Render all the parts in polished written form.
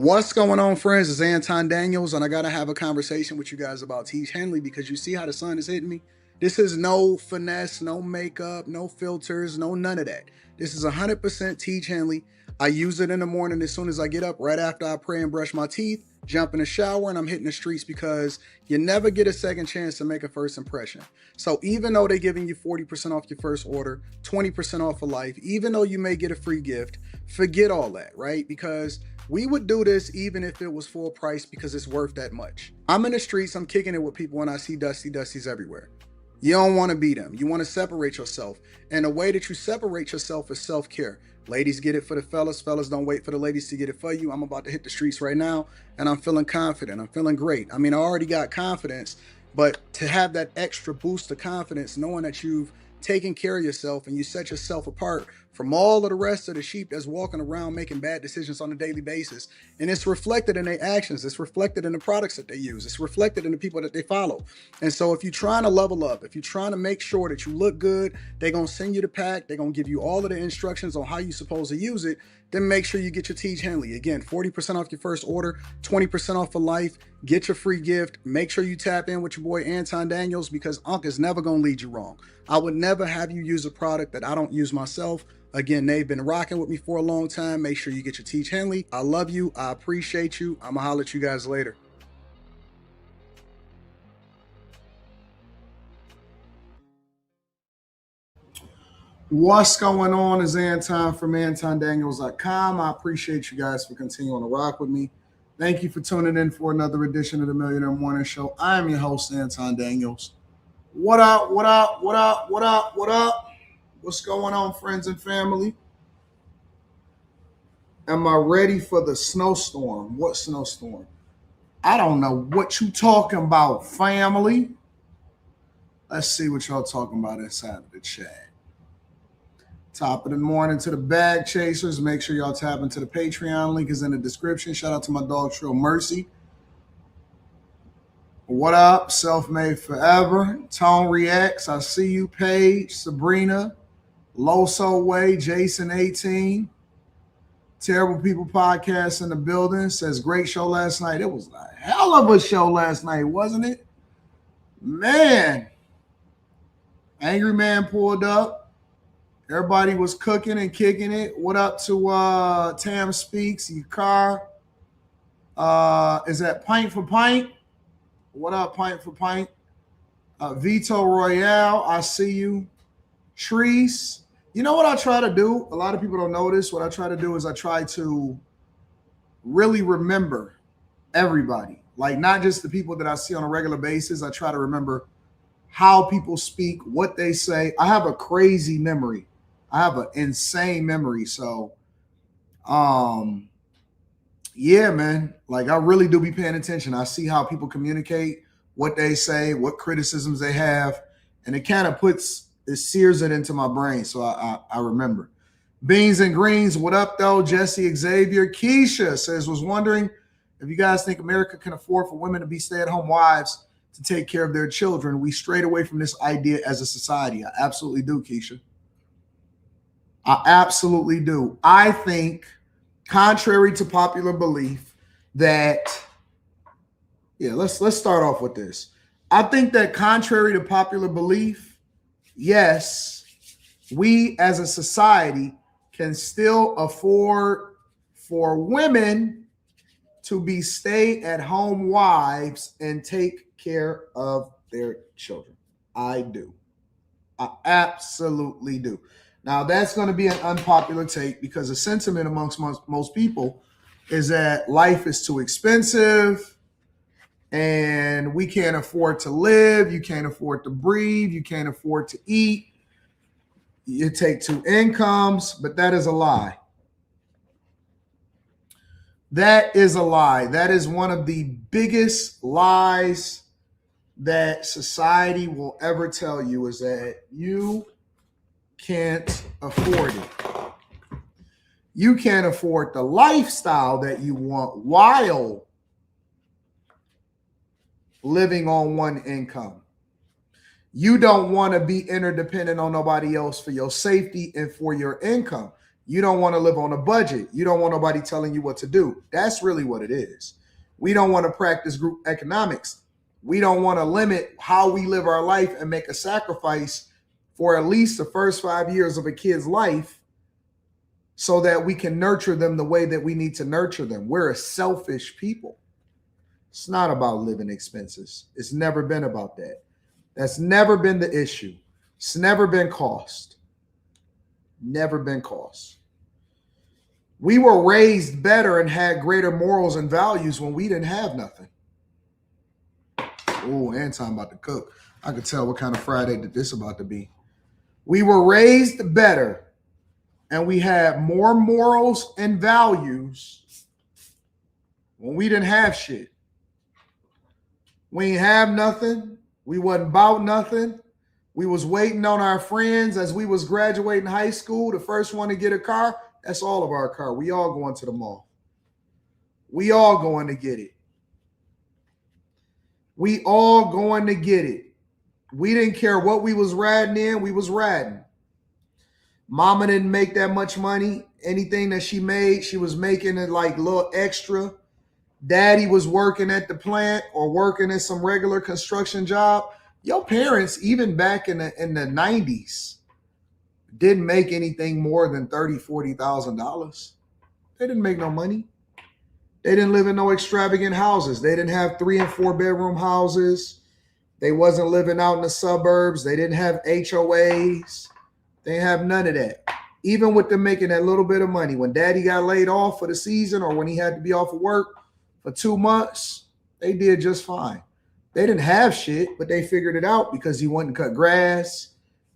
What's going on, friends? It's Anton Daniels, and I gotta have a conversation with you guys about Teach Henley because you see how the sun is hitting me. This is no finesse, no makeup, no filters, no none of that. This is 100% Teach Henley. I use it in the morning as soon as I get up, right after I pray and brush my teeth, jump in the shower, and I'm hitting the streets because you never get a second chance to make a first impression. So even though they're giving you 40% off your first order, 20% off for life, even though you may get a free gift, forget all that, right? Because we would do this even if it was full price because it's worth that much. I'm in the streets, I'm kicking it with people, and I see Dusties everywhere. You don't want to be them. You want to separate yourself. And the way that you separate yourself is self-care. Ladies get it for the fellas. Fellas don't wait for the ladies to get it for you. I'm about to hit the streets right now, and I'm feeling confident. I'm feeling great. I mean, I already got confidence, but to have that extra boost of confidence, knowing that you've taken care of yourself and you set yourself apart from all of the rest of the sheep that's walking around making bad decisions on a daily basis. And it's reflected in their actions. It's reflected in the products that they use. It's reflected in the people that they follow. And so if you're trying to level up, if you're trying to make sure that you look good, they're going to send you the pack. They're going to give you all of the instructions on how you're supposed to use it. Then make sure you get your Teach Henley. Again, 40% off your first order, 20% off for life. Get your free gift. Make sure you tap in with your boy Anton Daniels because Unc is never going to lead you wrong. I would never have you use a product that I don't use myself. Again, they've been rocking with me for a long time. Make sure you get your Teach Henley. I love you. I appreciate you. I'm going to holler at you guys later. What's going on is Anton from AntonDaniels.com. I appreciate you guys for continuing to rock with me. Thank you for tuning in for another edition of the Millionaire Morning Show. I am your host, Anton Daniels. What up, what up, what up, what up, what up? What's going on, friends and family? Am I ready for the snowstorm? What snowstorm? I don't know what you talking about, family. Let's see what y'all talking about inside of the chat. Top of the morning to the bag chasers. Make sure y'all tap into the Patreon. Link is in the description. Shout out to my dog Trill Mercy. What up? Self-made forever. Tone Reacts. I see you. Paige, Sabrina, Loso Way, Jason 18. Terrible People Podcast in the building. Says great show last night. It was a hell of a show last night, wasn't it? Man. Angry Man pulled up. Everybody was cooking and kicking it. What up to Tam Speaks, your car? Is that Pint for Pint? What up, Pint for Pint? Vito Royale, I see you. Trees. You know what I try to do? A lot of people don't know this. What I try to do is I try to really remember everybody. Like not just the people that I see on a regular basis. I try to remember how people speak, what they say. I have a crazy memory. I have an insane memory. So, yeah, man, like I really do be paying attention. I see how people communicate, what they say, what criticisms they have, and it kind of sears it into my brain. So I remember. Beans and Greens, what up though? Jesse Xavier. Keisha says, was wondering if you guys think America can afford for women to be stay-at-home wives to take care of their children. We strayed away from this idea as a society. I absolutely do, Keisha. I absolutely do. I think, contrary to popular belief, that let's start off with this. I think that contrary to popular belief, yes, we as a society can still afford for women to be stay-at-home wives and take care of their children. I do. I absolutely do. Now, that's going to be an unpopular take because the sentiment amongst most people is that life is too expensive and we can't afford to live. You can't afford to breathe. You can't afford to eat. You take two incomes, but that is a lie. That is a lie. That is one of the biggest lies that society will ever tell you is that you can't afford it. You can't afford the lifestyle that you want while living on one income. You don't want to be interdependent on nobody else for your safety and for your income. You don't want to live on a budget. You don't want nobody telling you what to do. That's really what it is. We don't want to practice group economics. We don't want to limit how we live our life and make a sacrifice for at least the first 5 years of a kid's life so that we can nurture them the way that we need to nurture them. We're a selfish people. It's not about living expenses. It's never been about that. That's never been the issue. It's never been cost. Never been cost. We were raised better and had greater morals and values when we didn't have nothing. Oh, Anton about to cook. I could tell what kind of Friday that this about to be. We were raised better and we had more morals and values when we didn't have shit. We ain't have nothing. We wasn't about nothing. We was waiting on our friends as we was graduating high school. The first one to get a car, that's all of our car. We all going to the mall. We all going to get it. We all going to get it. We didn't care what we was riding in. We was riding. Mama didn't make that much money. Anything that she made, she was making it like a little extra. Daddy was working at the plant or working at some regular construction job. Your parents, even back in the 90s, didn't make anything more than $30,000, $40,000. They didn't make no money. They didn't live in no extravagant houses. They didn't have 3 and 4 bedroom houses. They wasn't living out in the suburbs. They didn't have HOAs. They didn't have none of that. Even with them making that little bit of money, when daddy got laid off for the season or when he had to be off of work for 2 months, they did just fine. They didn't have shit, but they figured it out because he went and cut grass.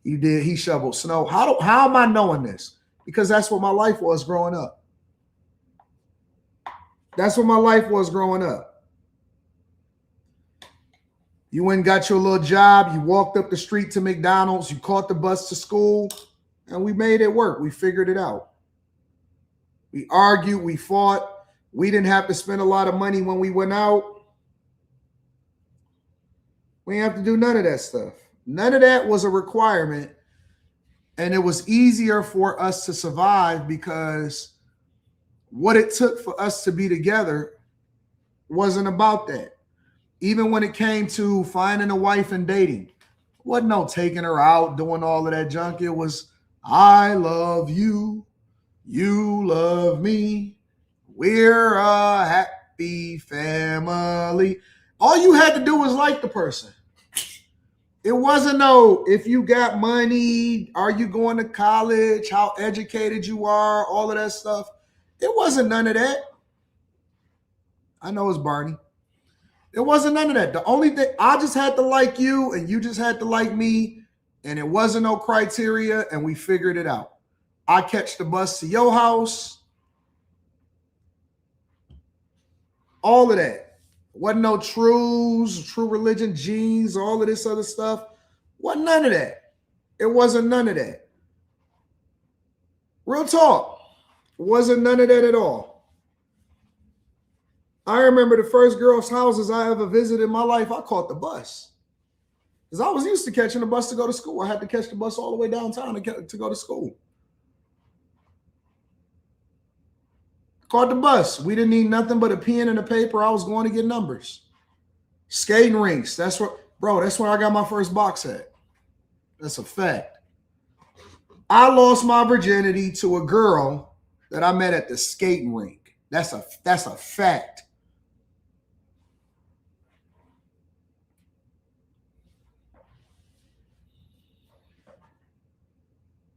He shoveled snow. How am I knowing this? Because that's what my life was growing up. That's what my life was growing up. You went and got your little job. You walked up the street to McDonald's. You caught the bus to school, and we made it work. We figured it out. We argued. We fought. We didn't have to spend a lot of money when we went out. We didn't have to do none of that stuff. None of that was a requirement, and it was easier for us to survive because what it took for us to be together wasn't about that. Even when it came to finding a wife and dating, wasn't no taking her out, doing all of that junk. It was, I love you, you love me, we're a happy family. All you had to do was like the person. It wasn't no, if you got money, are you going to college, how educated you are, all of that stuff. It wasn't none of that. I know it's Barney. It wasn't none of that. The only thing, I just had to like you and you just had to like me, and it wasn't no criteria, and we figured it out. I catch the bus to your house. All of that. Wasn't no true religion, jeans, all of this other stuff. Wasn't none of that. It wasn't none of that. Real talk. It wasn't none of that at all. I remember the first girl's houses I ever visited in my life, I caught the bus. Because I was used to catching the bus to go to school. I had to catch the bus all the way downtown to go to school. Caught the bus. We didn't need nothing but a pen and a paper. I was going to get numbers. Skating rinks. That's where I got my first box at. That's a fact. I lost my virginity to a girl that I met at the skating rink. That's a fact.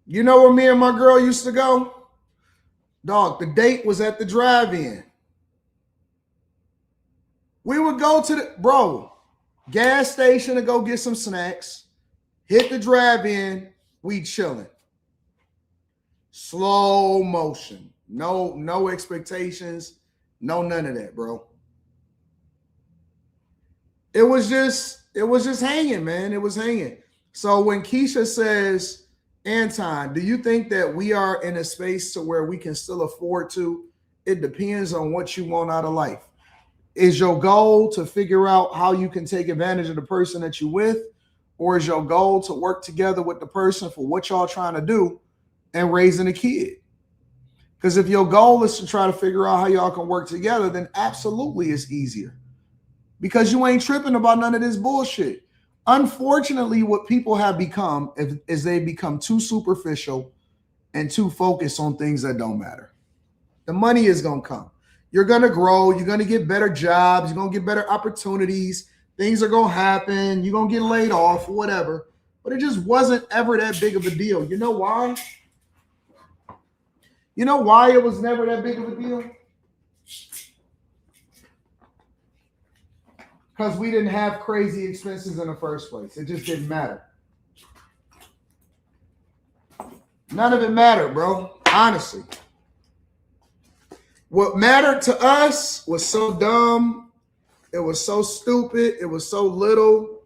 You know where me and my girl used to go? Dog, the date was at the drive-in. We would go to the, gas station to go get some snacks, hit the drive-in, we chilling. Slow motion. No expectations, none of that, bro. It was just hanging, man. It was hanging. So when Keisha says, Anton, do you think that we are in a space to where we can still afford to? It depends on what you want out of life. Is your goal to figure out how you can take advantage of the person that you're with? Or is your goal to work together with the person for what y'all trying to do and raising a kid? Because if your goal is to try to figure out how y'all can work together, then absolutely it's easier. Because you ain't tripping about none of this bullshit. Unfortunately, what people have become is they become too superficial and too focused on things that don't matter. The money is going to come. You're going to grow. You're going to get better jobs. You're going to get better opportunities. Things are going to happen. You're going to get laid off, whatever. But it just wasn't ever that big of a deal. You know why? You know why it was never that big of a deal? Because we didn't have crazy expenses in the first place. It just didn't matter. None of it mattered, bro. Honestly. What mattered to us was so dumb. It was so stupid. It was so little.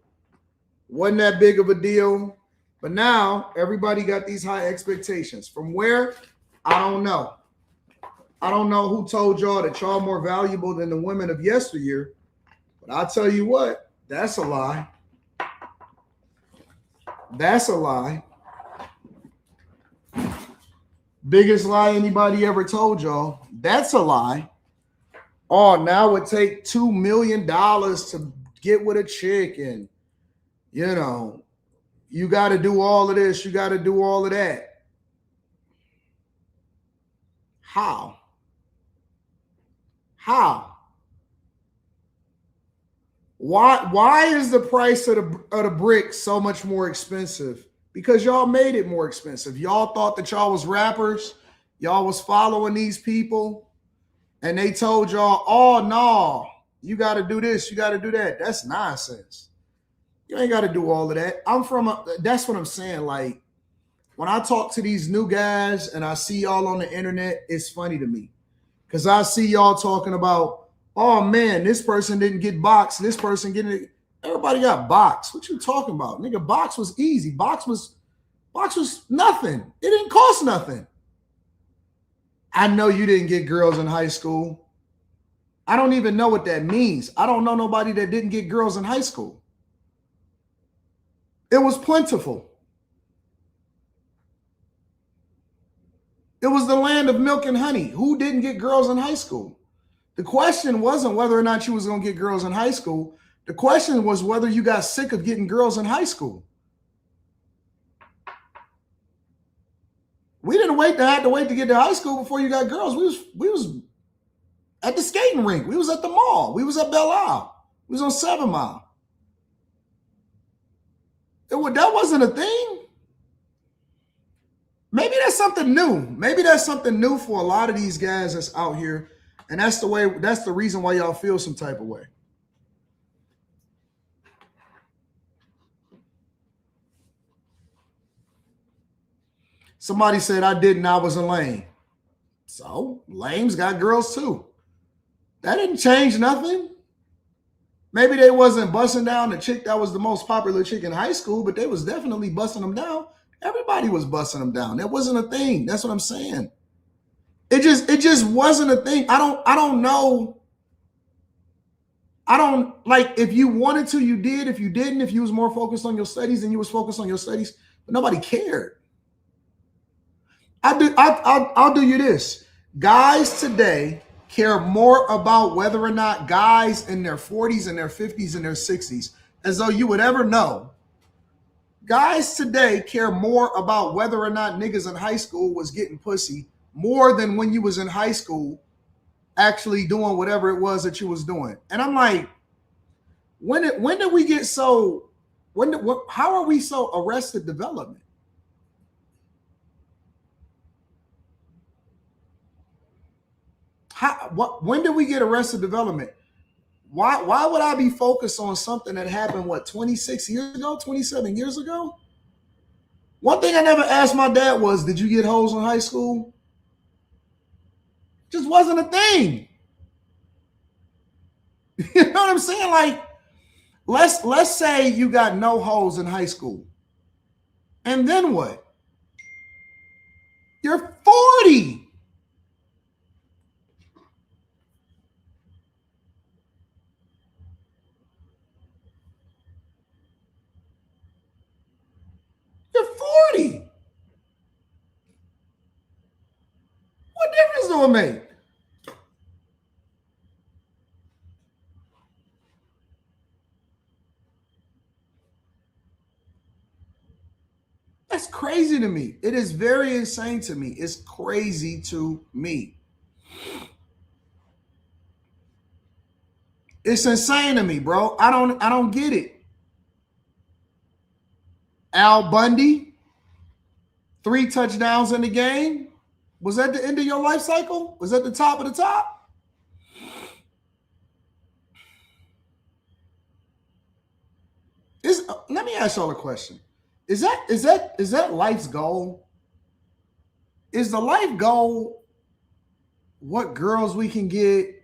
Wasn't that big of a deal. But now everybody got these high expectations. From where? I don't know. I don't know who told y'all that y'all more valuable than the women of yesteryear. But I'll tell you what, that's a lie. That's a lie. Biggest lie anybody ever told y'all. That's a lie. Oh, now it take $2 million to get with a chick, and you know, you got to do all of this, you got to do all of that. How? How? Why is the price of the brick so much more expensive? Because y'all made it more expensive. Y'all thought that y'all was rappers. Y'all was following these people. And they told y'all, oh, no, you got to do this. You got to do that. That's nonsense. You ain't got to do all of that. That's what I'm saying. Like, when I talk to these new guys and I see y'all on the internet, it's funny to me. Because I see y'all talking about, oh, man, this person didn't get boxed. This person getting it. Everybody got boxed. What you talking about? Nigga, box was easy. Box was nothing. It didn't cost nothing. I know you didn't get girls in high school. I don't even know what that means. I don't know nobody that didn't get girls in high school. It was plentiful. It was the land of milk and honey. Who didn't get girls in high school? The question wasn't whether or not you was going to get girls in high school. The question was whether you got sick of getting girls in high school. We didn't have to wait to get to high school before you got girls. We was at the skating rink. We was at the mall. We was at Belle Isle. We was on 7 Mile. That wasn't a thing. Maybe that's something new. Maybe that's something new for a lot of these guys that's out here. And that's the reason why y'all feel some type of way. Somebody said I didn't, I was a lame. So lames got girls too. That didn't change nothing. Maybe they wasn't busting down the chick that was the most popular chick in high school, but they was definitely busting them down. Everybody was busting them down. That wasn't a thing. That's what I'm saying. It just wasn't a thing. I don't know. I don't, like, if you wanted to, you did. If you didn't, if you was more focused on your studies, then you was focused on your studies. But nobody cared. I'll do you this. Guys today care more about whether or not guys in their 40s and their 50s and their 60s, as though you would ever know. Guys today care more about whether or not niggas in high school was getting pussy more than when you was in high school actually doing whatever it was that you was doing. And I'm like, when did we get so, how are we so arrested development? When did we get arrested development? Why would I be focused on something that happened, 26 years ago, 27 years ago? One thing I never asked my dad was, did you get hoes in high school? Just wasn't a thing. You know what I'm saying? Like, let's say you got no hoes in high school. And then what? You're 40. You're 40. What doing me? That's crazy to me. It is very insane to me. It's crazy to me. It's insane to me, bro. I don't get it. Al Bundy, 3 touchdowns in the game. Was that the end of your life cycle? Was that the top of the top? Let me ask y'all a question. Is that life's goal? Is the life goal what girls we can get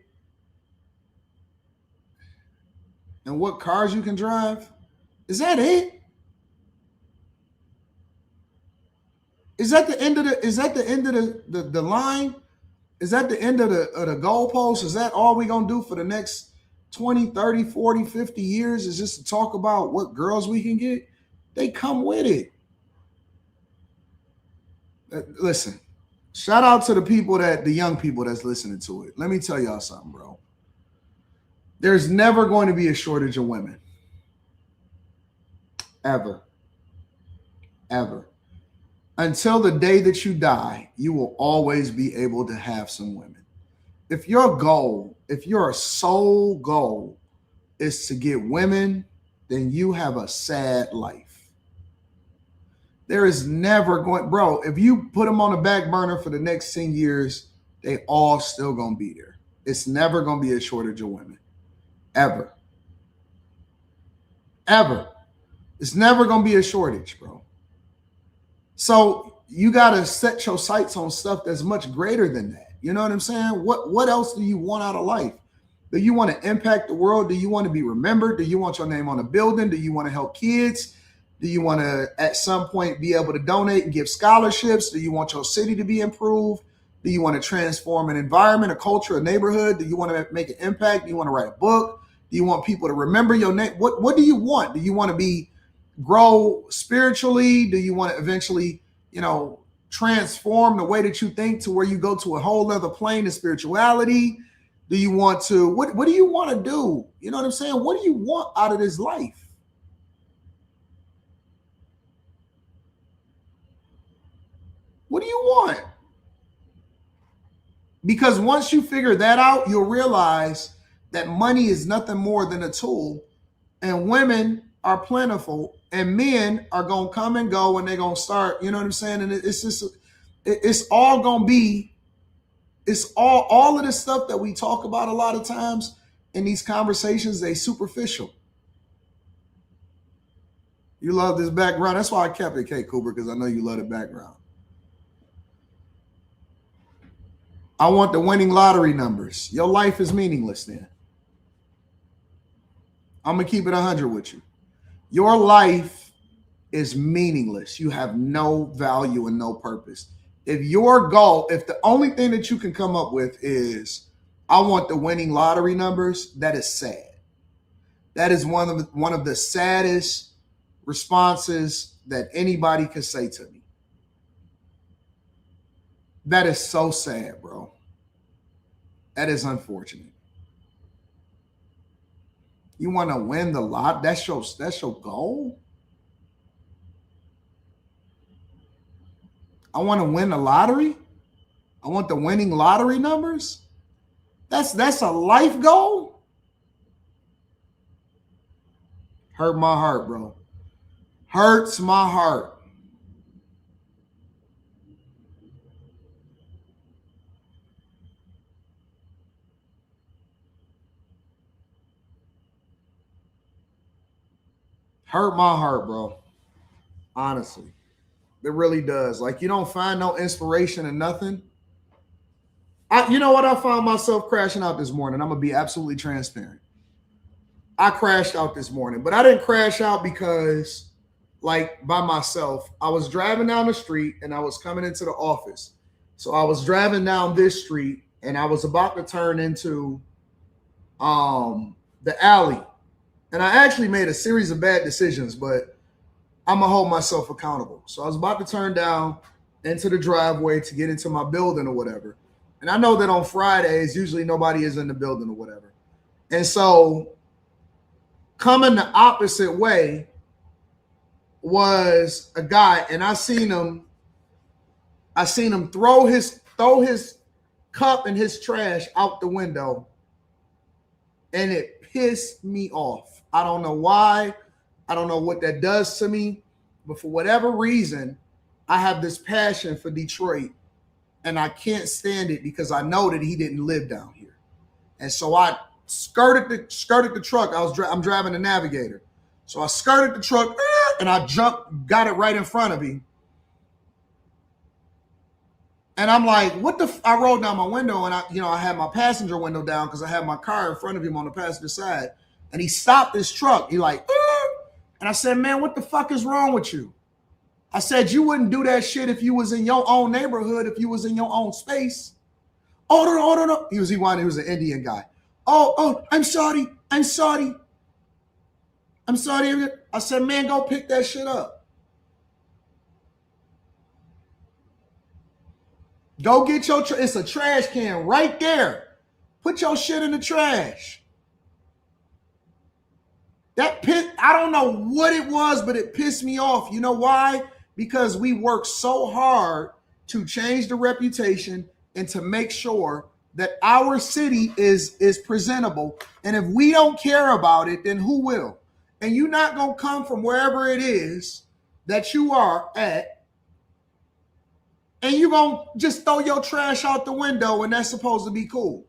and what cars you can drive? Is that it? Is that the end of the line? Is that the end of the goalpost? Is that all we gonna do for the next 20, 30, 40, 50 years is just to talk about what girls we can get? They come with it. Listen, shout out to the young people that's listening to it. Let me tell y'all something, bro. There's never going to be a shortage of women. Ever. Ever. Until the day that you die, you will always be able to have some women. If your sole goal is to get women, then you have a sad life. There is never going, bro, if you put them on the back burner for the next 10 years, they all still going to be there. It's never going to be a shortage of women. Ever. Ever. It's never going to be a shortage, bro. So you got to set your sights on stuff that's much greater than that. You know what I'm saying? What else do you want out of life? Do you want to impact the world? Do you want to be remembered? Do you want your name on a building? Do you want to help kids? Do you want to, at some point, be able to donate and give scholarships? Do you want your city to be improved? Do you want to transform an environment, a culture, a neighborhood? Do you want to make an impact? Do you want to write a book? Do you want people to remember your name? What do you want? Do you want to grow spiritually? Do you want to eventually, transform the way that you think to where you go to a whole other plane of spirituality? Do you want to, what do you want to do? You know what I'm saying? What do you want out of this life? What do you want? Because once you figure that out, you'll realize that money is nothing more than a tool, and women are plentiful, and men are going to come and go, and they're going to start, you know what I'm saying? And it's all going to be, it's all of the stuff that we talk about a lot of times in these conversations, they superficial. You love this background. That's why I kept it, Kate Cooper, because I know you love the background. I want the winning lottery numbers. Your life is meaningless then. I'm going to keep it 100 with you. Your life is meaningless. You have no value and no purpose. If the only thing that you can come up with is, I want the winning lottery numbers, that is sad. That is one of the saddest responses that anybody could say to me. That is so sad, bro. That is unfortunate. You want to win the lot? That's your goal? I want to win the lottery? I want the winning lottery numbers? That's a life goal? Hurt my heart, bro. Hurts my heart. Hurt my heart, bro. Honestly. It really does. Like, you don't find no inspiration in nothing. You know what? I found myself crashing out this morning. I'm going to be absolutely transparent. I crashed out this morning, but I didn't crash out because, like, by myself. I was driving down the street and I was coming into the office. So I was driving down this street and I was about to turn into the alley. And I actually made a series of bad decisions, but I'm going to hold myself accountable. So I was about to turn down into the driveway to get into my building or whatever. And I know that on Fridays, usually nobody is in the building or whatever. And so coming the opposite way was a guy, and I seen him throw his cup and his trash out the window, and it pissed me off. I don't know why. I don't know what that does to me, but for whatever reason, I have this passion for Detroit, and I can't stand it because I know that he didn't live down here. And so I skirted the truck. I'm driving the Navigator. So I skirted the truck and I got it right in front of him. And I'm like, I rolled down my window, and I had my passenger window down because I had my car in front of him on the passenger side. And he stopped his truck. He like, and I said, man, what the fuck is wrong with you? I said, you wouldn't do that shit if you was in your own neighborhood, if you was in your own space. Oh, no. He was an Indian guy. Oh, I'm sorry. I said, man, go pick that shit up. Go get it's a trash can right there. Put your shit in the trash. I don't know what it was, but it pissed me off. You know why? Because we work so hard to change the reputation and to make sure that our city is presentable. And if we don't care about it, then who will? And you're not going to come from wherever it is that you are at, and you're going to just throw your trash out the window, and that's supposed to be cool.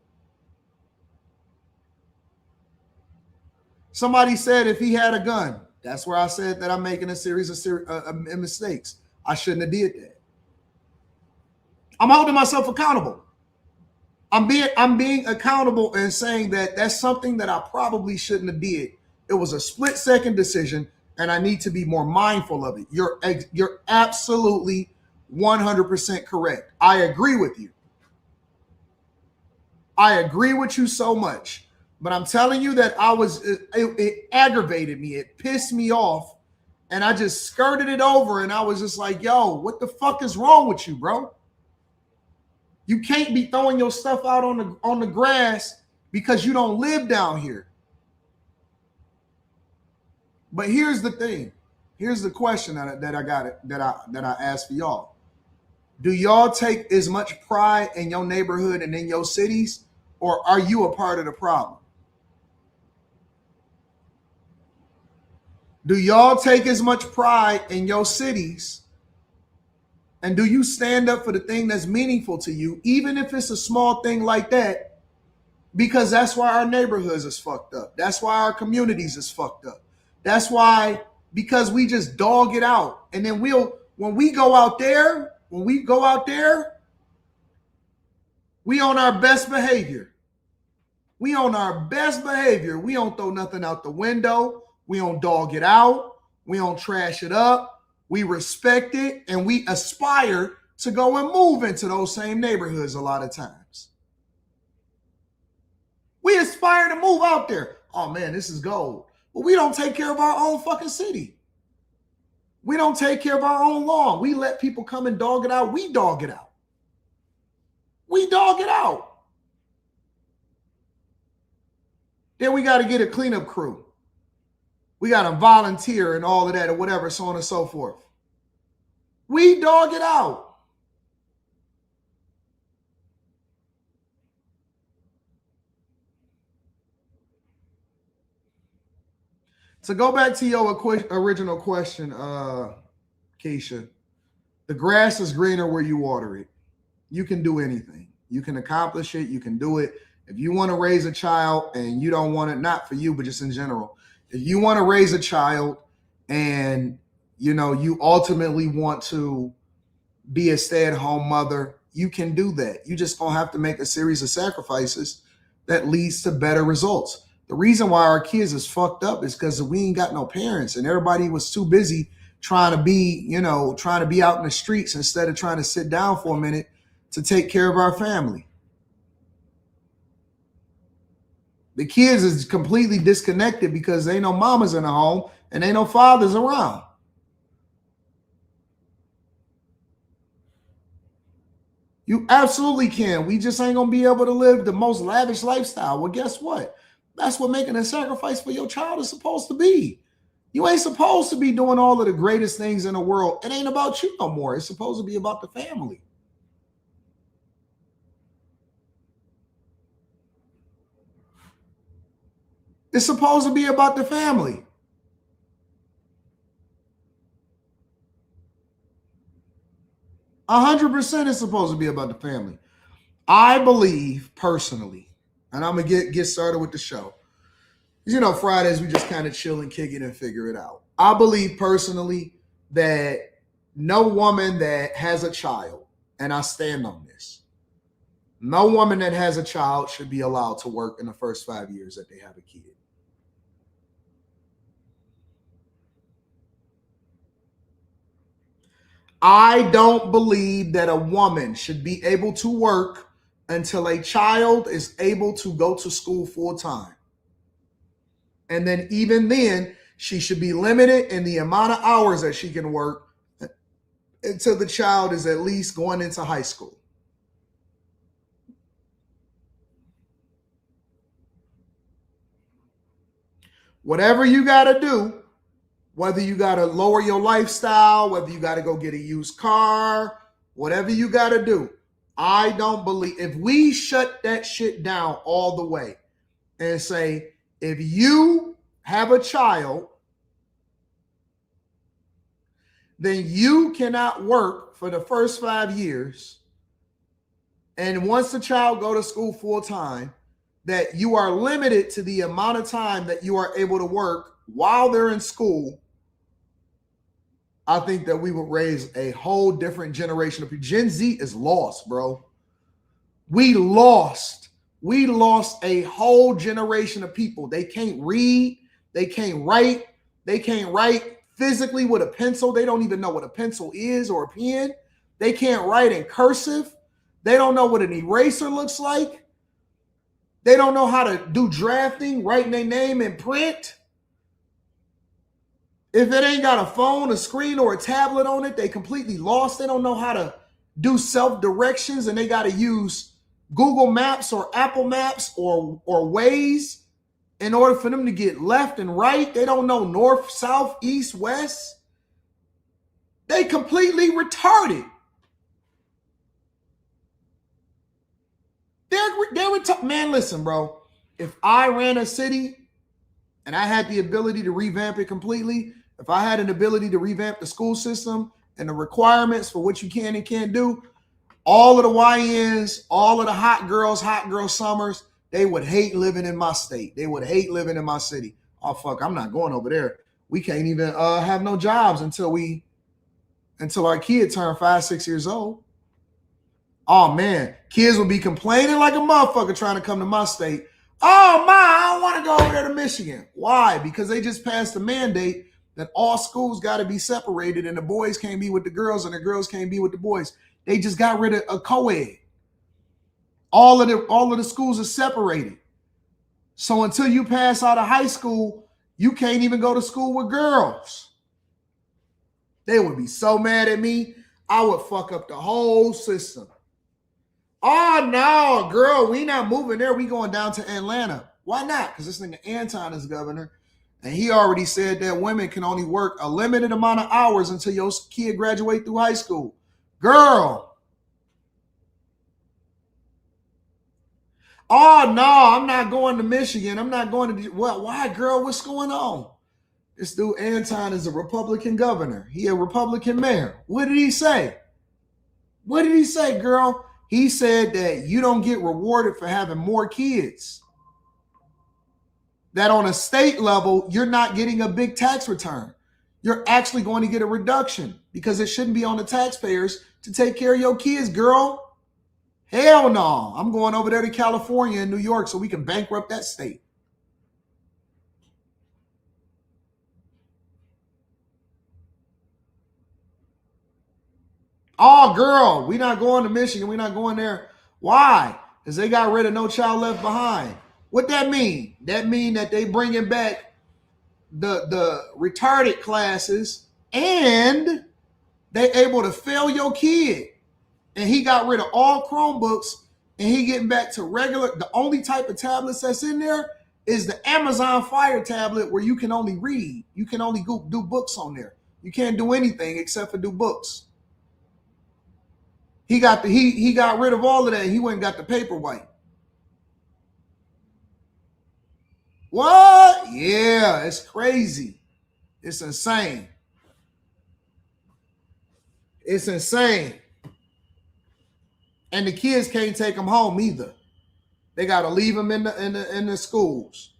Somebody said if he had a gun, that's where I said that I'm making a series of mistakes. I shouldn't have did that. I'm holding myself accountable. I'm being accountable and saying that that's something that I probably shouldn't have did. It was a split-second decision, and I need to be more mindful of it. You're absolutely 100% correct. I agree with you. I agree with you so much. But I'm telling you that it aggravated me. It pissed me off. And I just skirted it over, and I was just like, yo, what the fuck is wrong with you, bro? You can't be throwing your stuff out on the grass because you don't live down here. But here's the thing. Here's the question that I asked for y'all. Do y'all take as much pride in your neighborhood and in your cities, or are you a part of the problem? Do y'all take as much pride in your cities, and do you stand up for the thing that's meaningful to you, even if it's a small thing like that? Because that's why our neighborhoods is fucked up. That's why our communities is fucked up. That's why, because we just dog it out. And then when we go out there, we on our best behavior. We on our best behavior. We don't throw nothing out the window. We don't dog it out. We don't trash it up. We respect it, and we aspire to go and move into those same neighborhoods a lot of times. We aspire to move out there. Oh, man, this is gold. But we don't take care of our own fucking city. We don't take care of our own lawn. We let people come and dog it out. We dog it out. Then we got to get a cleanup crew. We got to volunteer and all of that or whatever, so on and so forth. We dog it out. To go back to your original question, Keisha, the grass is greener where you water it. You can do anything. You can accomplish it. You can do it. If you want to raise a child and you don't want it, not for you, but just in general, if you want to raise a child and, you ultimately want to be a stay-at-home mother, you can do that. You just don't have to make a series of sacrifices that leads to better results. The reason why our kids is fucked up is because we ain't got no parents, and everybody was too busy trying to be out in the streets instead of trying to sit down for a minute to take care of our family. The kids is completely disconnected because ain't no mamas in the home and ain't no fathers around. You absolutely can. We just ain't gonna be able to live the most lavish lifestyle. Well, guess what? That's what making a sacrifice for your child is supposed to be. You ain't supposed to be doing all of the greatest things in the world. It ain't about you no more. It's supposed to be about the family. It's supposed to be about the family. %100% is supposed to be about the family. I believe personally, and I'm gonna get started with the show. You know, Fridays we just kind of chill and kick it and figure it out. I believe personally that no woman that has a child, and I stand on this, no woman that has a child should be allowed to work in the first 5 years that they have a kid. I don't believe that a woman should be able to work until a child is able to go to school full time. And then, even then, she should be limited in the amount of hours that she can work until the child is at least going into high school. Whatever you got to do, whether you got to lower your lifestyle, whether you got to go get a used car, whatever you got to do, I don't believe, if we shut that shit down all the way and say, if you have a child, then you cannot work for the first 5 years. And once the child go to school full time, that you are limited to the amount of time that you are able to work while they're in school. I think that we would raise a whole different generation of people. Gen Z is lost, bro. We lost a whole generation of people. They can't read. They can't write. They can't write physically with a pencil. They don't even know what a pencil is or a pen. They can't write in cursive. They don't know what an eraser looks like. They don't know how to do drafting, writing their name in print. If it ain't got a phone, a screen, or a tablet on it, they completely lost. They don't know how to do self-directions, and they got to use Google Maps or Apple Maps or Waze in order for them to get left and right. They don't know north, south, east, west. They completely retarded. Man, listen, bro. If I ran a city and I had the ability to revamp it completely, if I had an ability to revamp the school system and the requirements for what you can and can't do, all of the YNs, all of the hot girl summers, they would hate living in my state. They would hate living in my city. Oh, fuck, I'm not going over there. We can't even have no jobs until our kid turn 5, 6 years old. Oh, man, kids will be complaining like a motherfucker trying to come to my state. Oh, my, I don't want to go over there to Michigan. Why? Because they just passed a mandate that all schools got to be separated and the boys can't be with the girls and the girls can't be with the boys. They just got rid of a co-ed. All of the schools are separated. So until you pass out of high school, you can't even go to school with girls. They would be so mad at me. I would fuck up the whole system. Oh, no, girl, we not moving there. We going down to Atlanta. Why not? Because this nigga Anton is governor, and he already said that women can only work a limited amount of hours until your kid graduate through high school. Girl. Oh, no, I'm not going to Michigan. I'm not going to... Well, why, girl? What's going on? This dude Anton is a Republican governor. He a Republican mayor. What did he say? What did he say, girl? He said that you don't get rewarded for having more kids. That on a state level, you're not getting a big tax return. You're actually going to get a reduction because it shouldn't be on the taxpayers to take care of your kids, girl. Hell no. I'm going over there to California and New York so we can bankrupt that state. Oh, girl, we're not going to Michigan. We're not going there. Why? Because they got rid of No Child Left Behind. What that mean? That mean that they bringing back the retarded classes and they able to fail your kid. and he got rid of all Chromebooks, and he getting back to regular. The only type of tablets that's in there is the Amazon Fire tablet, where you can only read. You can only do books on there. You can't do anything except for do books. He got rid of all of that. He went and got the Paperwhite. What? Yeah, it's crazy. It's insane. It's insane. And the kids can't take them home either. They got to leave them in the schools.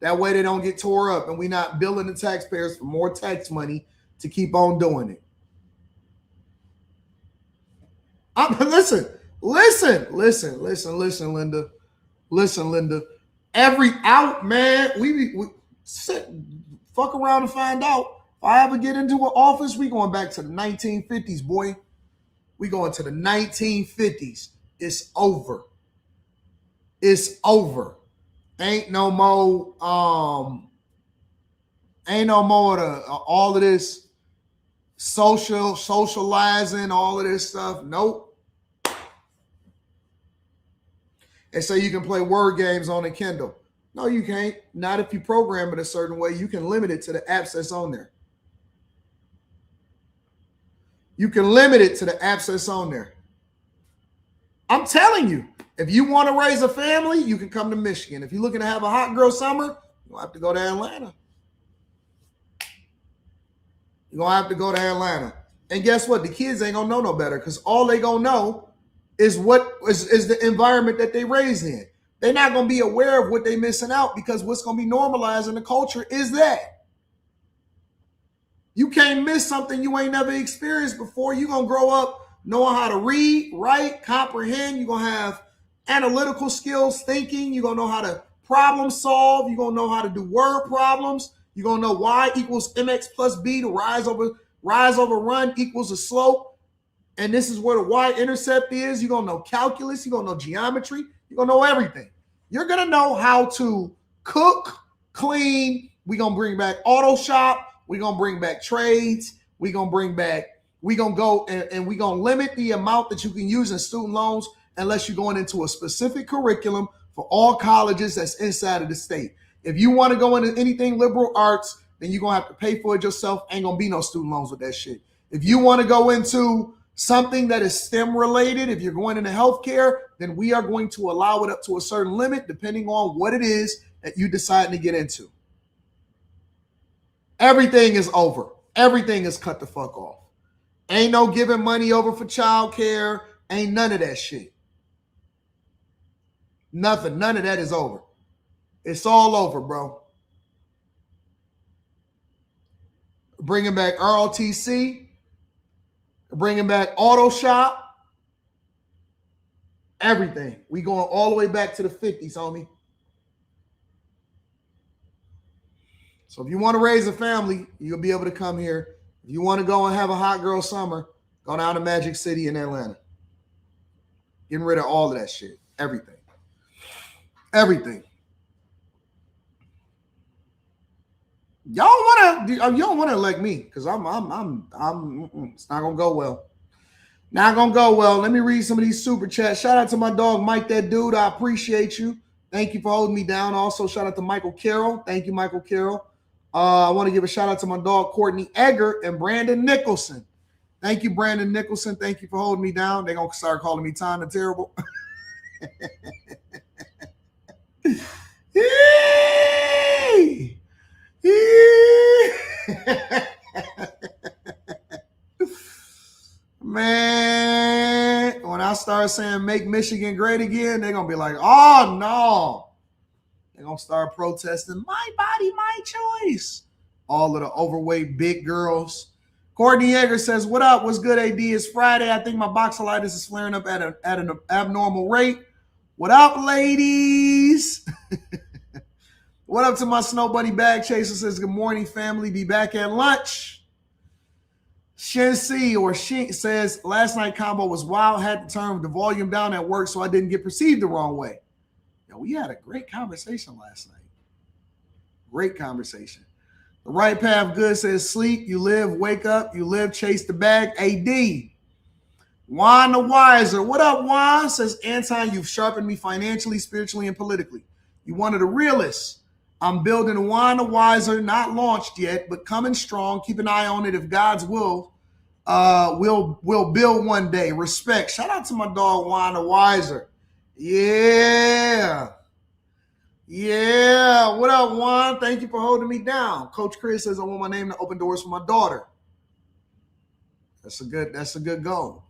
That way they don't get tore up, and we not billing the taxpayers for more tax money to keep on doing it. Listen, Linda. Listen, Linda. We sit, fuck around and find out. If I ever get into an office, we going back to the 1950s, boy. We going to the 1950s. It's over. It's over. Ain't no more all of this socializing, all of this stuff. Nope. They say you can play word games on a Kindle. No, you can't. Not if you program it a certain way. You can limit it to the apps that's on there. You can limit it to the apps that's on there. I'm telling you, if you want to raise a family, you can come to Michigan. If you're looking to have a hot girl summer, you'll have to go to Atlanta. You're going to have to go to Atlanta. And guess what? The kids ain't going to know no better, because all they going to know is what is the environment that they raised in. They're not going to be aware of what they're missing out, because what's going to be normalized in the culture is that. You can't miss something you ain't never experienced before. You're going to grow up knowing how to read, write, comprehend. You're going to have analytical skills, thinking. You're going to know how to problem solve. You're going to know how to do word problems. You're going to know y equals mx plus b, to rise over run equals a slope. And this is where the y-intercept is. You're going to know calculus. You're going to know geometry. You're going to know everything. You're going to know how to cook, clean. We're going to bring back auto shop. We're going to bring back trades. We're going to go and we're going to limit the amount that you can use in student loans unless you're going into a specific curriculum for all colleges that's inside of the state. If you want to go into anything liberal arts, then you're going to have to pay for it yourself. Ain't going to be no student loans with that shit. If you want to go into something that is STEM related, if you're going into healthcare, then we are going to allow it up to a certain limit depending on what it is that you decide to get into. Everything is over. Everything is cut the fuck off. Ain't no giving money over for childcare. Ain't none of that shit. Nothing. None of that is over. It's all over, bro. Bringing back ROTC. Bringing back auto shop. Everything. We going all the way back to the 50s, homie. So if you want to raise a family, you'll be able to come here. If you want to go and have a hot girl summer, go down to Magic City in Atlanta. Getting rid of all of that shit. Everything. Everything. You don't want to elect me, because it's not gonna go well. Not gonna go well. Let me read some of these super chats. Shout out to my dog Mike, that dude. I appreciate you. Thank you for holding me down. Also, shout out to Michael Carroll. Thank you, Michael Carroll. I want to give a shout out to my dog Courtney Egger and Brandon Nicholson. Thank you, Brandon Nicholson. Thank you for holding me down. They're gonna start calling me Tom the Terrible. Man, when I start saying make Michigan great again, they're gonna be like, oh no. They're gonna start protesting, my body, my choice. All of the overweight big girls. Courtney Yeager says, what up? What's good, AD? It's Friday. I think my boxelitis is flaring up at an abnormal rate. What up, ladies? What up to my Snow Bunny Bag Chaser? Says, good morning, family. Be back at lunch. Shensi or She says, last night combo was wild. Had to turn the volume down at work so I didn't get perceived the wrong way. Yo, we had a great conversation last night. Great conversation. The Right Path Good says, sleep, you live, wake up, you live, chase the bag. AD. Juan the Wiser. What up, Juan? Says, Anton, you've sharpened me financially, spiritually, and politically. You one of the realists. I'm building Juan the Wiser, not launched yet, but coming strong. Keep an eye on it. If God's will, we'll build one day. Respect. Shout out to my dog, Juan the Wiser. Yeah. Yeah. What up, Juan? Thank you for holding me down. Coach Chris says, I want my name to open doors for my daughter. That's a good goal.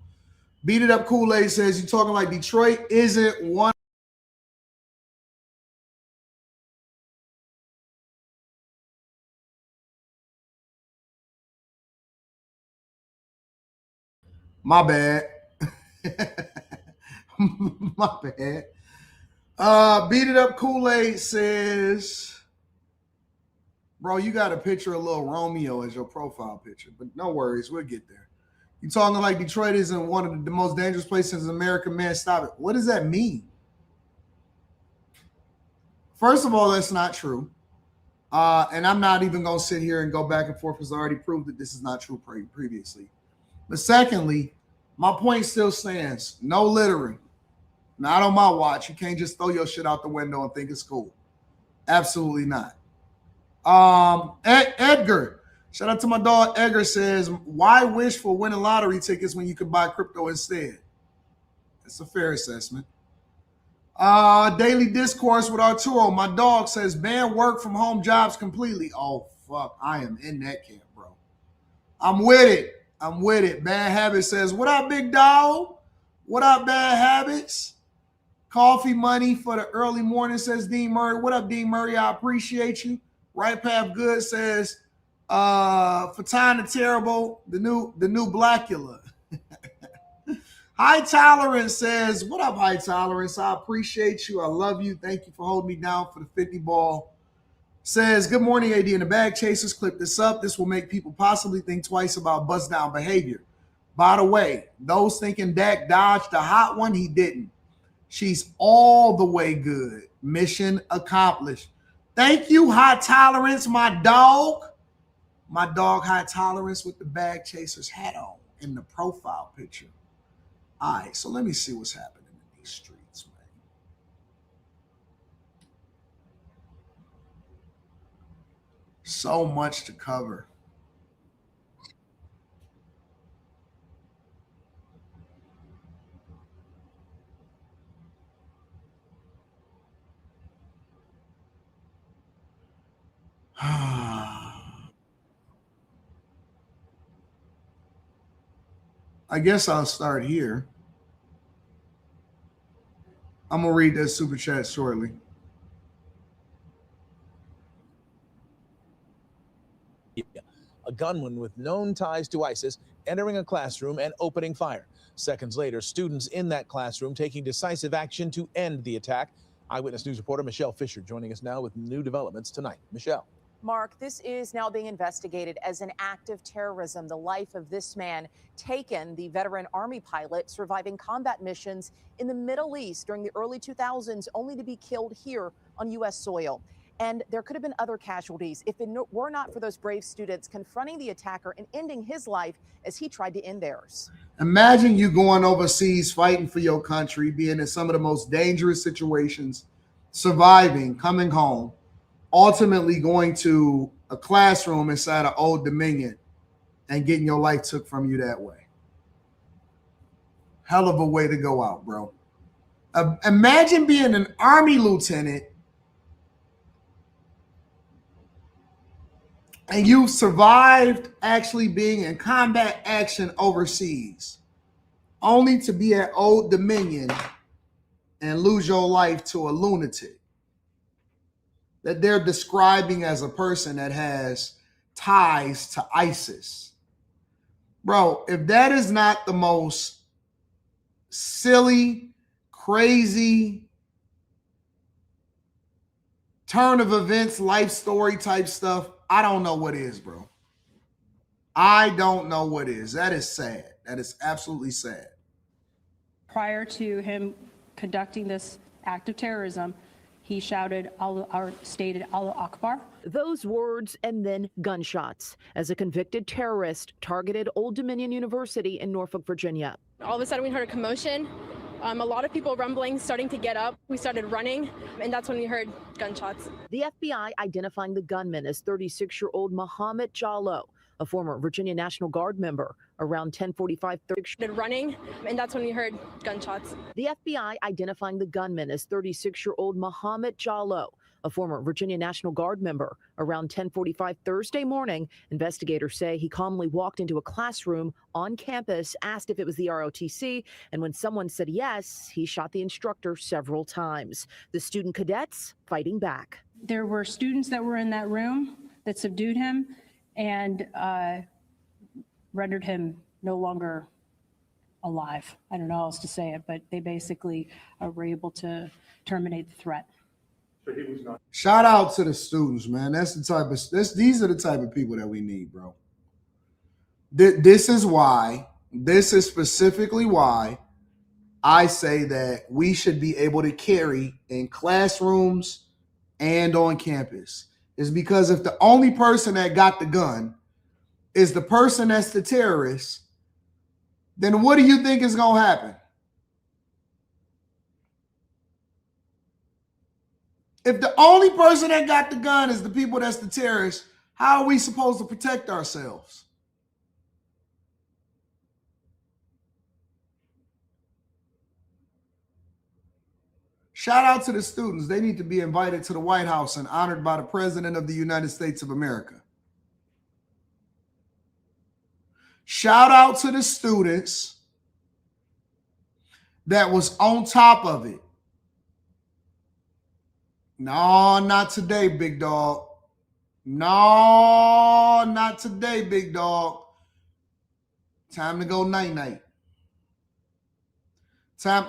Beat It Up Kool-Aid says, you talking like Detroit isn't one. My bad. My bad. Beat It Up Kool-Aid says, bro, you got a picture of little Romeo as your profile picture, but no worries, we'll get there. You talking like Detroit isn't one of the most dangerous places in America, man, stop it. What does that mean? First of all, that's not true. And I'm not even going to sit here and go back and forth because I already proved that this is not true previously. But secondly, my point still stands. No littering. Not on my watch. You can't just throw your shit out the window and think it's cool. Absolutely not. Edgar. Shout out to my dog. Edgar says, why wish for winning lottery tickets when you could buy crypto instead? That's a fair assessment. Daily Discourse with Arturo. My dog says, ban work from home jobs completely. Oh, fuck. I am in that camp, bro. I'm with it. Bad Habits says, what up, big dog? What up, Bad Habits? Coffee money for the early morning, says Dean Murray. What up, Dean Murray? I appreciate you. Right Path Good says, Fatana Terrible, the new Blackula. High Tolerance says, what up, High Tolerance? I appreciate you. I love you. Thank you for holding me down for the 50 ball. Says, good morning, AD and the Bag Chasers. Clip this up. This will make people possibly think twice about buzz down behavior. By the way, those thinking Dak dodged the hot one, he didn't. She's all the way good. Mission accomplished. Thank you, High Tolerance, my dog. My dog, High Tolerance, with the Bag Chasers hat on in the profile picture. All right, so let me see what's happening in these streets, man. So much to cover. I guess I'll start here. I'm going to read that super chat shortly. A gunman with known ties to ISIS entering a classroom and opening fire. Seconds later, students in that classroom taking decisive action to end the attack. Eyewitness News reporter Michelle Fisher joining us now with new developments tonight. Michelle. Mark, this is now being investigated as an act of terrorism. The life of this man, taken, the veteran Army pilot surviving combat missions in the Middle East during the early 2000s, only to be killed here on U.S. soil. And there could have been other casualties if it were not for those brave students confronting the attacker and ending his life as he tried to end theirs. Imagine you going overseas, fighting for your country, being in some of the most dangerous situations, surviving, coming home, ultimately going to a classroom inside of Old Dominion and getting your life took from you that way. Hell of a way to go out, bro. Imagine being an Army lieutenant and you survived actually being in combat action overseas, only to be at Old Dominion and lose your life to a lunatic that they're describing as a person that has ties to ISIS. Bro, if that is not the most silly, crazy, turn of events, life story type stuff, I don't know what is, bro. I don't know what is. That is sad. That is absolutely sad. Prior to him conducting this act of terrorism, He shouted, stated Allah Akbar. Those words and then gunshots as a convicted terrorist targeted Old Dominion University in Norfolk, Virginia. All of a sudden we heard a commotion. A lot of people rumbling, starting to get up. We started running, and that's when we heard gunshots. The FBI identifying the gunman as 36-year-old Mohammed Jallow, a former Virginia National Guard member. Around 10:45, started running, and that's when we heard gunshots. The FBI identifying the gunman as 36-year-old Mohammed Jallow, a former Virginia National Guard member. Around 10:45 Thursday morning, investigators say he calmly walked into a classroom on campus, asked if it was the ROTC, and when someone said yes, he shot the instructor several times. The student cadets fighting back. There were students that were in that room that subdued him and rendered him no longer alive. I don't know how else to say it, but they basically were able to terminate the threat. Shout out to the students, man. That's the type of these are the type of people that we need, bro. This is specifically why I say that we should be able to carry in classrooms and on campus. Is because if the only person that got the gun is the person that's the terrorist, then what do you think is going to happen? If the only person that got the gun is the people that's the terrorists, how are we supposed to protect ourselves? Shout out to the students. They need to be invited to the White House and honored by the President of the United States of America. Shout out to the students that was on top of it. No, not today, big dog. No, not today, big dog. Time to go night-night.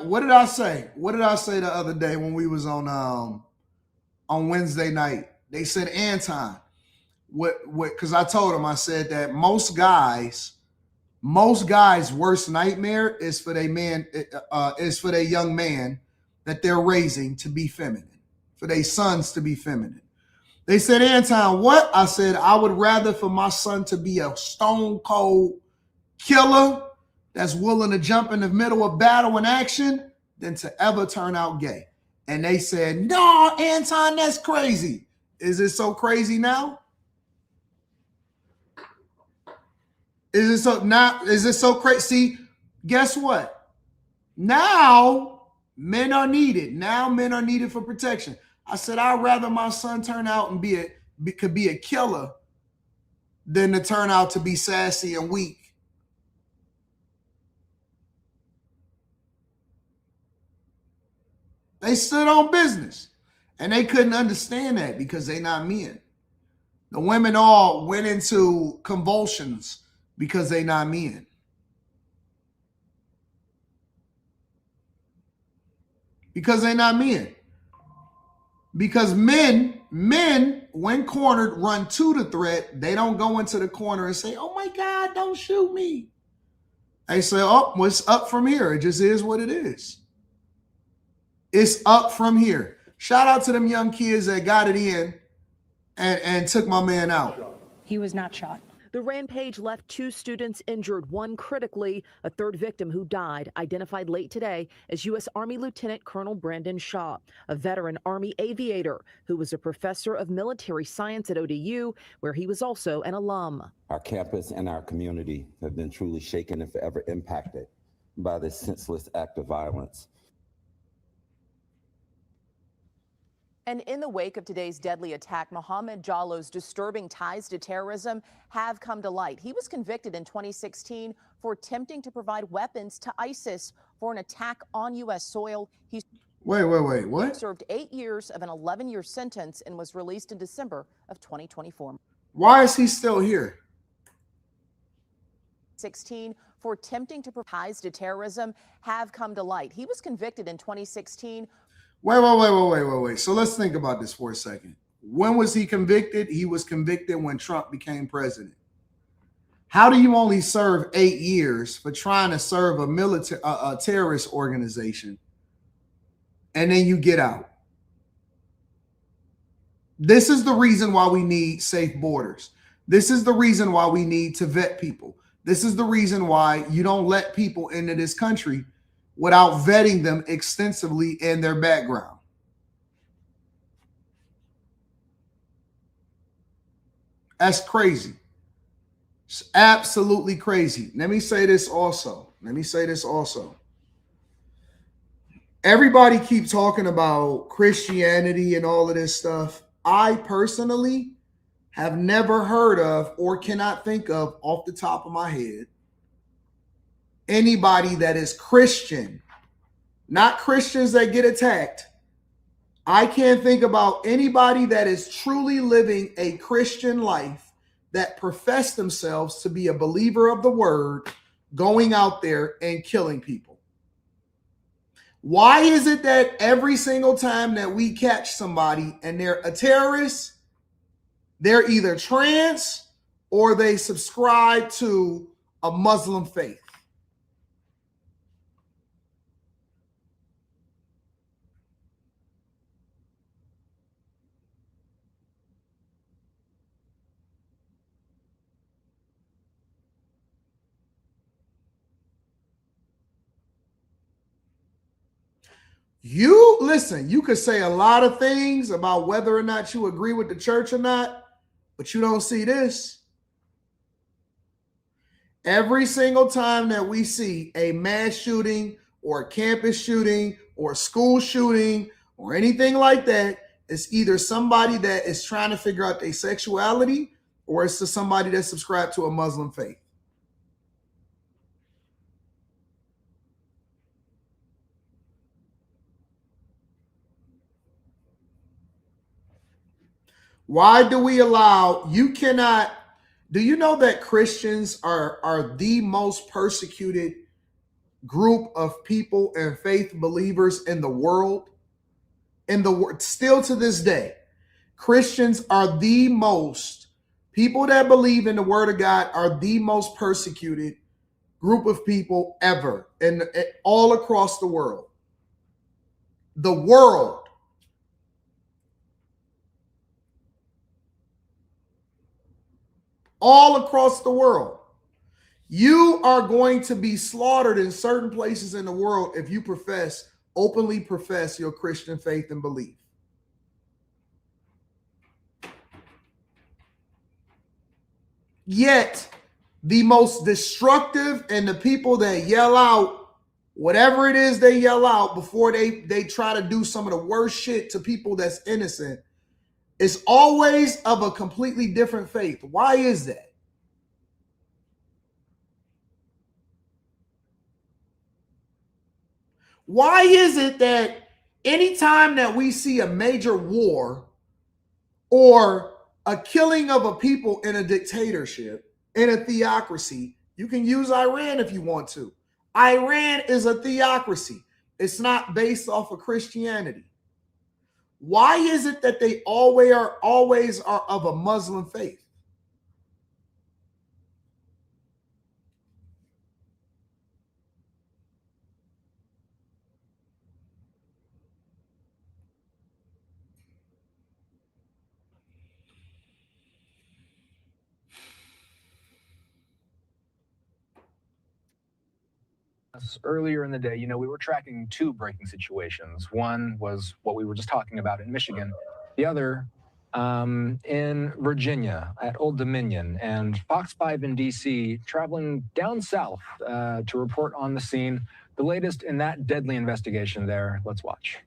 What did I say? What did I say the other day when we was on Wednesday night? They said, Anton, what? Because I told them, I said that most guys' worst nightmare is for their young man that they're raising to be feminine, for their sons to be feminine. They said, Anton, what? I said, I would rather for my son to be a stone cold killer that's willing to jump in the middle of battle and action than to ever turn out gay. And they said, no, Anton, that's crazy. Is it so crazy now? Is it so crazy? See, guess what? Now men are needed. Now men are needed for protection. I said, I'd rather my son turn out and be a killer than to turn out to be sassy and weak. They stood on business, and they couldn't understand that because they're not men. The women all went into convulsions because they're not men. Because they're not men. Because men, when cornered, run to the threat. They don't go into the corner and say, oh my God, don't shoot me. They say, oh, what's up from here? It just is what it is. It's up from here. Shout out to them young kids that got it in and took my man out. He was not shot. The rampage left 2 students injured, one critically. A third victim who died, identified late today as U.S. Army Lieutenant Colonel Brandon Shaw, a veteran Army aviator who was a professor of military science at ODU, where he was also an alum. Our campus and our community have been truly shaken and forever impacted by this senseless act of violence. And in the wake of today's deadly attack, Mohammed Jallow's disturbing ties to terrorism have come to light. He was convicted in 2016 for attempting to provide weapons to ISIS for an attack on U.S. soil. He Wait, what? served 8 years of an 11-year sentence and was released in December of 2024. Why is he still here? 16 for attempting to provide ties to terrorism have come to light. He was convicted in 2016. Wait. So let's think about this for a second. When was he convicted? He was convicted when Trump became president. How do you only serve 8 years for trying to serve a terrorist organization and then you get out? This is the reason why we need safe borders. This is the reason why we need to vet people. This is the reason why you don't let people into this country without vetting them extensively in their background. That's crazy. It's absolutely crazy. Let me say this also. Everybody keeps talking about Christianity and all of this stuff. I personally have never heard of or cannot think of off the top of my head anybody that is Christian, not Christians that get attacked. I can't think about anybody that is truly living a Christian life that profess themselves to be a believer of the word, going out there and killing people. Why is it that every single time that we catch somebody and they're a terrorist, they're either trans or they subscribe to a Muslim faith? You listen, you could say a lot of things about whether or not you agree with the church or not, but you don't see this. Every single time that we see a mass shooting or a campus shooting or a school shooting or anything like that, it's either somebody that is trying to figure out their sexuality or it's to somebody that subscribed to a Muslim faith. Why do we allow, you cannot, do you know that Christians are the most persecuted group of people and faith believers in the world? Still to this day, Christians are the most, people that believe in the word of God are the most persecuted group of people ever, and all across the world. The world. All across the world. You are going to be slaughtered in certain places in the world if you openly profess your Christian faith and belief. Yet, the most destructive and the people that yell out whatever it is they yell out before they try to do some of the worst shit to people that's innocent, is always of a completely different faith. Why is that? Why is it that anytime that we see a major war or a killing of a people in a dictatorship, in a theocracy, you can use Iran if you want to. Iran is a theocracy. It's not based off of Christianity. Why is it that they always are of a Muslim faith? Earlier in the day, we were tracking two breaking situations. One was what we were just talking about in Michigan. The other in Virginia at Old Dominion, and Fox 5 in DC traveling down south to report on the scene. The latest in that deadly investigation there. Let's watch.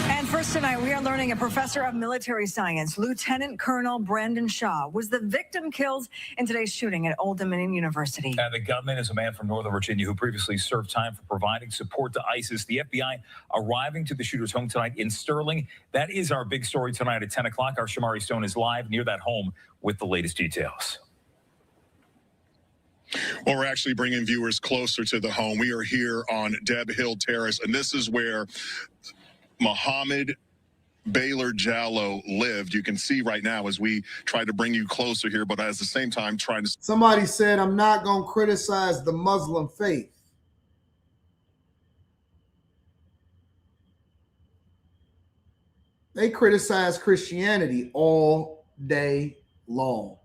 And first tonight, we are learning a professor of military science, Lieutenant Colonel Brandon Shaw, was the victim killed in today's shooting at Old Dominion University. The gunman is a man from Northern Virginia who previously served time for providing support to ISIS. The FBI arriving to the shooter's home tonight in Sterling. That is our big story tonight at 10 o'clock. Our Shamari Stone is live near that home with the latest details. Well, we're actually bringing viewers closer to the home. We are here on Deb Hill Terrace, and this is where Mohammed Baylor Jallow lived. You can see right now as we try to bring you closer here, but at the same time trying to... Somebody said, I'm not going to criticize the Muslim faith. They criticize Christianity all day long.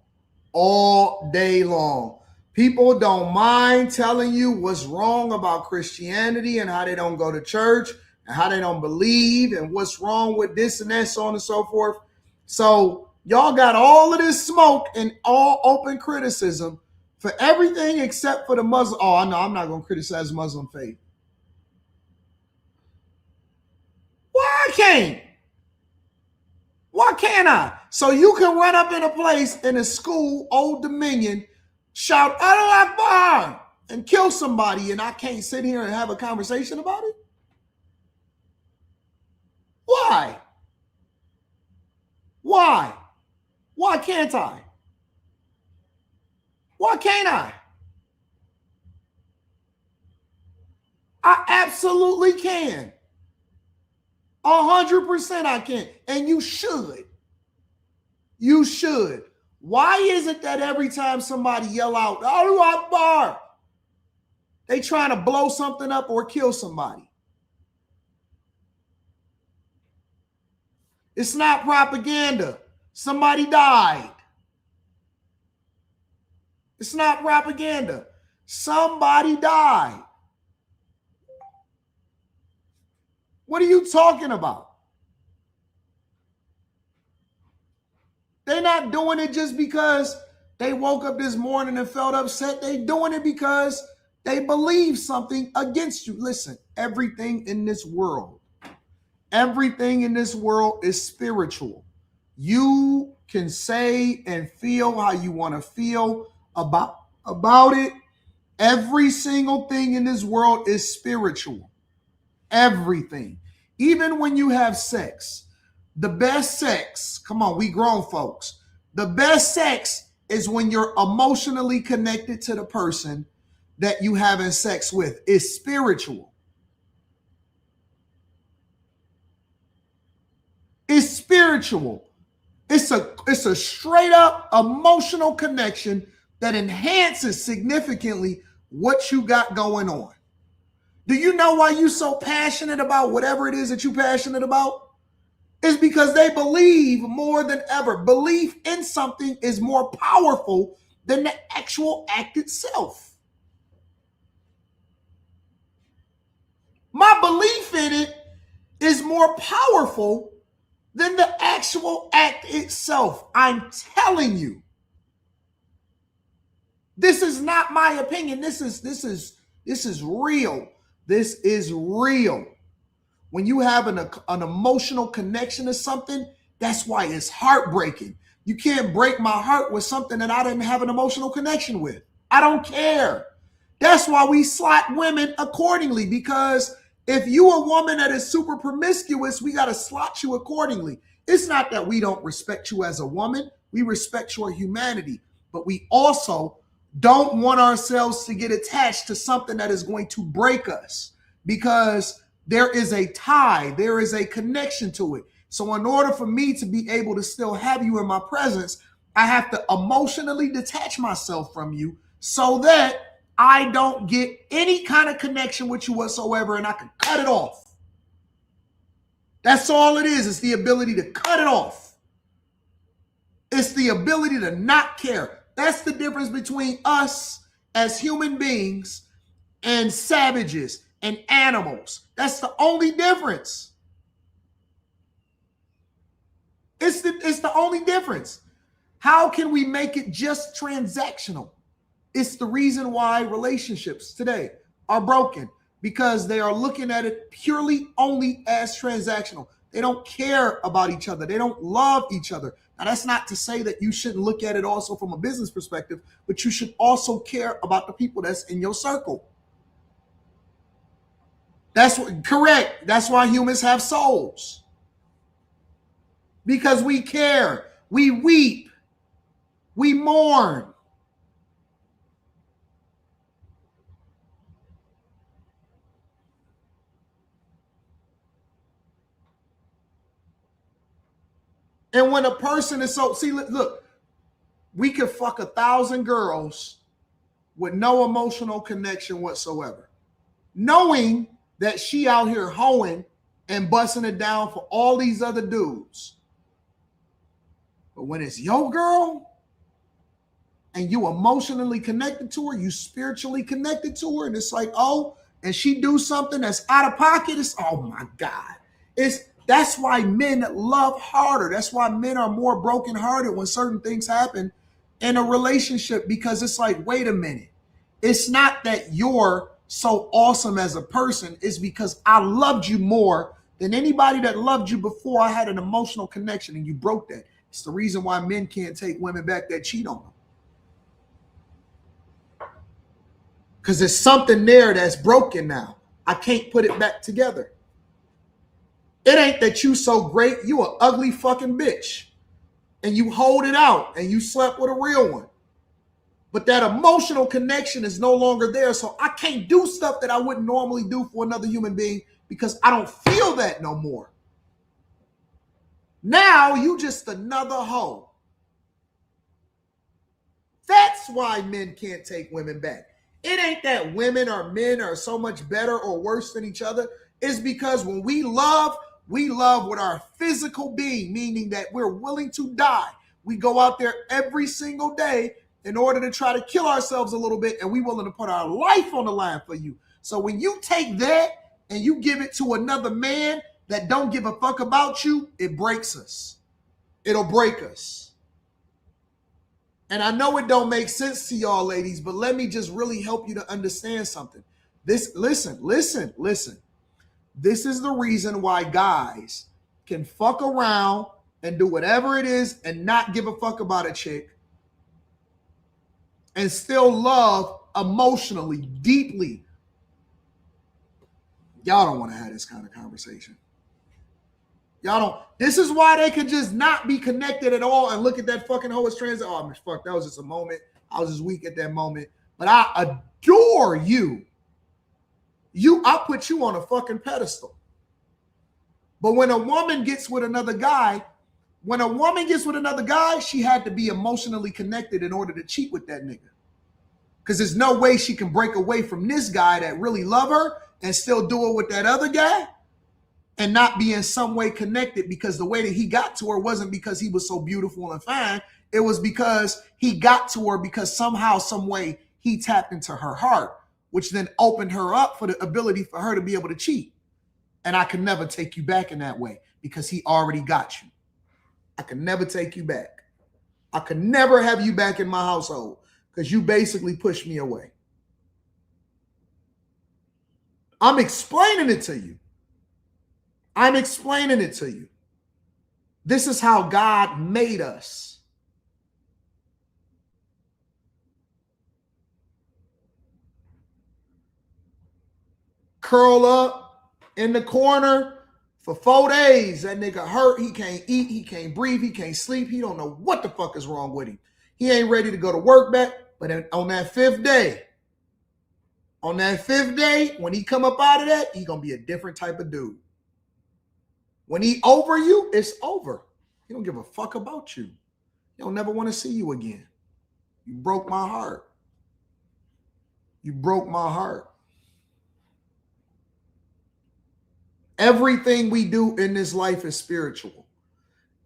All day long. People don't mind telling you what's wrong about Christianity and how they don't go to church and how they don't believe and what's wrong with this and that, so on and so forth. So y'all got all of this smoke and all open criticism for everything except for the Muslim. Oh, no, I'm not going to criticize Muslim faith. Why can't? Why can't I? So you can run up in a place in a school, Old Dominion, shout Allah Akbar and kill somebody, and I can't sit here and have a conversation about it? Why? Why? Why can't I? Why can't I? I absolutely can. 100% I can. And you should. You should. Why is it that every time somebody yell out, Allahu Akbar, they trying to blow something up or kill somebody? It's not propaganda. Somebody died. It's not propaganda. Somebody died. What are you talking about? They're not doing it just because they woke up this morning and felt upset. They're doing it because they believe something against you. Listen, everything in this world is spiritual. You can say and feel how you want to feel about it. Every single thing in this world is spiritual. Everything. Even when you have sex, the best sex, come on, we grown folks. The best sex is when you're emotionally connected to the person that you having sex with. It's spiritual. It's spiritual. It's a straight up emotional connection that enhances significantly what you got going on. Do you know why you're so passionate about whatever it is that you're passionate about? It's because they believe more than ever. Belief in something is more powerful than the actual act itself. My belief in it is more powerful than the actual act itself. I'm telling you. This is not my opinion. This is real. This is real. When you have an emotional connection to something, that's why it's heartbreaking. You can't break my heart with something that I didn't have an emotional connection with. I don't care. That's why we slot women accordingly, because if you a woman that is super promiscuous, we got to slot you accordingly. It's not that we don't respect you as a woman. We respect your humanity, but we also don't want ourselves to get attached to something that is going to break us, because there is a tie, there is a connection to it. So in order for me to be able to still have you in my presence, I have to emotionally detach myself from you so that I don't get any kind of connection with you whatsoever, and I can cut it off. That's all it is. It's the ability to cut it off. It's the ability to not care. That's the difference between us as human beings and savages and animals. That's the only difference. It's the only difference. How can we make it just transactional? It's the reason why relationships today are broken, because they are looking at it purely only as transactional. They don't care about each other. They don't love each other. Now, that's not to say that you shouldn't look at it also from a business perspective, but you should also care about the people that's in your circle. That's what, correct. That's why humans have souls. Because we care, we weep, we mourn. And when a person is so, see, look, we could fuck 1,000 girls with no emotional connection whatsoever, knowing that she out here hoeing and busting it down for all these other dudes. But when it's your girl and you emotionally connected to her, you spiritually connected to her, and it's like, oh, and she do something that's out of pocket, it's, oh my God. That's why men love harder. That's why men are more brokenhearted when certain things happen in a relationship, because it's like, wait a minute. It's not that you're so awesome as a person. It's because I loved you more than anybody that loved you before. I had an emotional connection and you broke that. It's the reason why men can't take women back that cheat on them. Because there's something there that's broken now. I can't put it back together. It ain't that you so great. You an ugly fucking bitch. And you hold it out and you slept with a real one. But that emotional connection is no longer there. So I can't do stuff that I wouldn't normally do for another human being because I don't feel that no more. Now you just another hoe. That's why men can't take women back. It ain't that women or men are so much better or worse than each other. It's because when we love with our physical being, meaning that we're willing to die. We go out there every single day in order to try to kill ourselves a little bit, and we're willing to put our life on the line for you. So when you take that and you give it to another man that don't give a fuck about you, it breaks us. It'll break us. And I know it don't make sense to y'all ladies, but let me just really help you to understand something. Listen. This is the reason why guys can fuck around and do whatever it is and not give a fuck about a chick and still love emotionally, deeply. Y'all don't want to have this kind of conversation. Y'all don't. This is why they could just not be connected at all and look at that fucking hoe as trans. Oh, fuck, that was just a moment. I was just weak at that moment. But I adore you. I put you on a fucking pedestal. But when a woman gets with another guy, she had to be emotionally connected in order to cheat with that nigga. Because there's no way she can break away from this guy that really love her and still do it with that other guy and not be in some way connected, because the way that he got to her wasn't because he was so beautiful and fine. It was because he got to her because somehow, some way he tapped into her heart, which then opened her up for the ability for her to be able to cheat. And I can never take you back in that way because he already got you. I can never take you back. I could never have you back in my household because you basically pushed me away. I'm explaining it to you. This is how God made us. Curl up in the corner for 4 days. That nigga hurt. He can't eat. He can't breathe. He can't sleep. He don't know what the fuck is wrong with him. He ain't ready to go to work back. But on that fifth day, when he come up out of that, he gonna be a different type of dude. When he over you, it's over. He don't give a fuck about you. He don't never want to see you again. You broke my heart. Everything we do in this life is spiritual.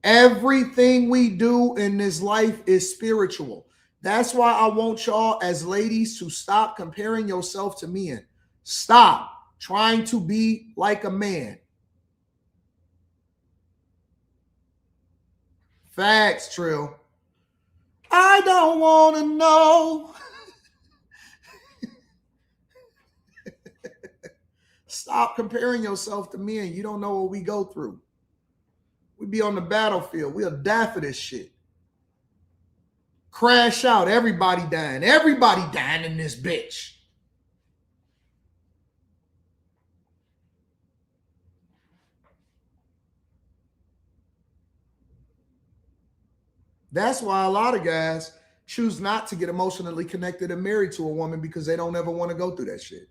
Everything we do in this life is spiritual. That's why I want y'all as ladies to stop comparing yourself to men. Stop trying to be like a man. Facts, Trill. I don't want to know. Stop comparing yourself to men. You don't know what we go through. We be on the battlefield. We'll die for this shit. Crash out. Everybody dying. Everybody dying in this bitch. That's why a lot of guys choose not to get emotionally connected and married to a woman, because they don't ever want to go through that shit.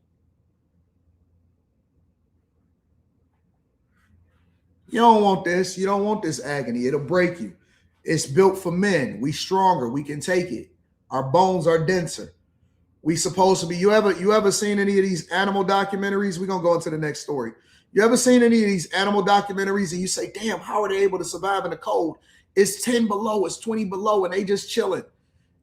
You don't want this. You don't want this agony. It'll break you. It's built for men. We stronger. We can take it. Our bones are denser. We supposed to be. You ever seen any of these animal documentaries? We're going to go into the next story. You ever seen any of these animal documentaries and you say, damn, how are they able to survive in the cold? It's 10 below, it's 20 below, and they just chilling.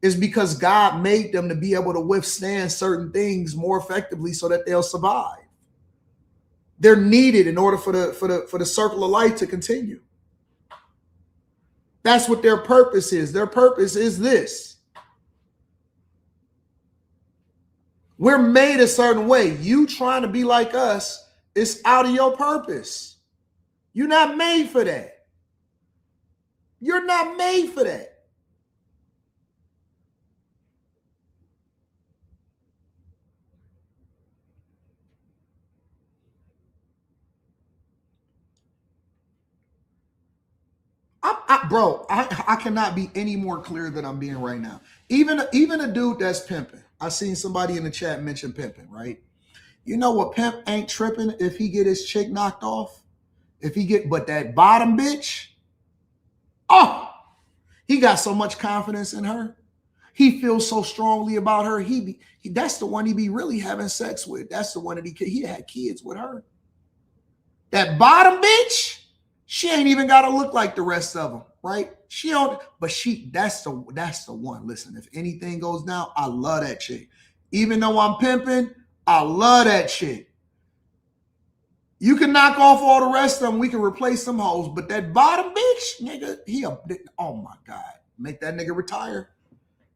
It's because God made them to be able to withstand certain things more effectively so that they'll survive. They're needed in order for the circle of life to continue. That's what their purpose is. Their purpose is this. We're made a certain way. You trying to be like us, it's out of your purpose. You're not made for that. You're not made for that. I cannot be any more clear than I'm being right now. Even a dude that's pimping. I seen somebody in the chat mention pimping, right? You know what pimp ain't tripping if he get his chick knocked off? But that bottom bitch, oh, he got so much confidence in her. He feels so strongly about her. That's the one he be really having sex with. That's the one that he had kids with her. That bottom bitch, she ain't even got to look like the rest of them, right? She don't, but that's the one. Listen, if anything goes down, I love that chick. Even though I'm pimping, I love that chick. You can knock off all the rest of them. We can replace some hoes, but that bottom bitch, nigga, oh my God, make that nigga retire.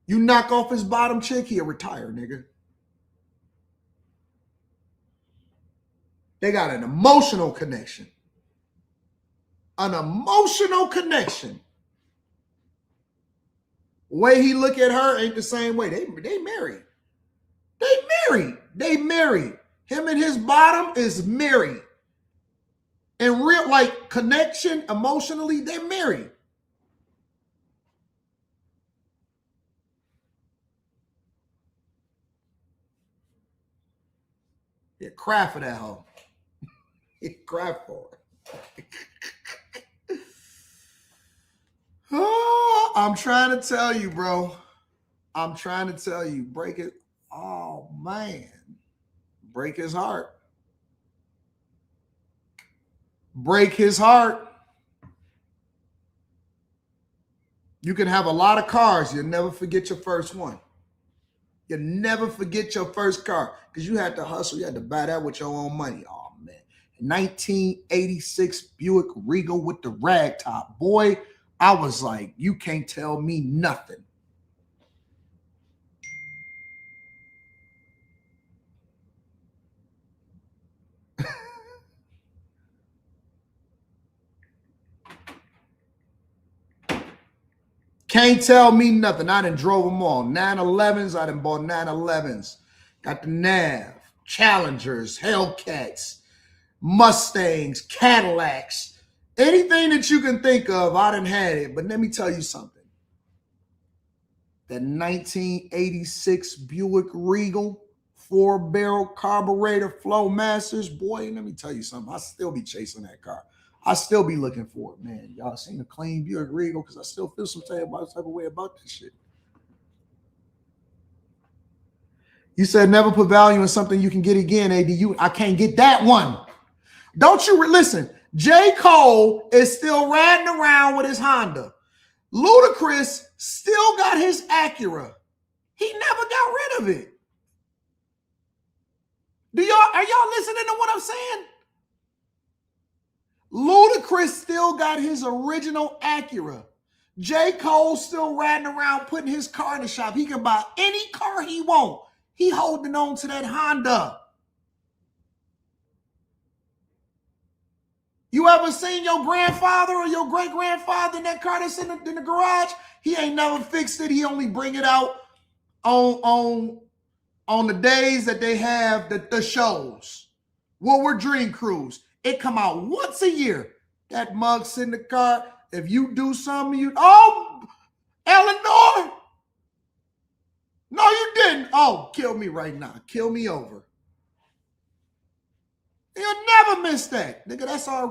You knock off his bottom chick, he'll retire, nigga. They got an emotional connection. An emotional connection. Way he look at her ain't the same way. They married. They married. Him and his bottom is married. In real, like, connection emotionally, they're married. Yeah, cry for that hoe. Cry for it. Oh, I'm trying to tell you, bro. I'm trying to tell you. Break it. Oh, man. Break his heart. Break his heart. You can have a lot of cars. You'll never forget your first one. You'll never forget your first car because you had to hustle. You had to buy that with your own money. Oh, man. 1986 Buick Regal with the rag top. Boy, I was like, you can't tell me nothing. Can't tell me nothing. I done drove them all. 911s, I done bought 911s. Got the Nav, Challengers, Hellcats, Mustangs, Cadillacs. Anything that you can think of, I done had it. But let me tell you something. That 1986 Buick Regal, 4-barrel carburetor, Flow Masters, boy, let me tell you something. I still be chasing that car. I still be looking for it, man. Y'all seen a clean Buick Regal because I still feel some type of way about this shit. You said never put value in something you can get again, AD. I can't get that one. Don't you listen? J. Cole is still riding around with his Honda. Ludacris still got his Acura. He never got rid of it. Are y'all listening to what I'm saying? Ludacris still got his original Acura. J. Cole still riding around putting his car in the shop. He can buy any car he want. He holding on to that Honda. You ever seen your grandfather or your great-grandfather in that car that's in the garage? He ain't never fixed it. He only bring it out on the days that they have the shows. Woodward Dream Cruise. It come out once a year. That mug's in the car. If you do something, Eleanor. No, you didn't. Oh, kill me right now. Kill me over. You'll never miss that. Nigga, that's our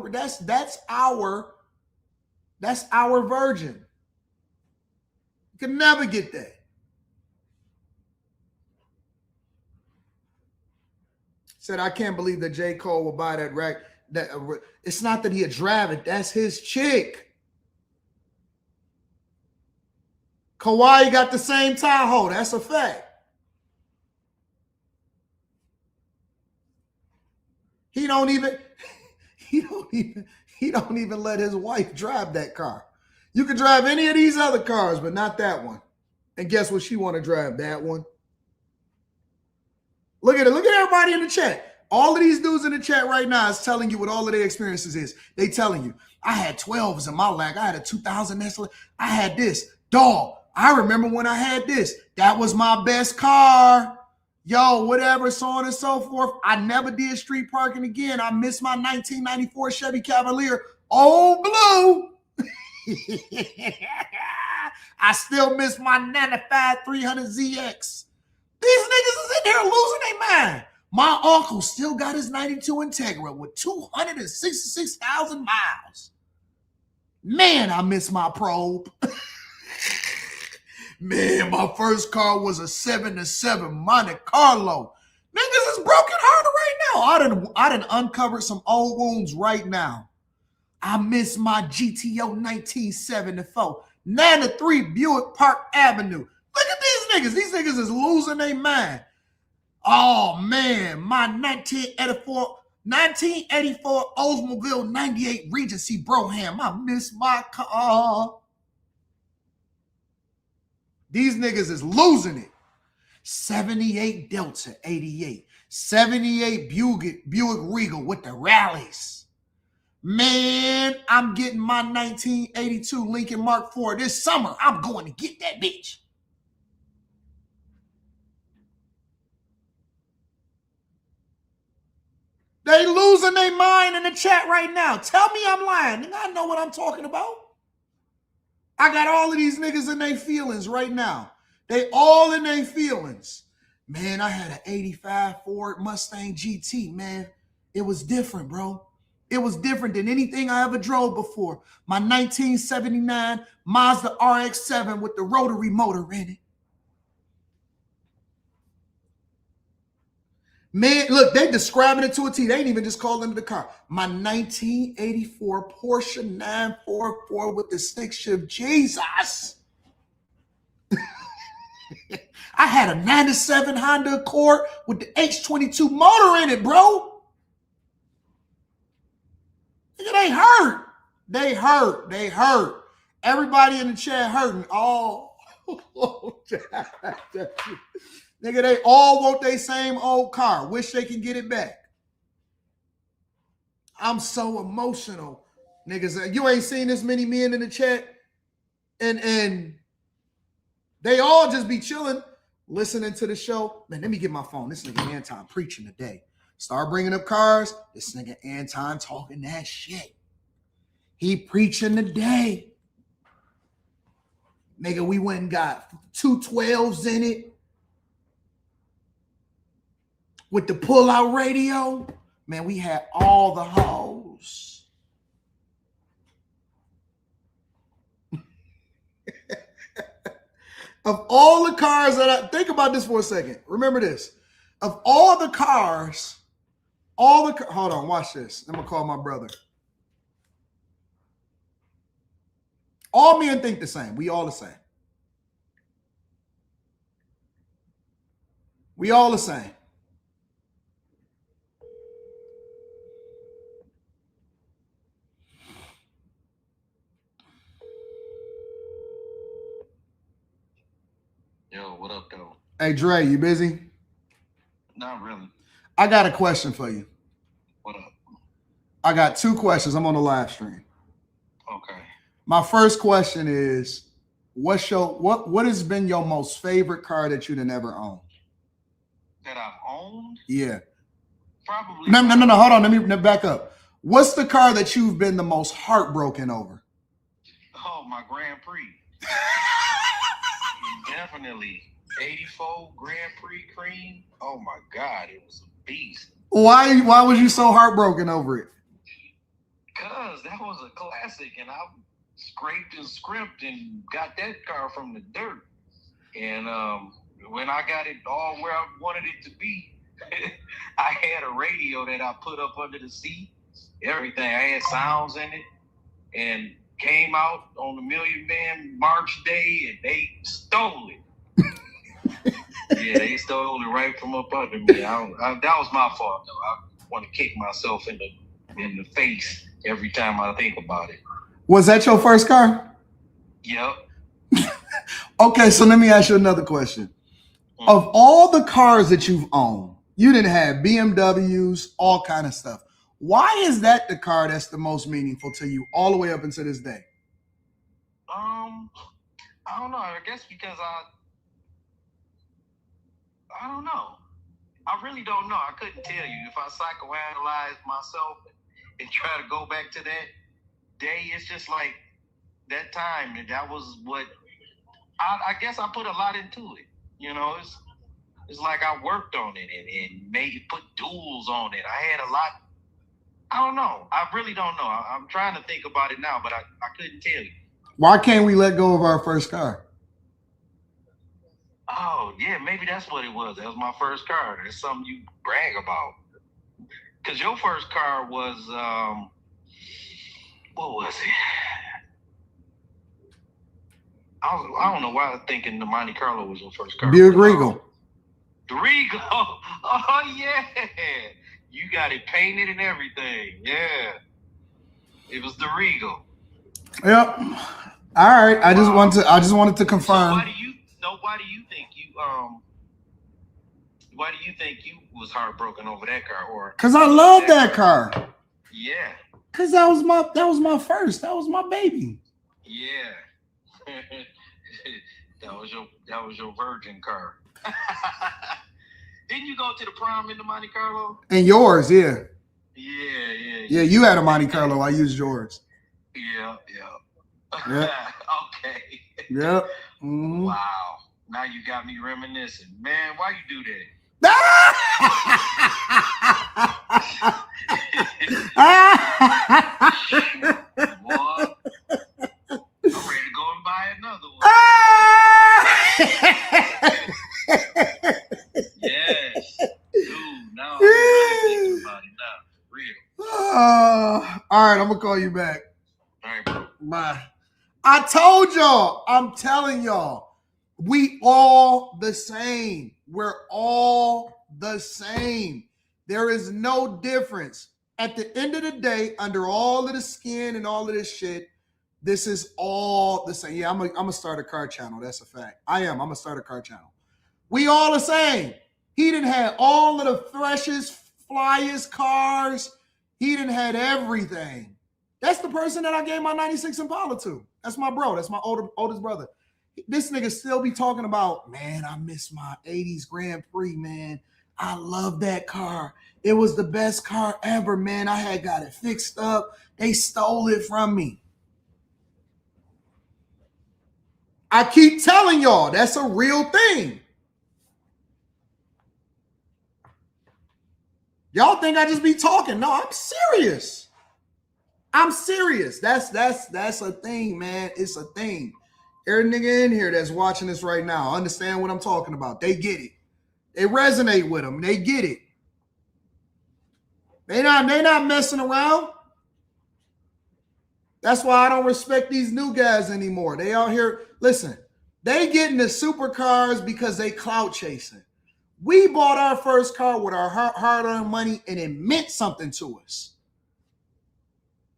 virgin. You can never get that. Said, I can't believe that J. Cole will buy that rack. It's not that he'd drive it. That's his chick. Kawhi got the same Tahoe. That's a fact. He don't even let his wife drive that car. You can drive any of these other cars, but not that one. And guess what? She want to drive that one. Look at it. Look at everybody in the chat. All of these dudes in the chat right now is telling you what all of their experiences is. They telling you, I had 12s in my lag. I had a 2000 Nestle. I had this. Dog, I remember when I had this. That was my best car. Yo, whatever, so on and so forth. I never did street parking again. I missed my 1994 Chevy Cavalier. Old blue. I still miss my 95 300ZX. These niggas is in here losing their mind. My uncle still got his 92 Integra with 266,000 miles. Man, I miss my Probe. Man, my first car was a 7-7 Monte Carlo. Niggas is broken hearted right now. I done uncovered some old wounds right now. I miss my GTO 1974. 9-3 Buick Park Avenue. Look at these niggas. These niggas is losing their mind. Oh, man. My 1984 Oldsmobile 98 Regency Brougham. I miss my car. These niggas is losing it. 78 Delta 88. 78 Buick Regal with the rallies. Man, I'm getting my 1982 Lincoln Mark IV this summer. I'm going to get that bitch. They losing their mind in the chat right now. Tell me I'm lying. I know what I'm talking about. I got all of these niggas in their feelings right now. They all in their feelings. Man, I had an 85 Ford Mustang GT, man. It was different, bro. It was different than anything I ever drove before. My 1979 Mazda RX-7 with the rotary motor in it. Man, look, they describing it to a T. They ain't even just calling it the car. My 1984 Porsche 944 with the stick shift. Jesus. I had a 97 Honda Accord with the H22 motor in it, bro. They hurt. They hurt. They hurt. Everybody in the chat hurting. Oh. Nigga, they all want their same old car. Wish they can get it back. I'm so emotional. Niggas, you ain't seen this many men in the chat. And they all just be chilling, listening to the show. Man, let me get my phone. This nigga Anton preaching today. Start bringing up cars. This nigga Anton talking that shit. He preaching today. Nigga, we went and got 2 12s in it. With the pull-out radio, man, we had all the hoes. Of all the cars that think about this for a second. Remember this. Of all the cars, hold on, watch this. I'm going to call my brother. All men think the same. We all the same. We all the same. Yo, what up, though? Hey, Dre, you busy? Not really. I got a question for you. What up? I got 2 questions. I'm on the live stream. Okay. My first question is, what has been your most favorite car that you've ever owned? That I've owned? Yeah. Probably. No. Hold on. Let me back up. What's the car that you've been the most heartbroken over? Oh, my Grand Prix. Definitely. 84 Grand Prix cream. Oh my God, it was a beast. Why was you so heartbroken over it? Cause that was a classic, and I scraped and scrimped and got that car from the dirt. And when I got it all where I wanted it to be, I had a radio that I put up under the seat, everything. I had sounds in it, and came out on the Million Man March Day, and they stole it. Yeah, they stole it right from up under me. That was my fault, though. I want to kick myself in the face every time I think about it. Was that your first car? Yep. Okay, so let me ask you another question. Of all the cars that you've owned, you didn't have BMWs, all kind of stuff. Why is that the car that's the most meaningful to you all the way up until this day? I don't know. I guess because I don't know. I really don't know. I couldn't tell you. If I psychoanalyze myself and try to go back to that day, it's just like that time. And that was what I guess I put a lot into it. You know, it's like I worked on it and put duels on it. I had a lot. I don't know. I really don't know. I'm trying to think about it now, but I couldn't tell you. Why can't we let go of our first car? Oh, yeah, maybe that's what it was. That was my first car. That's something you brag about. Because your first car was, what was it? I don't know why I'm thinking the Monte Carlo was your first car. Buick Regal. The Regal. Oh, yeah. You got it painted and everything. Yeah. It was the Regal. Yep. All right. I just wanted to confirm. So why do you think you was heartbroken over that car? Or because I love that car. Yeah. Because that was my first. That was my baby. Yeah. that was your virgin car. Didn't you go to the prom in the Monte Carlo? And yours, yeah. Yeah. You had a Monte Carlo. I used yours. Yeah. Yep. Okay. Yep. Mm-hmm. Wow. Now you got me reminiscing. Man, why you do that? Boy, I'm ready to go and buy another one. Yes. Dude, now I'm really thinking about it now. Real. All right, I'm going to call you back. All right, bro. Bye. I told y'all, I'm telling y'all, we all the same. We're all the same. There is no difference. At the end of the day, under all of the skin and all of this shit, this is all the same. Yeah, I'm gonna start a car channel. That's a fact. I'm gonna start a car channel. We all the same. He didn't have all of the freshest, flyest cars. He didn't have everything. That's the person that I gave my 96 Impala to. That's my bro. That's my oldest brother. This nigga still be talking about, man, I miss my 80s Grand Prix, man. I love that car. It was the best car ever, man. I had got it fixed up. They stole it from me. I keep telling y'all, that's a real thing. Y'all think I just be talking. No, I'm serious. I'm serious. That's a thing, man. It's a thing. Every nigga in here that's watching this right now understand what I'm talking about. They get it. They resonate with them. They get it. They not messing around. That's why I don't respect these new guys anymore. They out here, listen, they getting the supercars because they clout chasing. We bought our first car with our hard-earned money, and it meant something to us.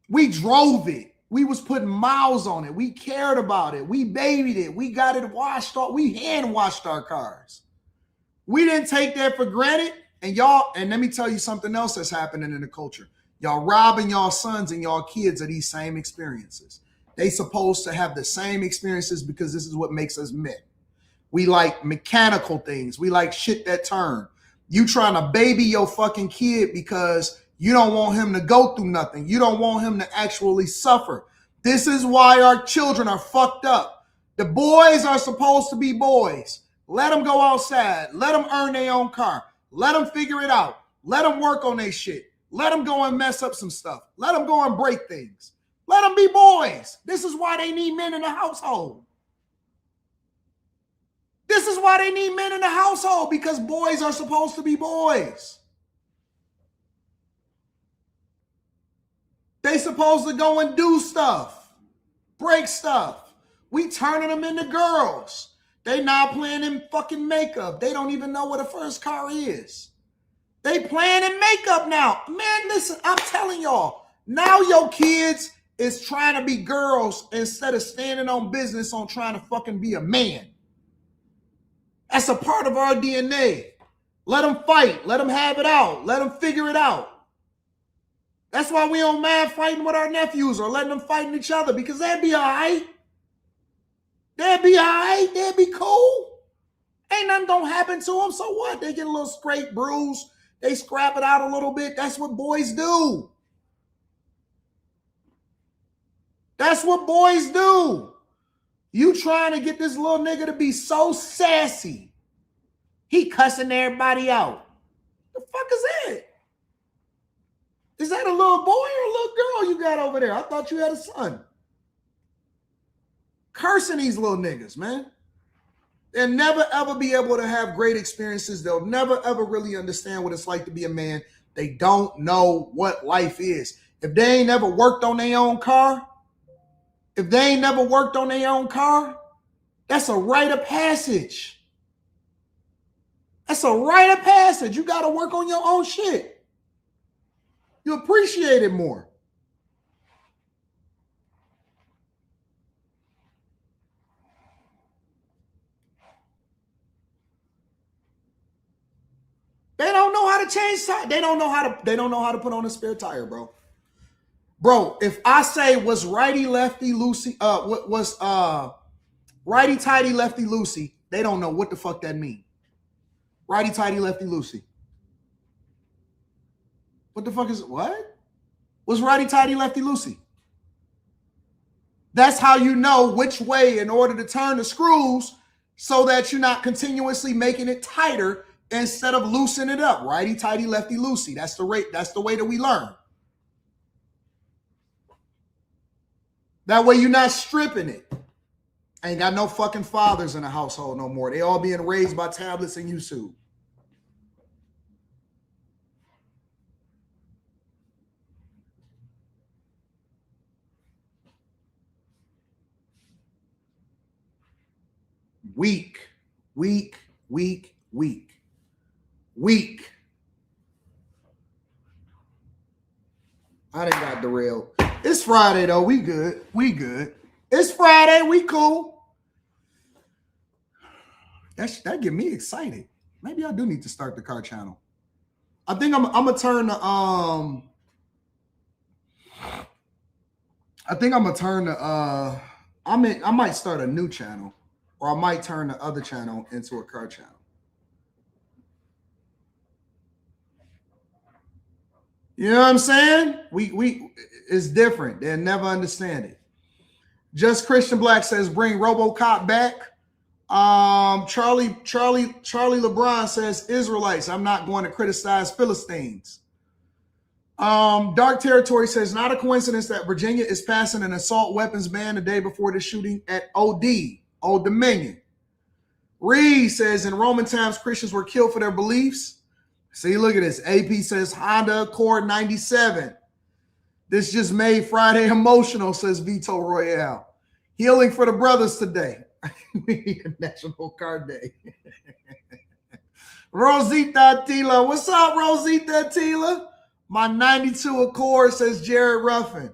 We drove it. We was putting miles on it. We cared about it. We babied it. We got it washed off. We hand washed our cars. We didn't take that for granted. And y'all, and let me tell you something else that's happening in the culture. Y'all robbing y'all sons and y'all kids of these same experiences. They supposed to have the same experiences because this is what makes us men. We like mechanical things. We like shit that turn. You trying to baby your fucking kid because you don't want him to go through nothing. You don't want him to actually suffer. This is why our children are fucked up. The boys are supposed to be boys. Let them go outside. Let them earn their own car. Let them figure it out. Let them work on their shit. Let them go and mess up some stuff. Let them go and break things. Let them be boys. This is why they need men in the household. This is why they need men in the household, because boys are supposed to be boys. They supposed to go and do stuff, break stuff. We turning them into girls. They now playing in fucking makeup. They don't even know what a first car is. They playing in makeup now. Man, listen, I'm telling y'all, now your kids is trying to be girls instead of standing on business on trying to fucking be a man. That's a part of our DNA. Let them fight. Let them have it out. Let them figure it out. That's why we don't mind fighting with our nephews or letting them fight each other, because that'd be all right. That'd be all right. That'd be cool. Ain't nothing gonna happen to them. So what? They get a little scrape, bruise. They scrap it out a little bit. That's what boys do. That's what boys do. You trying to get this little nigga to be so sassy. He cussing everybody out. The fuck is that? Is that a little boy or a little girl you got over there? I thought you had a son. Cursing these little niggas, man. They'll never, ever be able to have great experiences. They'll never, ever really understand what it's like to be a man. They don't know what life is. If they ain't never worked on their own car, that's a rite of passage. That's a rite of passage. You got to work on your own shit. You appreciate it more. They don't know how to change tires. They don't know how to put on a spare tire, bro. Bro, if I say was righty lefty loosey, was righty tighty lefty loosey, they don't know what the fuck that means. Righty tighty lefty loosey. What the fuck is what? What's righty tighty lefty loosey? That's how you know which way in order to turn the screws so that you're not continuously making it tighter instead of loosening it up. Righty tighty lefty loosey. That's the way that we learn. That way you're not stripping it. Ain't got no fucking fathers in the household no more. They all being raised by tablets and YouTube. Weak. I done got derailed. It's Friday though. We good. It's Friday. We cool. That get me excited. Maybe I do need to start the car channel. I think I'm gonna turn the I might start a new channel, or I might turn the other channel into a car channel. You know what I'm saying? We it's different. They'll never understand it. Just Christian Black says, bring RoboCop back. Charlie LeBron says, Israelites, I'm not going to criticize Philistines. Dark Territory says, not a coincidence that Virginia is passing an assault weapons ban the day before the shooting at Old Dominion. Reed says, in Roman times, Christians were killed for their beliefs. See, look at this. AP says, Honda Accord 97. This just made Friday emotional, says Vito Royale. Healing for the brothers today. We need a National Car Day. Rosita Tila. What's up, Rosita Tila? My 92 Accord, says Jared Ruffin.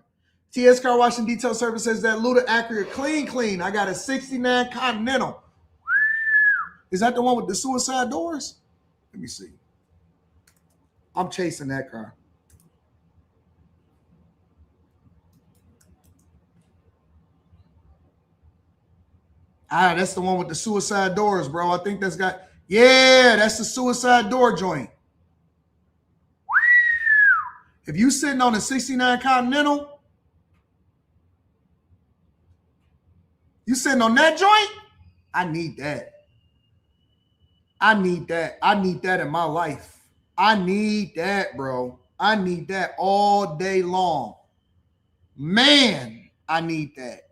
TS Car Wash and Detail Service says that Luda Acura clean. I got a 69 Continental. Is that the one with the suicide doors? Let me see. I'm chasing that car. That's the one with the suicide doors, bro. I think that's got, yeah, that's the suicide door joint. If you sitting on a 69 Continental, you sitting on that joint, I need that. I need that in my life. I need that, bro. I need that all day long. Man, I need that.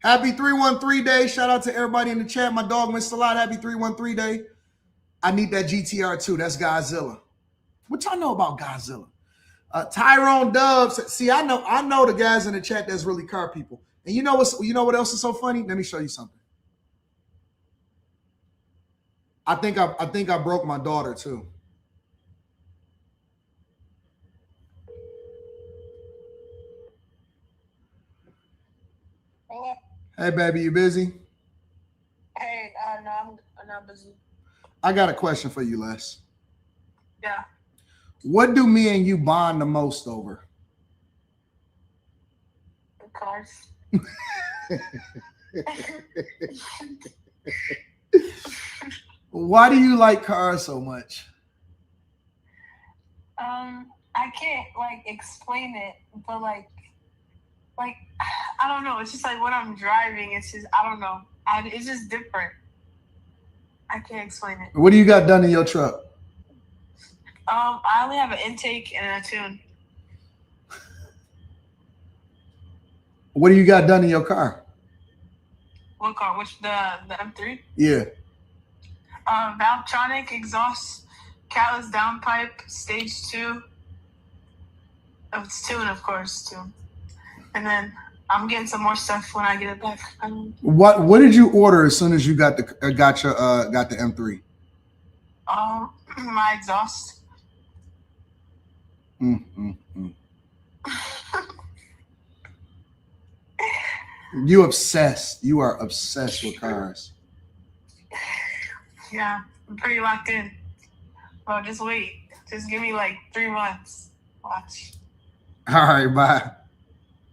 Happy 313 day. Shout out to everybody in the chat. My dog, Mr. Lot, happy 313 day. I need that GTR too. That's Godzilla. What y'all know about Godzilla? Tyrone Dubs. See, I know the guys in the chat that's really car people. And you know what else is so funny? Let me show you something. I think I broke my daughter too. Hey, baby, you busy? Hey, no, I'm not busy. I got a question for you, Les. Yeah. What do me and you bond the most over? The cars. Why do you like cars so much? I can't like explain it, but like I don't know. It's just like when I'm driving, it's just I don't know. It's just different. I can't explain it. What do you got done in your truck? I only have an intake and a tune. What do you got done in your car? What car? Which the M3? Yeah. Valvetronic, exhaust, catless downpipe, stage 2. Oh, it's tune, of course, tune. And then I'm getting some more stuff when I get it back. What did you order as soon as you got the M3? My exhaust. You obsessed. You are obsessed with cars. Yeah, I'm pretty locked in. Well, just wait. Just give me like 3 months. Watch. All right, bye.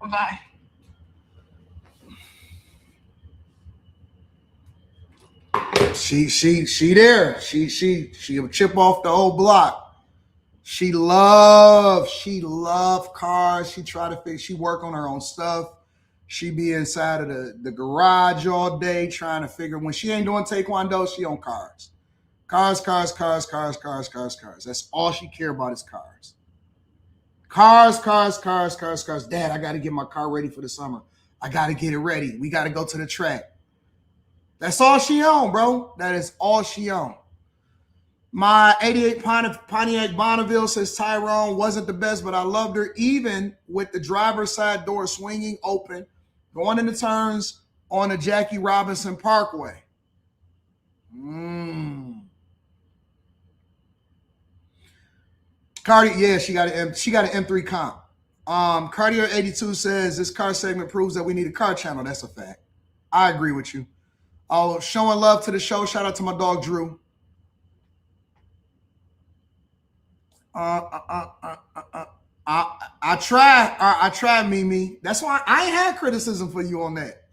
Bye. She there. She a chip off the old block. She love cars. She work on her own stuff. She be inside of the garage all day trying to figure. When she ain't doing taekwondo, she on cars. Cars. That's all she care about is cars. Cars. Dad, I got to get my car ready for the summer. I got to get it ready. We got to go to the track. That's all she own, bro. That is all she own. My 88 Pontiac Bonneville says Tyrone wasn't the best, but I loved her even with the driver's side door swinging open, going into turns on the Jackie Robinson Parkway. Cardi, yeah, she got an M3 comp. Cardio 82 says this car segment proves that we need a car channel. That's a fact. I agree with you. Oh, showing love to the show. Shout out to my dog Drew. I tried, Mimi. That's why I ain't had criticism for you on that.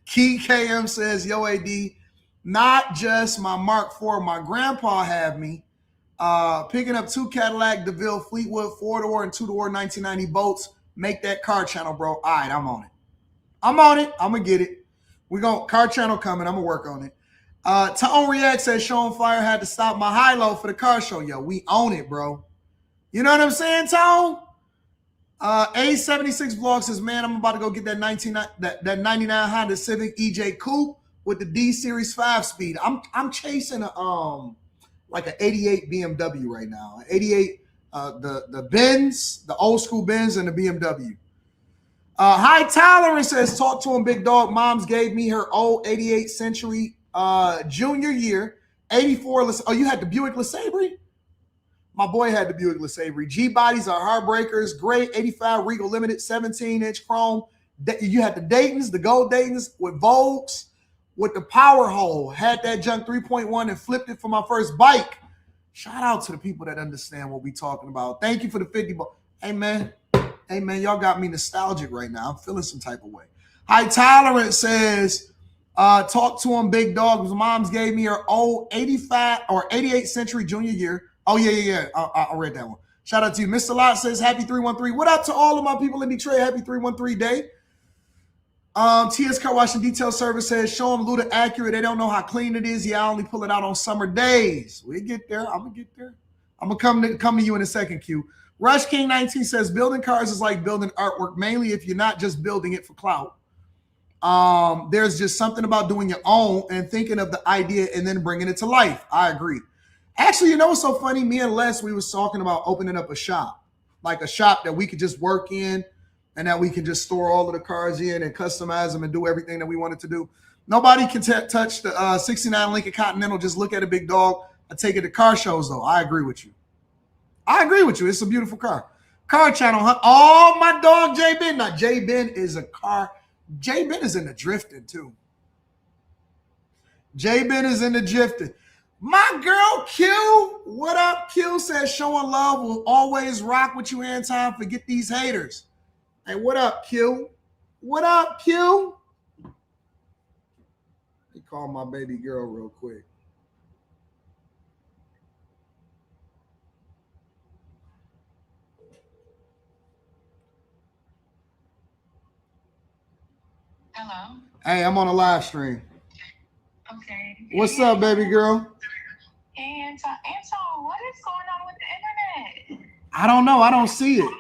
Key KM says, yo, AD, not just my Mark IV, my grandpa had me picking up 2 Cadillac DeVille Fleetwood 4-door and 2-door 1990 boats. Make that car channel, bro. All right, I'm on it. I'm gonna get it. We got car channel coming. I'm gonna work on it. Tone React says Sean Flyer had to stop my high-low for the car show. Yo, we own it, bro. You know what I'm saying, Tone? A76 Vlog says, man, I'm about to go get that 99 Honda Civic EJ Coupe with the D Series 5-speed. I'm chasing like an 88 BMW right now. 88, the Benz, the old school Benz, and the BMW. High Tolerance says, talk to him, big dog. Mom's gave me her old 88 Century junior year. 84. Oh, you had the Buick LeSabre? My boy had the Buick LeSabre. G-bodies are heartbreakers. Great 85 Regal Limited 17-inch chrome. You had the Daytons, the gold Daytons with Vogues, with the power hole. Had that junk 3.1 and flipped it for my first bike. Shout out to the people that understand what we talking about. Thank you for the 50 bucks. Hey, man, y'all got me nostalgic right now. I'm feeling some type of way. High Tolerance says, talk to him, big dog. His mom's gave me her old 85 or 88 Century junior year. Oh, yeah. I read that one. Shout out to you. Mr. Lott says, happy 313. What up to all of my people in Detroit? Happy 313 day. TS Car Wash and Detail Service says, show them Luda accurate. They don't know how clean it is. Yeah, I only pull it out on summer days. We get there. I'm going to get there. I'm going to come to you in a second, Q. Rush King 19 says, building cars is like building artwork, mainly if you're not just building it for clout. There's just something about doing your own and thinking of the idea and then bringing it to life. I agree. Actually, you know what's so funny? Me and Les, we was talking about opening up a shop. like a shop that we could just work in and that we can just store all of the cars in and customize them and do everything that we wanted to do. Nobody can touch the 69 Lincoln Continental. Just look at a big dog. I take it to car shows, though. I agree with you. It's a beautiful car. Car channel, huh? Oh, my dog, J-Ben. Now, J-Ben is a car. J-Ben is in the drifting, too. J-Ben is in the drifting. My girl, Q. What up, Q? Says showing love will always rock with you, Anton. Forget these haters. Hey, what up, Q? What up, Q? Let me call my baby girl real quick. Hello. Hey, I'm on a live stream. Okay. What's up, baby girl? Hey, Anton, what is going on with the internet? I don't know. I don't see it.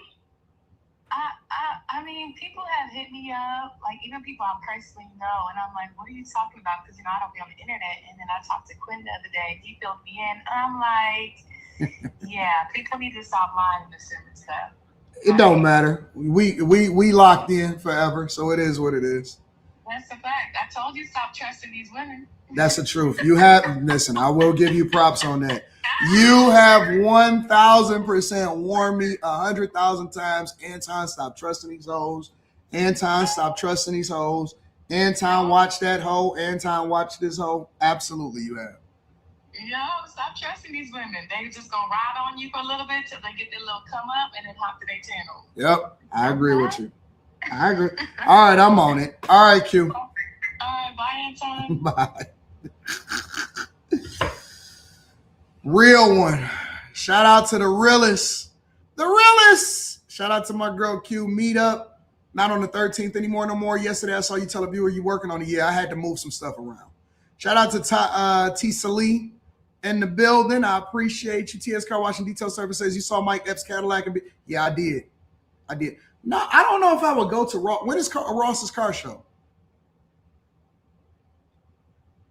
I mean, people have hit me up, like even people I personally know, and I'm like, what are you talking about? Because, I don't be on the internet. And then I talked to Quinn the other day, he filled me in. I'm like, yeah, people need to stop lying and sending stuff. It don't matter. We locked in forever, so it is what it is. That's a fact. I told you stop trusting these women. That's the truth. You have, listen, I will give you props on that. You have 1,000% warned me 100,000 times. Anton, stop trusting these hoes. Anton, stop trusting these hoes. Anton, watch that hoe. Anton, watch this hoe. Absolutely, you have. Stop trusting these women. They just gonna ride on you for a little bit till they get their little come up and then hop to their channel. Yep, I agree with you. I agree. All right, I'm on it. All right, Q. All right, bye, Anton. Bye. Real one. Shout out to the realest. The realest. Shout out to my girl Q. Meetup. Not on the 13th anymore, no more. Yesterday, I saw you tell a viewer you working on it. Yeah, I had to move some stuff around. Shout out to T. Salee in the building. I appreciate you. TS Car Washing Detail Service says you saw Mike Epps' Cadillac. Yeah, I did. No, I don't know if I would go to Ross. When is Ross's car show?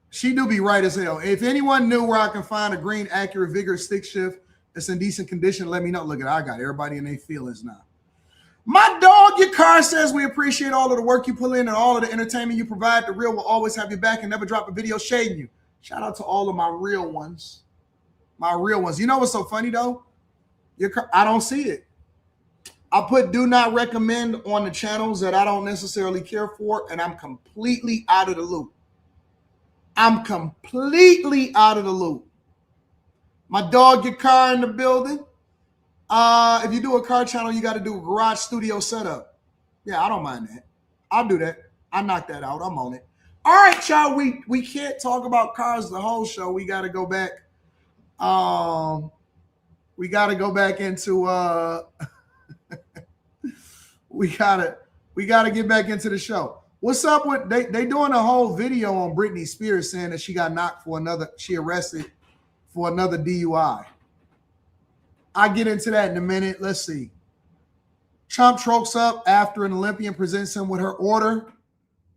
She do be right as hell. If anyone knew where I can find a green, accurate, vigorous stick shift that's in decent condition, let me know. Look, I got everybody in their feelings now. My dog, your car says we appreciate all of the work you put in and all of the entertainment you provide. The Real will always have your back and never drop a video shading you. Shout out to all of my real ones. My real ones. You know what's so funny, though? Your car, I don't see it. I put do not recommend on the channels that I don't necessarily care for, and I'm completely out of the loop. My dog, your car in the building. If you do a car channel, you got to do a garage studio setup. Yeah, I don't mind that. I'll do that. I knock that out. I'm on it. All right, y'all. We can't talk about cars the whole show. We got to go back. We got to go back into we gotta get back into the show. What's up with they doing a whole video on Britney Spears saying that she got knocked for she arrested for another DUI. I'll get into that in a minute. Let's see. Trump chokes up after an Olympian presents him with her order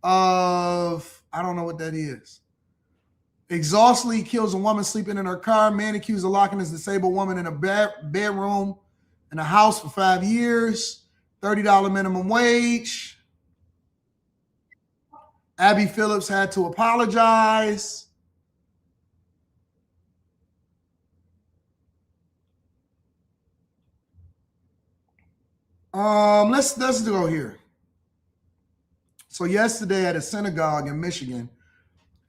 of, I don't know what that is. Exhaustedly kills a woman sleeping in her car. Man accused of locking his disabled woman in a bedroom in a house for 5 years. $30 minimum wage. Abby Phillips had to apologize. Let's go here. So yesterday at a synagogue in Michigan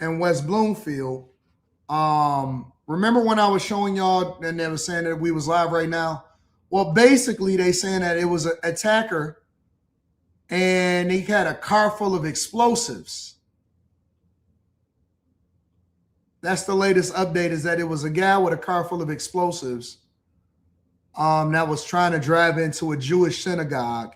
in West Bloomfield, remember when I was showing y'all and they were saying that we was live right now? Well, basically they saying that it was an attacker and he had a car full of explosives. That's the latest update, is that it was a guy with a car full of explosives that was trying to drive into a Jewish synagogue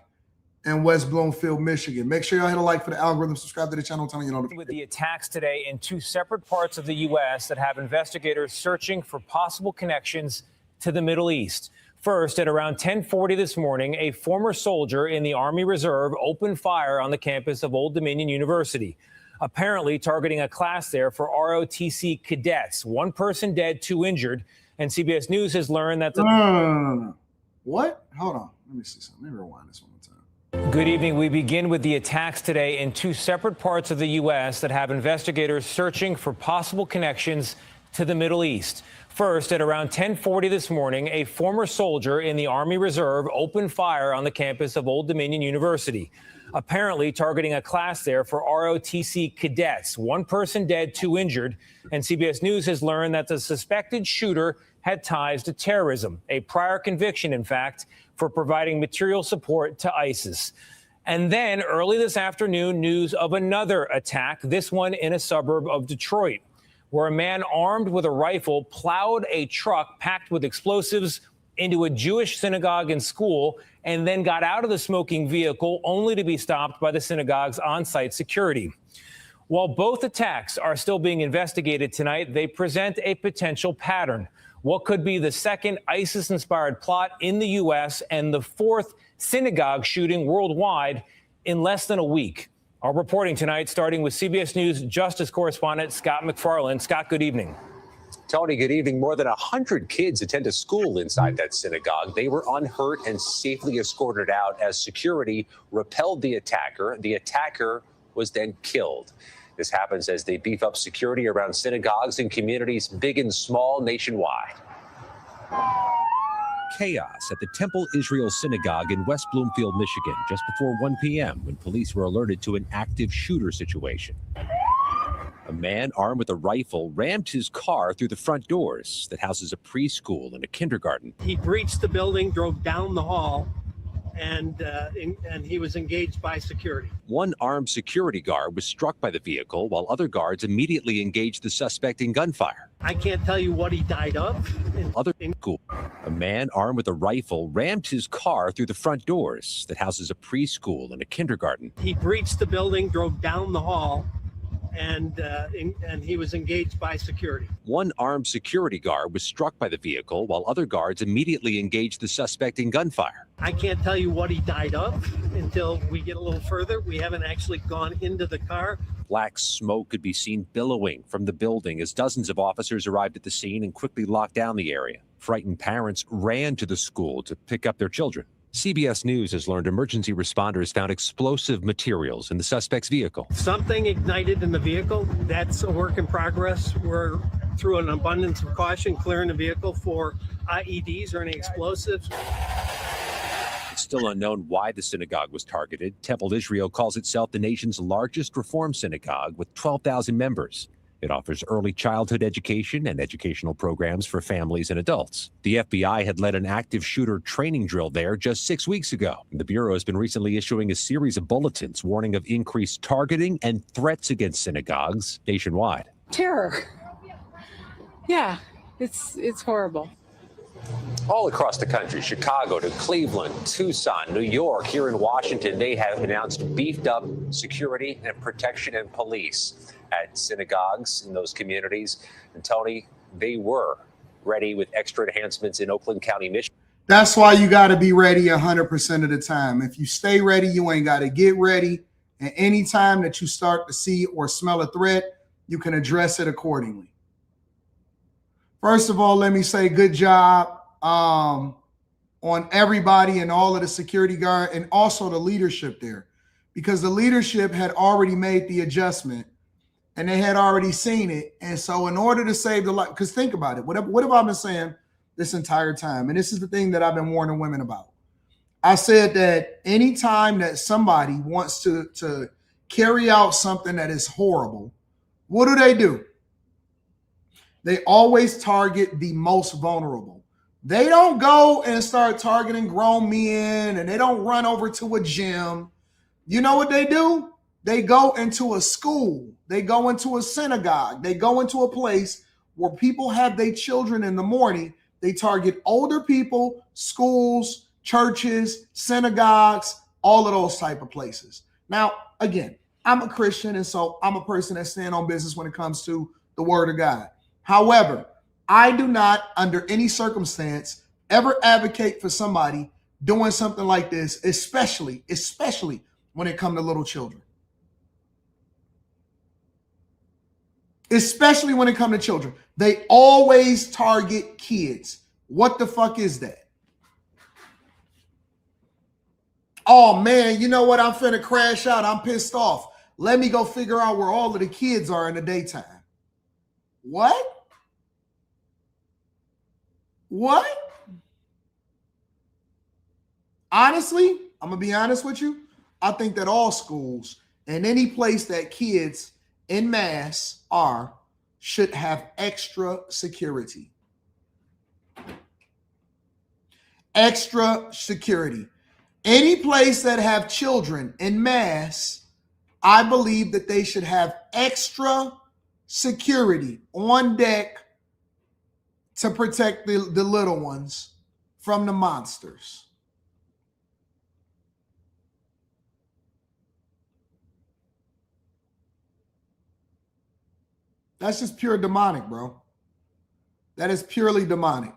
in West Bloomfield, Michigan. Make sure y'all hit a like for the algorithm, subscribe to the channel, telling you know. With the attacks today in two separate parts of the U.S. that have investigators searching for possible connections to the Middle East. First, at around 10:40 this morning, a former soldier in the Army Reserve opened fire on the campus of Old Dominion University, apparently targeting a class there for ROTC cadets. One person dead, two injured. And CBS News has learned that No. What? Hold on. Let me see something. Let me rewind this one more time. Good evening. We begin with the attacks today in two separate parts of the U.S. that have investigators searching for possible connections to the Middle East. First, at around 10:40 this morning, a former soldier in the Army Reserve opened fire on the campus of Old Dominion University, apparently targeting a class there for ROTC cadets. One person dead, two injured, and CBS News has learned that the suspected shooter had ties to terrorism, a prior conviction, in fact, for providing material support to ISIS. And then early this afternoon, news of another attack, this one in a suburb of Detroit, where a man armed with a rifle plowed a truck packed with explosives into a Jewish synagogue and school, and then got out of the smoking vehicle only to be stopped by the synagogue's on-site security. While both attacks are still being investigated tonight, they present a potential pattern. What could be the second ISIS-inspired plot in the U.S. and the fourth synagogue shooting worldwide in less than a week? Our reporting tonight, starting with CBS News Justice correspondent Scott McFarland. Scott, good evening. Tony, good evening. More than 100 kids attend a school inside that synagogue. They were unhurt and safely escorted out as security repelled the attacker. The attacker was then killed. This happens as they beef up security around synagogues in communities big and small nationwide. Chaos at the Temple Israel Synagogue in West Bloomfield, Michigan, just before 1 p.m. when police were alerted to an active shooter situation. A man armed with a rifle rammed his car through the front doors that houses a preschool and a kindergarten. He breached the building, drove down the hall, and he was engaged by security. One armed security guard was struck by the vehicle, while other guards immediately engaged the suspect in gunfire. I can't tell you what he died of. A man armed with a rifle rammed his car through the front doors that houses a preschool and a kindergarten. He breached the building, drove down the hall, and he was engaged by security. One armed security guard was struck by the vehicle, while other guards immediately engaged the suspect in gunfire. I can't tell you what he died of until we get a little further. We haven't actually gone into the car. Black smoke could be seen billowing from the building as dozens of officers arrived at the scene and quickly locked down the area. Frightened parents ran to the school to pick up their children. CBS News has learned emergency responders found explosive materials in the suspect's vehicle. Something ignited in the vehicle. That's a work in progress. We're, through an abundance of caution, clearing the vehicle for IEDs or any explosives. It's still unknown why the synagogue was targeted. Temple Israel calls itself the nation's largest Reform synagogue with 12,000 members. It offers early childhood education and educational programs for families and adults. The FBI had led an active shooter training drill there just 6 weeks ago. The Bureau has been recently issuing a series of bulletins warning of increased targeting and threats against synagogues nationwide. Terror. Yeah, it's horrible. All across the country, Chicago to Cleveland, Tucson, New York, here in Washington, they have announced beefed up security and protection and police at synagogues in those communities. And Tony, they were ready with extra enhancements in Oakland County, Michigan. That's why you got to be ready 100% of the time. If you stay ready, you ain't got to get ready. And any time that you start to see or smell a threat, you can address it accordingly. First of all, let me say good job on everybody and all of the security guard and also the leadership there, because the leadership had already made the adjustment and they had already seen it. And so in order to save the life, because think about it, what have I been saying this entire time? And this is the thing that I've been warning women about. I said that anytime that somebody wants to carry out something that is horrible, what do? They always target the most vulnerable. They don't go and start targeting grown men, and they don't run over to a gym. You know what they do? They go into a school. They go into a synagogue. They go into a place where people have their children in the morning. They target older people, schools, churches, synagogues, all of those type of places. Now, again, I'm a Christian, and so I'm a person that stands on business when it comes to the word of God. However, I do not, under any circumstance, ever advocate for somebody doing something like this, especially when it comes to little children. Especially when it comes to children. They always target kids. What the fuck is that? Oh man, you know what? I'm finna crash out. I'm pissed off. Let me go figure out where all of the kids are in the daytime. What? What? Honestly, I'm going to be honest with you. I think that all schools and any place that kids en masse are should have extra security. Extra security. Any place that have children en masse, I believe that they should have extra security on deck to protect the little ones from the monsters. That's just pure demonic, bro. That is purely demonic.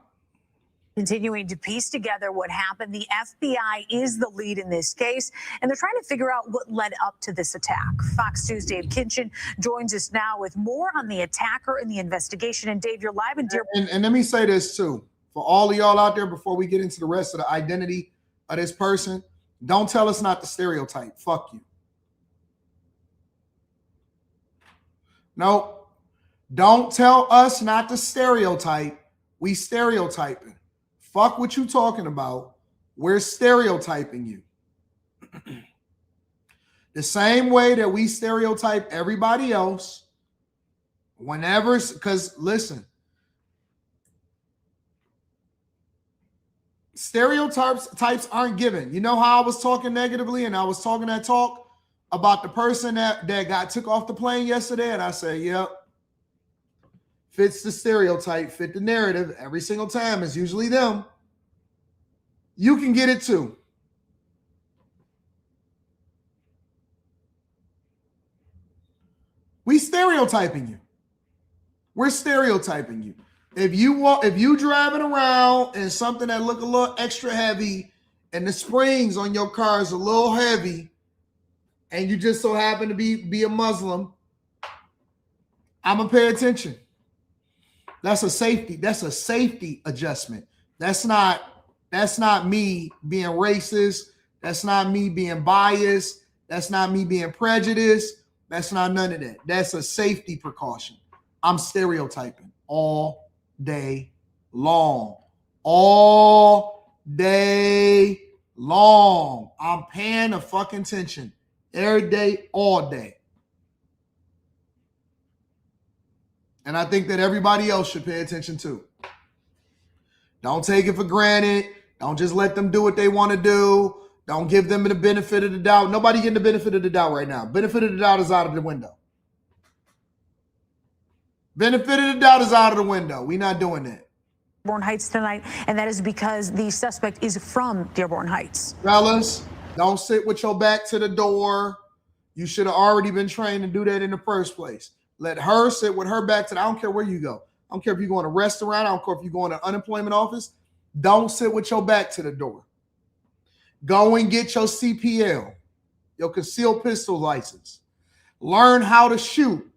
Continuing to piece together what happened. The FBI is the lead in this case, and they're trying to figure out what led up to this attack. Fox 2's Dave Kinchin joins us now with more on the attacker and the investigation. And Dave, you're live in Dearborn. And let me say this too. For all of y'all out there, before we get into the rest of the identity of this person, don't tell us not to stereotype. Fuck you. No. Don't tell us not to stereotype. We stereotyping. Fuck what you talking about. We're stereotyping you. The same way that we stereotype everybody else whenever, because listen, stereotypes aren't given. You know how I was talking negatively and I was talking that talk about the person that got took off the plane yesterday, and I said, yep. Fits the stereotype, fit the narrative. Every single time it's usually them. You can get it too. We stereotyping you. We're stereotyping you. If you driving around in something that look a little extra heavy and the springs on your car is a little heavy and you just so happen to be a Muslim, I'm gonna pay attention. That's a safety adjustment. That's not me being racist. That's not me being biased. That's not me being prejudiced. That's not none of that. That's a safety precaution. I'm stereotyping all day long. All day long. I'm paying the fucking attention every day, all day. And I think that everybody else should pay attention too. Don't take it for granted. Don't just let them do what they want to do. Don't give them the benefit of the doubt. Nobody getting the benefit of the doubt right now. Benefit of the doubt is out of the window. Benefit of the doubt is out of the window. We're not doing that. Dearborn Heights tonight, and that is because the suspect is from Dearborn Heights. Fellas, don't sit with your back to the door. You should have already been trained to do that in the first place. Let her sit with her back to the, I don't care where you go. I don't care if you go in a restaurant. I don't care if you go in an unemployment office. Don't sit with your back to the door. Go and get your CPL, your concealed pistol license. Learn how to shoot.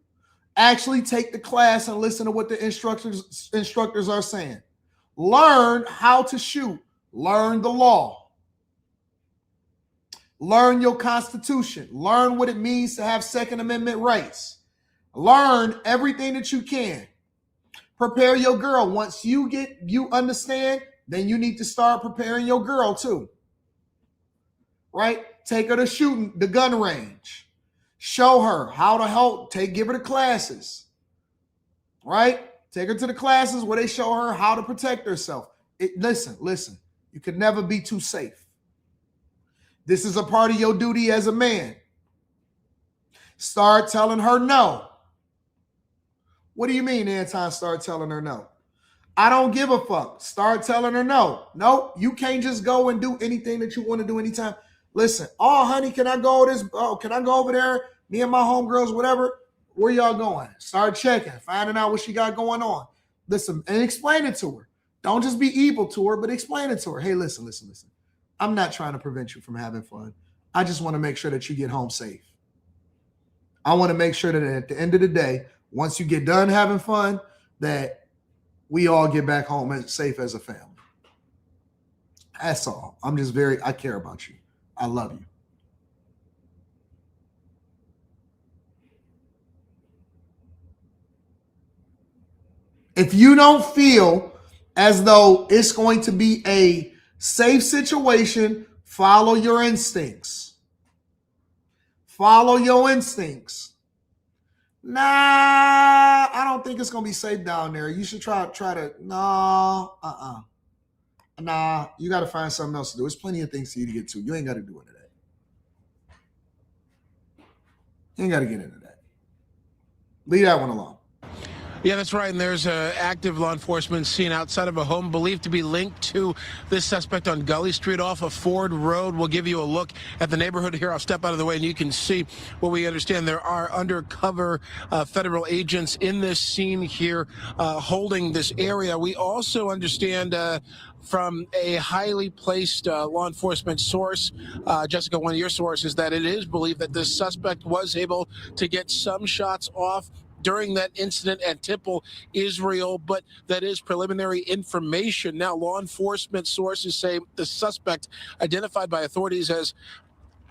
Actually take the class and listen to what the instructors are saying. Learn how to shoot. Learn the law. Learn your Constitution. Learn what it means to have Second Amendment rights. Learn everything that you can. Prepare your girl. Once you understand, then you need to start preparing your girl too. Right? Take her to shooting the gun range. Show her how to help. Give her the classes. Right? Take her to the classes where they show her how to protect herself. Listen. You can never be too safe. This is a part of your duty as a man. Start telling her no. What do you mean, Anton? Start telling her no. I don't give a fuck. Start telling her no. No, you can't just go and do anything that you want to do anytime. Listen, oh, honey, can I go over there? Me and my homegirls, whatever. Where y'all going? Start checking, finding out what she got going on. Listen, and explain it to her. Don't just be evil to her, but explain it to her. Hey, listen. I'm not trying to prevent you from having fun. I just want to make sure that you get home safe. I want to make sure that at the end of the day, once you get done having fun, that we all get back home as safe as a family. That's all. I care about you. I love you. If you don't feel as though it's going to be a safe situation, follow your instincts. Follow your instincts. Nah, I don't think it's going to be safe down there. You should try to, nah, Nah, you got to find something else to do. There's plenty of things for you to get to. You ain't got to do any of that. You ain't got to get into that. Leave that one alone. Yeah, that's right. And there's active law enforcement seen outside of a home believed to be linked to this suspect on Gully Street off of Ford Road. We'll give you a look at the neighborhood here. I'll step out of the way and you can see what we understand. There are undercover federal agents in this scene here holding this area. We also understand from a highly placed law enforcement source, Jessica, one of your sources, that it is believed that this suspect was able to get some shots off during that incident at Temple, Israel, but that is preliminary information. Now, law enforcement sources say the suspect, identified by authorities as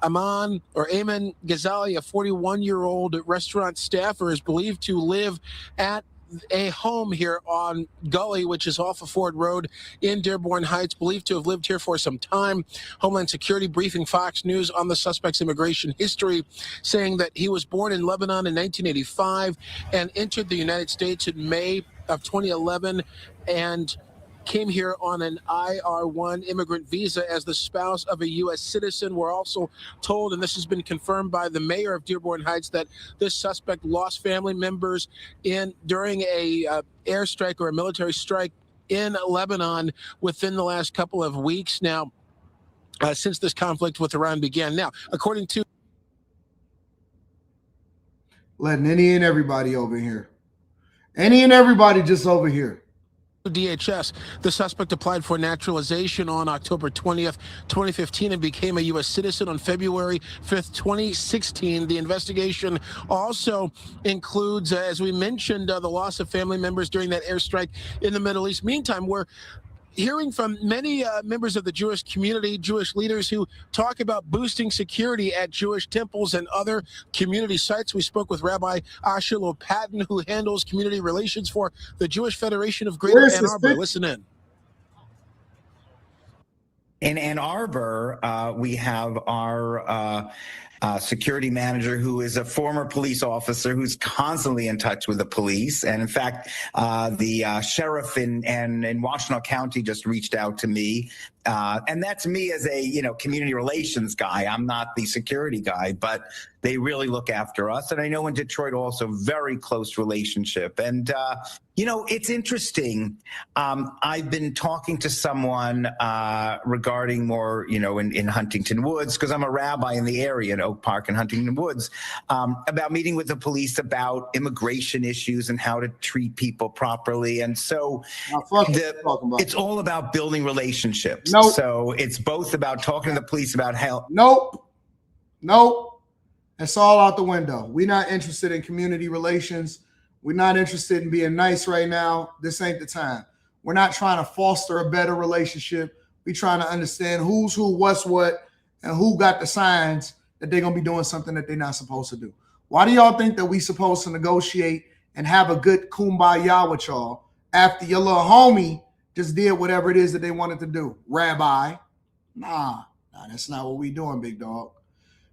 Amon Ghazali, a 41-year-old restaurant staffer, is believed to live at a home here on Gully, which is off of Ford Road in Dearborn Heights, believed to have lived here for some time. Homeland Security briefing Fox News on the suspect's immigration history, saying that he was born in Lebanon in 1985 and entered the United States in May of 2011 and came here on an IR-1 immigrant visa as the spouse of a U.S. citizen. We're also told, and this has been confirmed by the mayor of Dearborn Heights, that this suspect lost family members during a airstrike or a military strike in Lebanon within the last couple of weeks now, since this conflict with Iran began. Now, according to letting any and everybody over here. Any and everybody just over here. DHS, the suspect applied for naturalization on October 20th, 2015 and became a U.S. citizen on February 5th, 2016. The investigation also includes, as we mentioned, the loss of family members during that airstrike in the Middle East. Meantime, we're hearing from many members of the Jewish community, Jewish leaders who talk about boosting security at Jewish temples and other community sites. We spoke with Rabbi Asher Lopatin, who handles community relations for the Jewish Federation of Greater Ann Arbor. Listen in. In Ann Arbor, we have our security manager, who is a former police officer who's constantly in touch with the police. And in fact, the sheriff in Washtenaw County just reached out to me. And that's me as a, community relations guy. I'm not the security guy, but they really look after us. And I know in Detroit also, very close relationship. And, it's interesting. I've been talking to someone regarding more, in Huntington Woods, because I'm a rabbi in the area in Oak Park and Huntington Woods, about meeting with the police about immigration issues and how to treat people properly. And so it's all about building relationships. Nope. So it's both about talking to the police about help. Nope. It's all out the window. We're not interested in community relations. We're not interested in being nice right now. This ain't the time. We're not trying to foster a better relationship. We're trying to understand who's who, what's what, and who got the signs that they're going to be doing something that they're not supposed to do. Why do y'all think that we supposed to negotiate and have a good kumbaya with y'all after your little homie just did whatever it is that they wanted to do? Rabbi. Nah, that's not what we doing, big dog.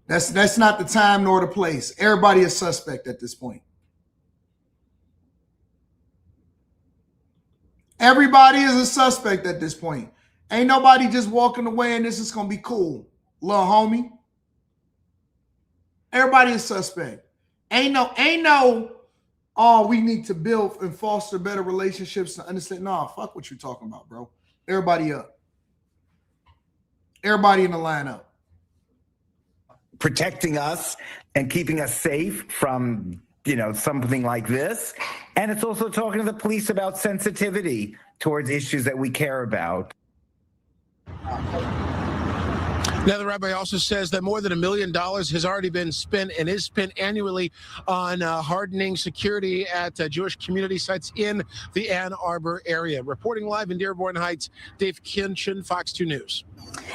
That's not the time nor the place. Everybody is suspect at this point. Everybody is a suspect at this point. Ain't nobody just walking away and this is going to be cool. Little homie. Everybody is suspect. Ain't no, oh, we need to build and foster better relationships to understand. Nah, fuck what you're talking about, bro. Everybody up. Everybody in the lineup. Protecting us and keeping us safe from, something like this. And it's also talking to the police about sensitivity towards issues that we care about. Now, the rabbi also says that more than $1 million has already been spent and is spent annually on hardening security at Jewish community sites in the Ann Arbor area. Reporting live in Dearborn Heights, Dave Kinchin, Fox 2 News.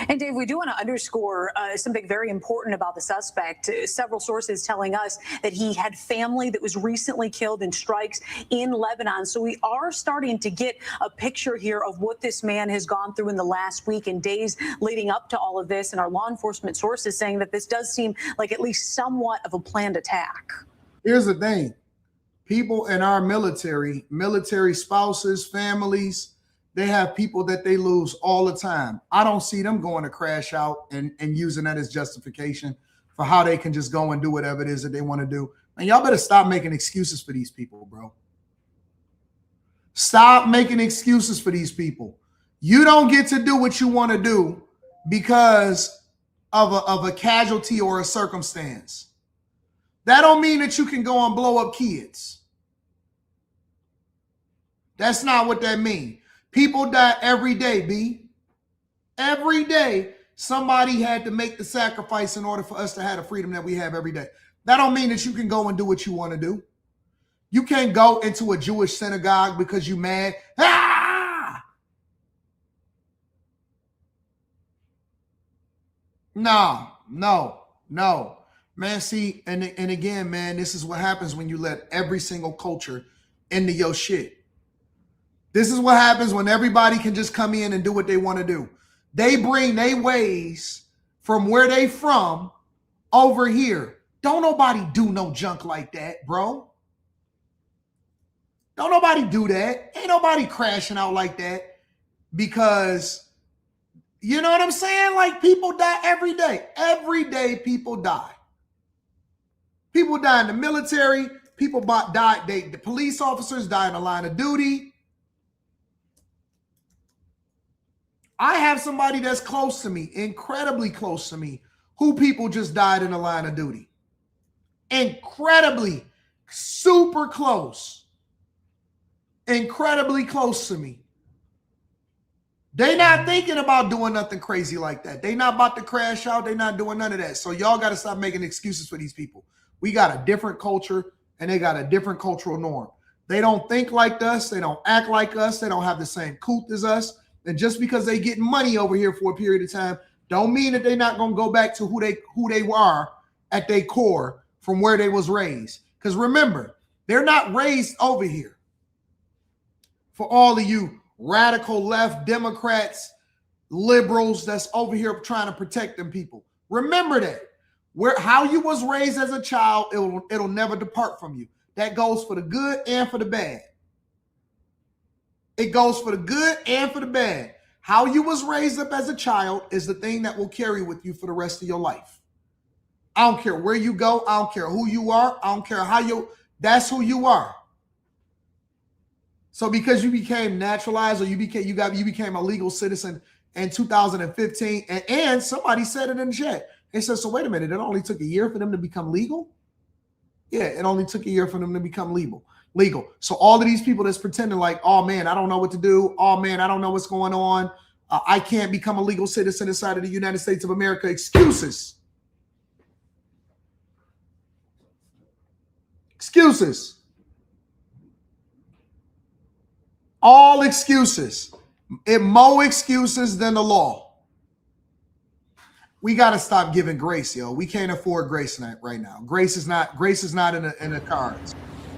And Dave, we do want to underscore something very important about the suspect. Several sources telling us that he had family that was recently killed in strikes in Lebanon. So we are starting to get a picture here of what this man has gone through in the last week and days leading up to all of this. And our law enforcement sources saying that this does seem like at least somewhat of a planned attack. Here's the thing. People in our military spouses, families, they have people that they lose all the time. I don't see them going to crash out and using that as justification for how they can just go and do whatever it is that they want to do. And y'all better stop making excuses for these people, bro. Stop making excuses for these people. You don't get to do what you want to do because of a casualty or a circumstance. That don't mean that you can go and blow up kids. That's not what that means. People die every day, B. Every day, somebody had to make the sacrifice in order for us to have the freedom that we have every day. That don't mean that you can go and do what you want to do. You can't go into a Jewish synagogue because you mad. Ah! No. Man, see, and again, man, this is what happens when you let every single culture into your shit. This is what happens when everybody can just come in and do what they want to do. They bring their ways from where they from over here. Don't nobody do no junk like that, bro. Don't nobody do that. Ain't nobody crashing out like that because, you know what I'm saying? Like, people die every day. Every day people die. People die in the military. People die. The police officers die in the line of duty. I have somebody that's close to me, incredibly close to me, who people just died in the line of duty. Incredibly, super close. Incredibly close to me. They not thinking about doing nothing crazy like that. They not about to crash out. They not doing none of that. So y'all got to stop making excuses for these people. We got a different culture and they got a different cultural norm. They don't think like us. They don't act like us. They don't have the same couth as us. And just because they get money over here for a period of time, don't mean that they're not going to go back to who they are at their core from where they was raised. Because remember, they're not raised over here. For all of you radical left Democrats, liberals that's over here trying to protect them people, remember that. How you was raised as a child, it'll never depart from you. That goes for the good and for the bad. It goes for the good and for the bad. How you was raised up as a child is the thing that will carry with you for the rest of your life. I don't care where you go. I don't care who you are. I don't care that's who you are. So because you became naturalized or you became a legal citizen in 2015, and somebody said it in the chat. They said, so wait a minute, it only took a year for them to become legal? Yeah, it only took a year for them to become legal. So all of these people that's pretending like, oh man, I don't know what to do. Oh man, I don't know what's going on. I can't become a legal citizen inside of the United States of America. Excuses. All excuses. More excuses than the law. We got to stop giving grace, yo. We can't afford grace right now. Grace is not in the cards.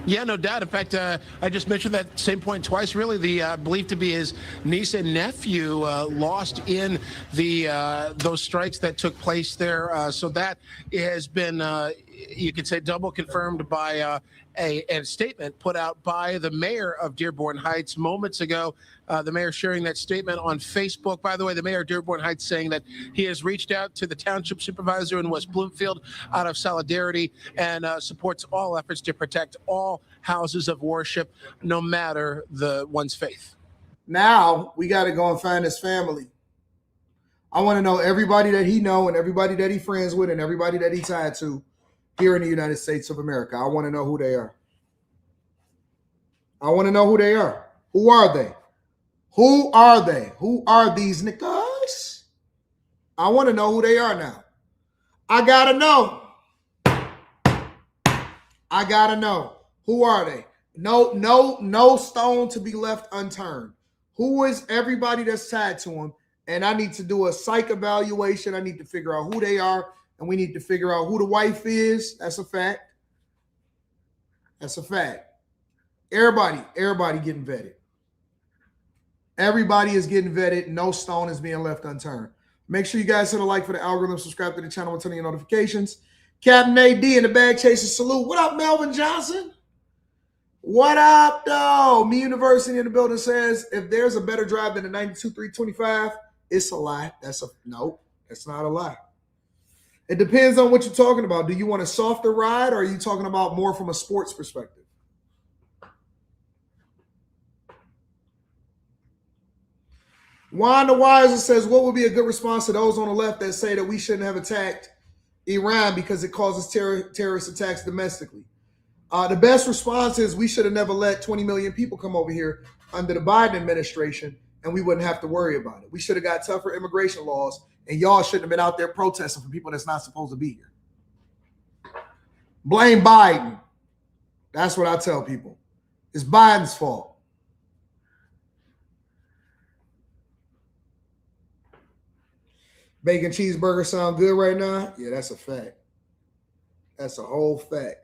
Yeah, no doubt. In fact, I just mentioned that same point twice. Really, the believed to be his niece and nephew lost in those strikes that took place there. So that has been, you could say, double confirmed by a statement put out by the mayor of Dearborn Heights moments ago. The mayor sharing that statement on Facebook. By the way, the mayor of Dearborn Heights saying that he has reached out to the township supervisor in West Bloomfield out of solidarity and supports all efforts to protect all houses of worship, no matter one's faith. Now we got to go and find his family. I want to know everybody that he know and everybody that he friends with and everybody that he tied to here in the United States of America. I want to know who they are. I want to know who they are. Who are they? Who are they? Who are these niggas? I want to know who they are now. I gotta know. I gotta know. Who are they? No stone to be left unturned. Who is everybody that's tied to them? And I need to do a psych evaluation. I need to figure out who they are, and we need to figure out who the wife is. That's a fact. That's a fact. Everybody getting vetted. Everybody is getting vetted. No stone is being left unturned. Make sure you guys hit a like for the algorithm, subscribe to the channel, and turn on your notifications. Captain AD in the bag chaser salute. What up, Melvin Johnson? What up, though? Me University in the building says, if there's a better drive than the 92 325, it's a lie. Nope, that's not a lie. It depends on what you're talking about. Do you want a softer ride, or are you talking about more from a sports perspective? Wanda Weiser says, what would be a good response to those on the left that say that we shouldn't have attacked Iran because it causes terrorist attacks domestically? The best response is we should have never let 20 million people come over here under the Biden administration, and we wouldn't have to worry about it. We should have got tougher immigration laws, and y'all shouldn't have been out there protesting for people that's not supposed to be here. Blame Biden. That's what I tell people. It's Biden's fault. Bacon cheeseburger sound good right now? Yeah, that's a fact. That's a whole fact.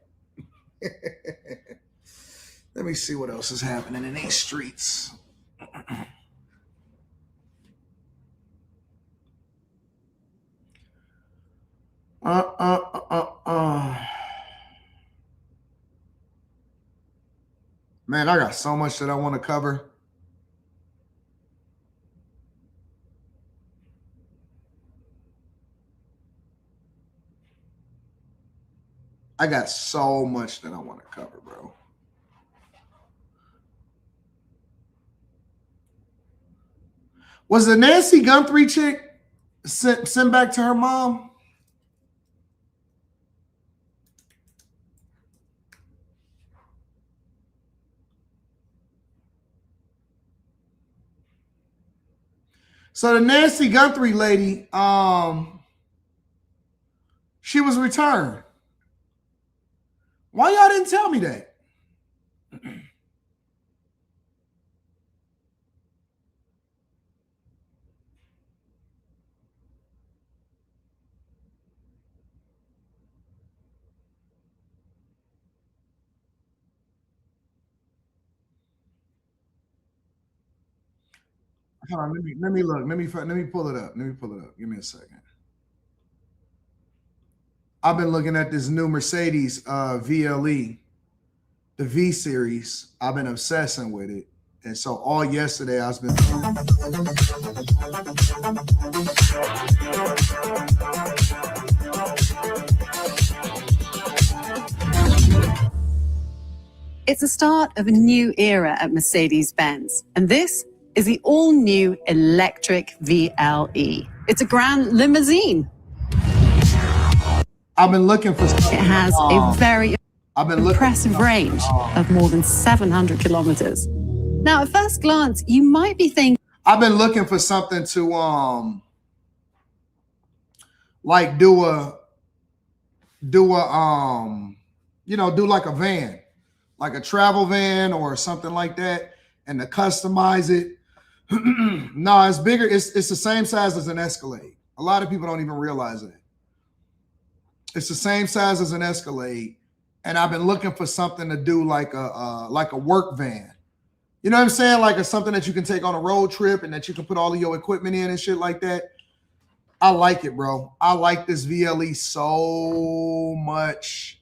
Let me see what else is happening in these streets. Man, I got so much that I want to cover. I got so much that I want to cover, bro. Was the Nancy Guthrie chick sent back to her mom? So the Nancy Guthrie lady, she was returned. Why y'all didn't tell me that? Hold on, let me look. Let me pull it up. Give me a second. I've been looking at this new Mercedes VLE, the V series. I've been obsessing with it. And so all yesterday I've been It's the start of a new era at Mercedes-Benz, and this is the all-new electric VLE. It's a grand limousine. I've been looking for something. It has a very impressive range of more than 700 kilometers. Now, at first glance, you might be thinking, I've been looking for something to like do like a van, like a travel van or something like that, and to customize it. No, it's bigger. It's the same size as an Escalade. A lot of people don't even realize it. It's the same size as an Escalade, and I've been looking for something to do like a work van. You know what I'm saying? Like something that you can take on a road trip and that you can put all of your equipment in and shit like that. I like it, bro. I like this VLE so much.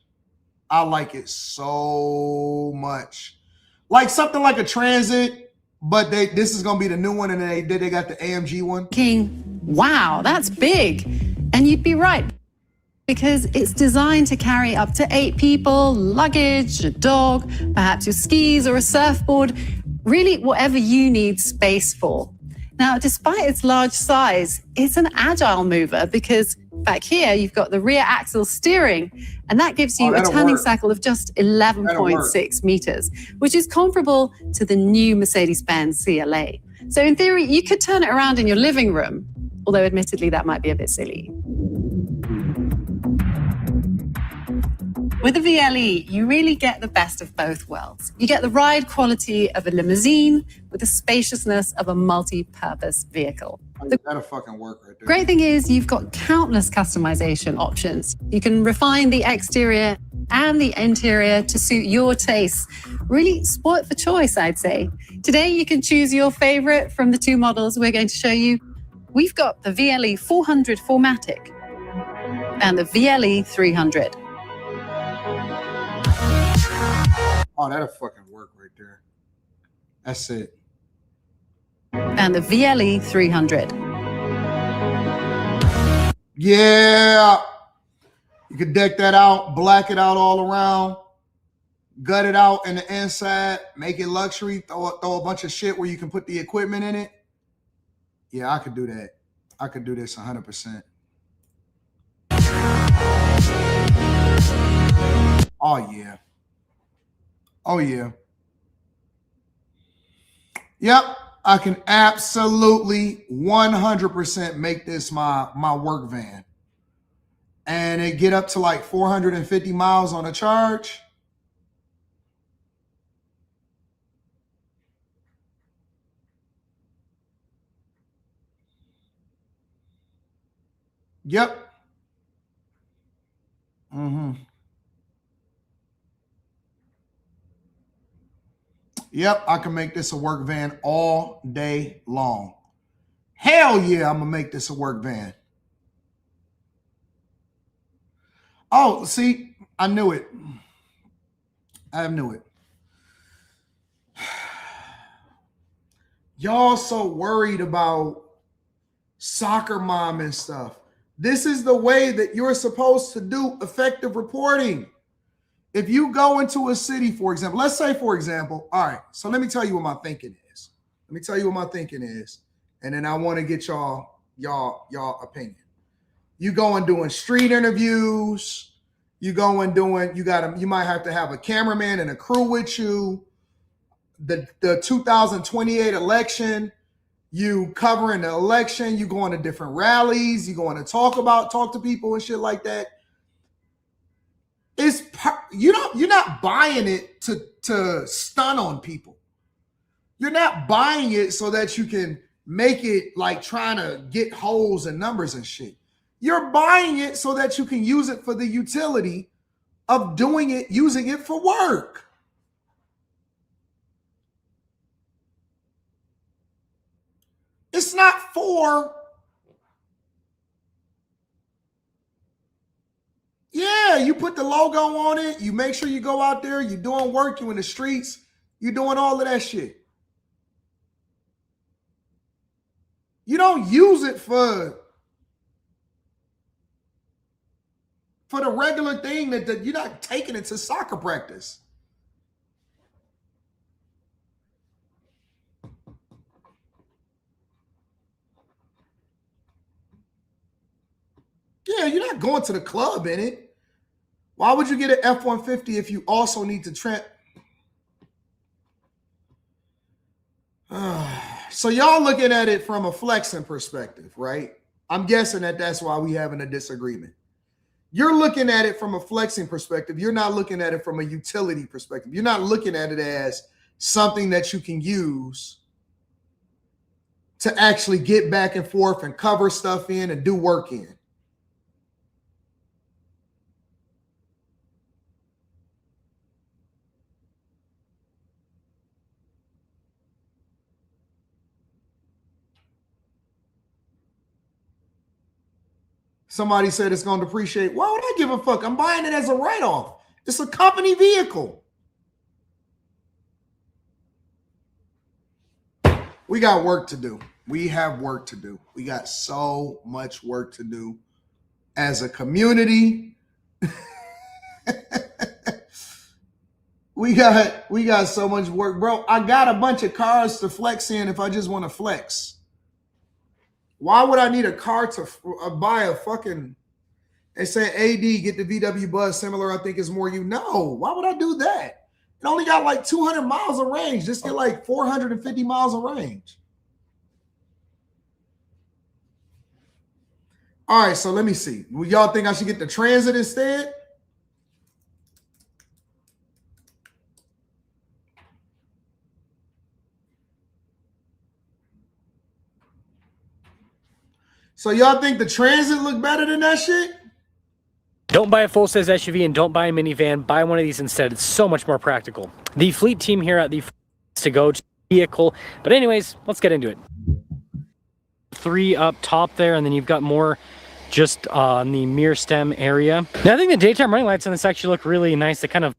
I like it so much. Like something like a Transit, but this is gonna be the new one, and they got the AMG one. Wow, that's big. And you'd be right, because it's designed to carry up to 8 people, luggage, a dog, perhaps your skis or a surfboard, really whatever you need space for. Now, despite its large size, it's an agile mover because back here, you've got the rear axle steering, and that gives you a turning cycle of just 11.6 meters, which is comparable to the new Mercedes-Benz CLA. So in theory, you could turn it around in your living room, although admittedly that might be a bit silly. With the VLE, you really get the best of both worlds. You get the ride quality of a limousine with the spaciousness of a multi-purpose vehicle. That'll fucking work right there. Great thing is you've got countless customization options. You can refine the exterior and the interior to suit your tastes. Really spoiled for choice, I'd say. Today, you can choose your favorite from the two models we're going to show you. We've got the VLE 400 4MATIC and the VLE 300. Oh, that'll fucking work right there. That's it. And the VLE 300. Yeah. You can deck that out, black it out all around, gut it out in the inside, make it luxury, throw a bunch of shit where you can put the equipment in it. Yeah, I could do that. I could do this 100%. Oh, yeah. Oh, yeah. Yep, I can absolutely 100% make this my work van. And it get up to like 450 miles on a charge. Yep. Yep, I can make this a work van all day long. Hell yeah, I'm going to make this a work van. Oh, see, I knew it. I knew it. Y'all so worried about soccer mom and stuff. This is the way that you're supposed to do effective reporting. If you go into a city, for example, let's say, for example, all right, so let me tell you what my thinking is. Let me tell you what my thinking is. And then I want to get y'all opinion. You go and doing street interviews. You go and doing, you might have to have a cameraman and a crew with you. The 2028 election, you covering the election, you going to different rallies, you going to talk to people and shit like that. You're not buying it to stun on people. You're not buying it so that you can make it like trying to get holes and numbers and shit. You're buying it so that you can use it for the utility of doing it, using it for work. It's not for, yeah, you put the logo on it. You make sure you go out there. You're doing work. You in the streets. You're doing all of that shit. You don't use it for the regular thing that you're not taking it to soccer practice. Yeah, you're not going to the club in it. Why would you get an F-150 if you also need to So y'all looking at it from a flexing perspective, right? I'm guessing that's why we having a disagreement. You're looking at it from a flexing perspective. You're not looking at it from a utility perspective. You're not looking at it as something that you can use to actually get back and forth and cover stuff in and do work in. Somebody said it's going to depreciate. Why would I give a fuck? I'm buying it as a write-off. It's a company vehicle. We got work to do. We have work to do. We got so much work to do as a community. We got so much work, bro. I got a bunch of cars to flex in if I just want to flex. Why would I need a car to buy a fucking, and say, AD, get the VW Buzz similar, I think is more you. No, why would I do that? It only got like 200 miles of range. Just get like 450 miles of range. All right, so let me see. Y'all think I should get the Transit instead? So y'all think the Transit look better than that shit? Don't buy a full-size SUV and don't buy a minivan. Buy one of these instead. It's so much more practical. The fleet team here at the to go to vehicle. But anyways, let's get into it. 3 up top there, and then you've got more just on the mirror stem area. Now I think the daytime running lights on this actually look really nice. They kind of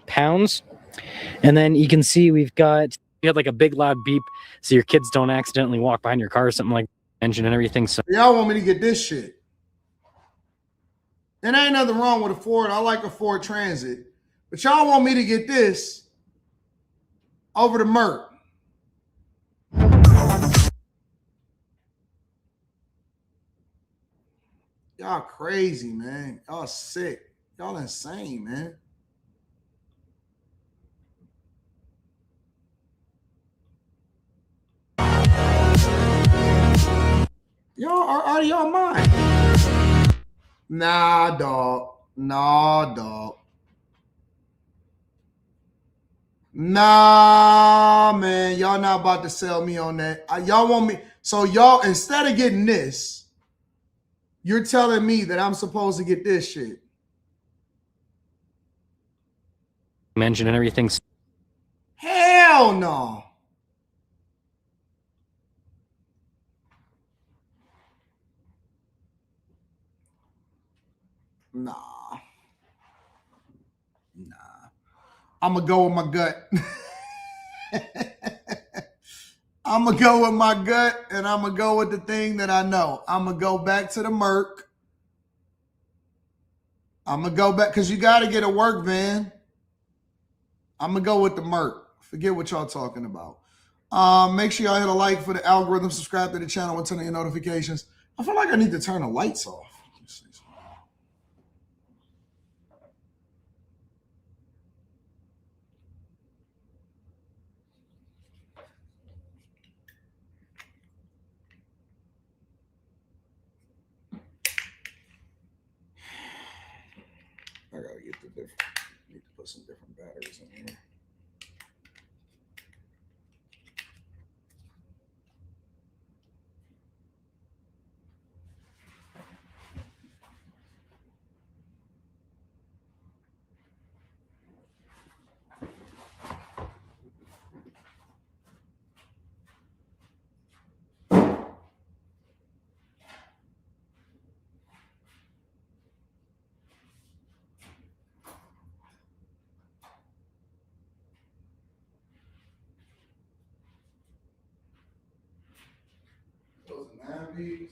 pounds. And then you can see you had like a big loud beep so your kids don't accidentally walk behind your car or something like that, engine and everything. So y'all want me to get this shit. And ain't nothing wrong with a Ford. I like a Ford Transit. But y'all want me to get this over the Merc. Y'all crazy, man. Y'all sick. Y'all insane, man. Y'all are out of y'all mind. Nah, dog. Nah, dog. Nah, man. Y'all not about to sell me on that. Y'all want me. So y'all, instead of getting this, you're telling me that I'm supposed to get this shit. engine and everything. Hell no. Nah. I'm going to go with my gut. I'm going to go with my gut, and I'm going to go with the thing that I know. I'm going to go back to the Merc. I'm going to go back because you got to get a work van. I'm going to go with the Merc. Forget what y'all talking about. Make sure y'all hit a like for the algorithm. Subscribe to the channel and turn on your notifications. I feel like I need to turn the lights off. I gotta get the different. Need to put some different batteries in here. Those nappies.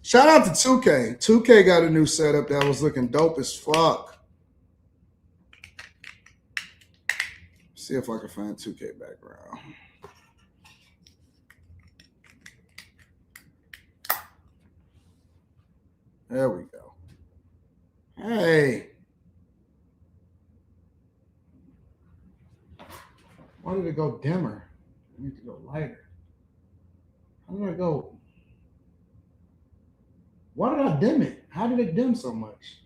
Shout out to 2K. 2K got a new setup that was looking dope as fuck. See if I can find 2K background. There we go. Hey. Why did it go dimmer? I need to go lighter. How did I go? Why did I dim it? How did it dim so much?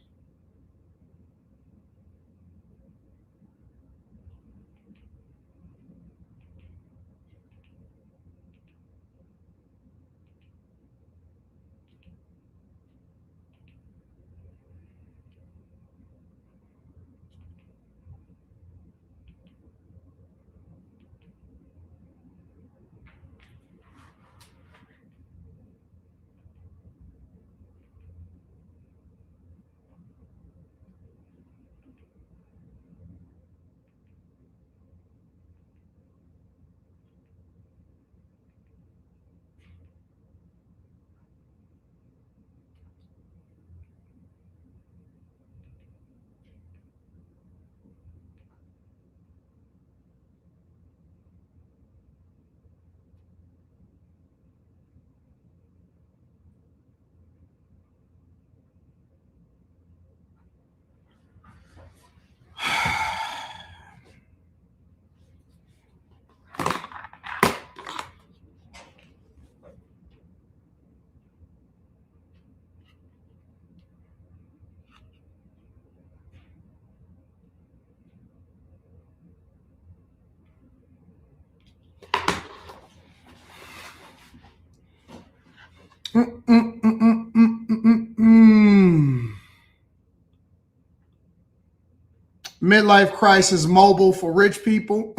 Midlife crisis mobile for rich people.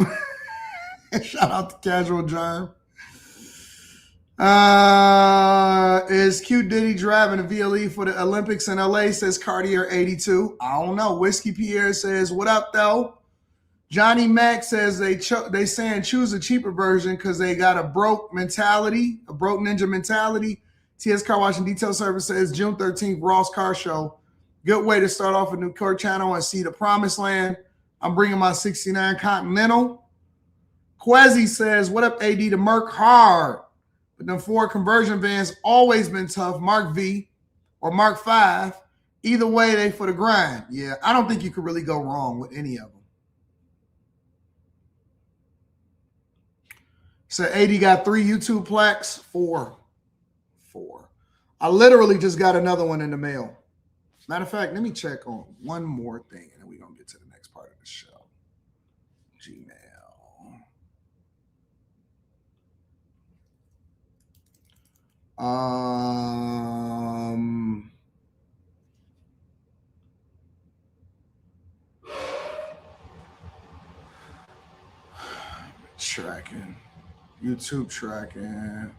Shout out to Casual John. Is Q Diddy driving a VLE for the Olympics in LA? Says Cartier 82. I don't know. Whiskey Pierre says, what up, though? Johnny Mac says they saying choose a cheaper version because they got a broke mentality, a broke ninja mentality. TS Car Wash and Detail Service says June 13th, Ross Car Show. Good way to start off a new car channel and see the promised land. I'm bringing my 69 Continental. Quezzy says, what up, AD? The Merc hard. But the Ford conversion vans always been tough. Mark V or Mark 5. Either way, they for the grind. Yeah, I don't think you could really go wrong with any of them. So 80 got 3 YouTube plaques, 4. I literally just got another one in the mail. Matter of fact, let me check on one more thing, and then we're going to get to the next part of the show. Gmail. Tracking. YouTube tracking.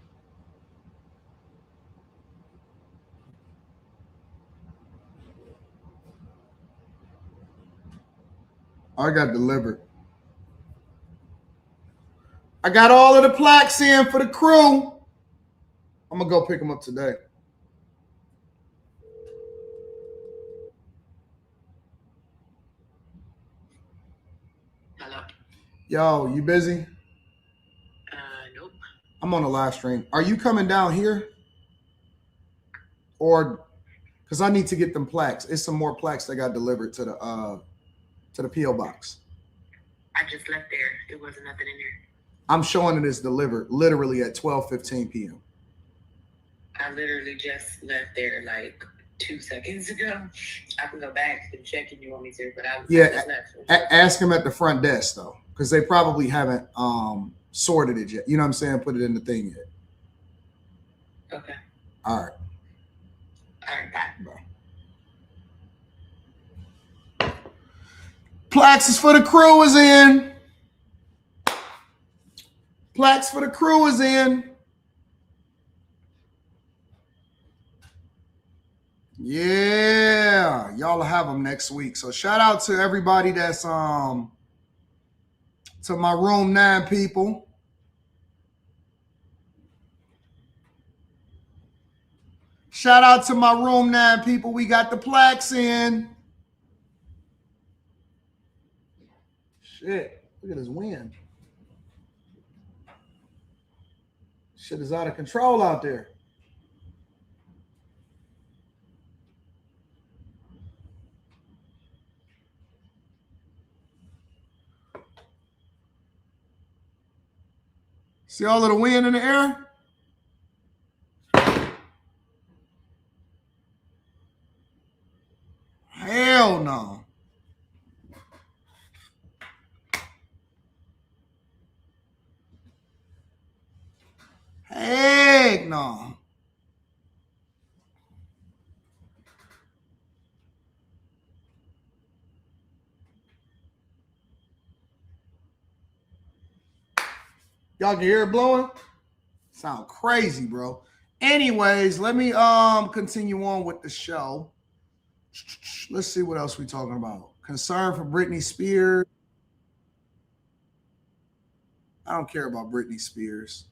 I got delivered. I got all of the plaques in for the crew. I'm going to go pick them up today. Hello. Yo, you busy? Nope. I'm on a live stream. Are you coming down here? Or, because I need to get them plaques. It's some more plaques that got delivered to the P.O. box. I just left there. There wasn't nothing in there. I'm showing it as delivered literally at 12:15 p.m. I literally just left there like 2 seconds ago. I can go back and check if you want me to, but I just left. Ask them at the front desk though, because they probably haven't sorted it yet. You know what I'm saying? Put it in the thing yet. Okay. All right. All right, bye. Plaques is for the crew is in. Plaques for the crew is in. Yeah, y'all will have them next week. So shout out to everybody that's to my room 9 people. Shout out to my room 9 people. We got the plaques in. Shit, look at this wind. Shit is out of control out there. See all of the wind in the air? Hell no. Heck no. Y'all can hear it blowing? Sound crazy, bro. Anyways, let me continue on with the show. Let's see what else we're talking about. Concern for Britney Spears. I don't care about Britney Spears.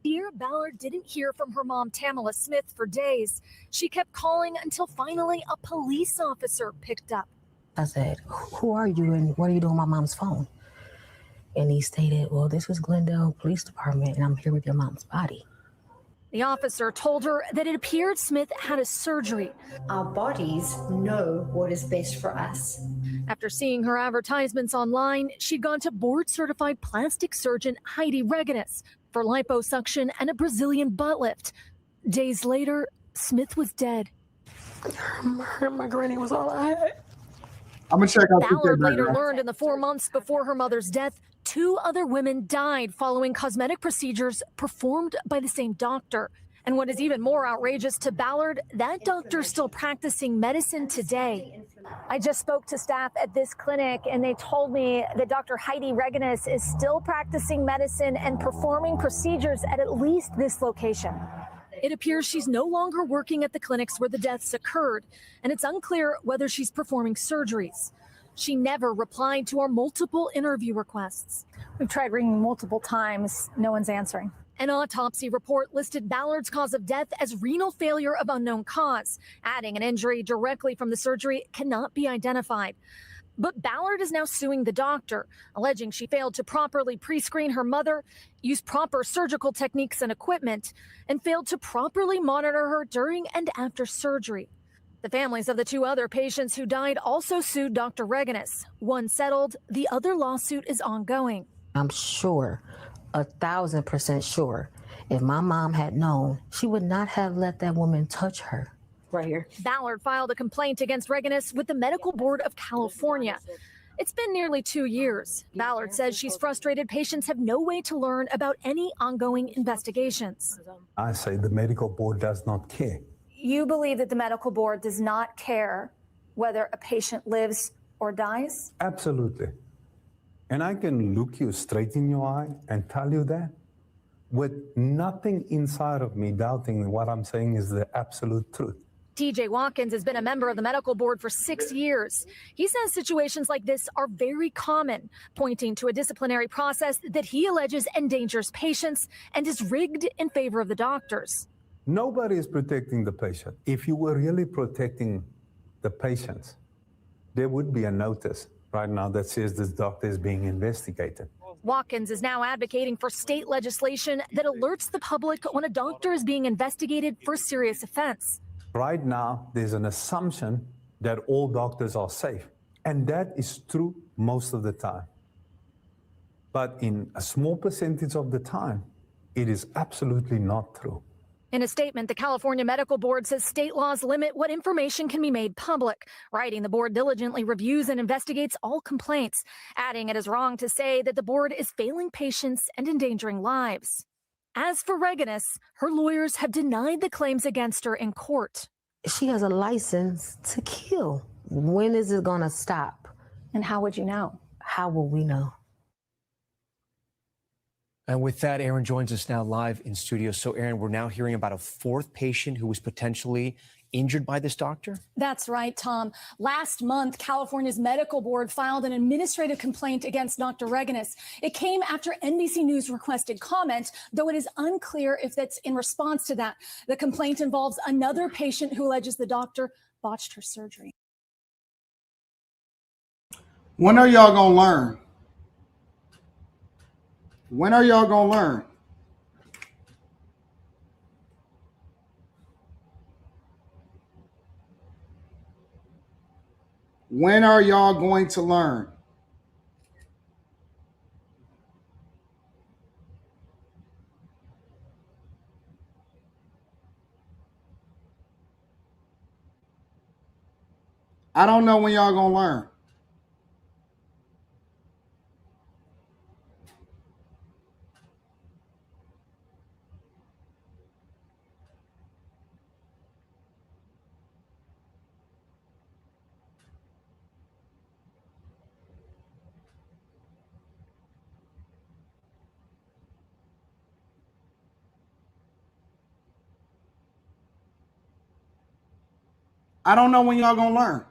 Sierra Ballard didn't hear from her mom, Tamala Smith, for days. She kept calling until finally a police officer picked up. I said, who are you and what are you doing on my mom's phone? And he stated, well, this was Glendale Police Department and I'm here with your mom's body. The officer told her that it appeared Smith had a surgery. Our bodies know what is best for us. After seeing her advertisements online, she'd gone to board-certified plastic surgeon Heidi Reganis for liposuction and a Brazilian butt lift. Days later, Smith was dead. My granny was all I had. I'm gonna check out Ballard TK later background. learned in the 4 months before her mother's death, 2 other women died following cosmetic procedures performed by the same doctor. And what is even more outrageous to Ballard, that doctor's still practicing medicine today. I just spoke to staff at this clinic, and they told me that Dr. Heidi Regenis is still practicing medicine and performing procedures at least this location. It appears she's no longer working at the clinics where the deaths occurred, and it's unclear whether she's performing surgeries. She never replied to our multiple interview requests. We've tried ringing multiple times. No one's answering. An autopsy report listed Ballard's cause of death as renal failure of unknown cause, adding an injury directly from the surgery cannot be identified. But Ballard is now suing the doctor, alleging she failed to properly pre-screen her mother, use proper surgical techniques and equipment, and failed to properly monitor her during and after surgery. The families of the 2 other patients who died also sued Dr. Regenis. One settled, the other lawsuit is ongoing. I'm sure, 1,000% sure, if my mom had known, she would not have let that woman touch her. Right here. Ballard filed a complaint against Regenis with the Medical Board of California. It's been nearly 2 years. Ballard says she's frustrated patients have no way to learn about any ongoing investigations. I say the medical board does not care. You believe that the medical board does not care whether a patient lives or dies? Absolutely. And I can look you straight in your eye and tell you that with nothing inside of me doubting what I'm saying is the absolute truth. TJ Watkins has been a member of the medical board for 6 years. He says situations like this are very common, pointing to a disciplinary process that he alleges endangers patients and is rigged in favor of the doctors. Nobody is protecting the patient. If you were really protecting the patients, there would be a notice right now that says this doctor is being investigated. Watkins is now advocating for state legislation that alerts the public when a doctor is being investigated for a serious offense. Right now, there's an assumption that all doctors are safe, and that is true most of the time. But in a small percentage of the time, it is absolutely not true. In a statement, the California Medical Board says state laws limit what information can be made public. Writing, the board diligently reviews and investigates all complaints, adding it is wrong to say that the board is failing patients and endangering lives. As for Regenis, her lawyers have denied the claims against her in court. She has a license to kill. When is it going to stop? And how would you know? How will we know? And with that, Aaron joins us now live in studio. So, Aaron, we're now hearing about a 4th patient who was potentially injured by this doctor? That's right, Tom. Last month, California's medical board filed an administrative complaint against Dr. Regenis. It came after NBC News requested comment, though it is unclear if that's in response to that. The complaint involves another patient who alleges the doctor botched her surgery. When are y'all gonna learn? When are y'all gonna learn? When are y'all going to learn? I don't know when y'all gonna learn. I don't know when y'all gonna learn.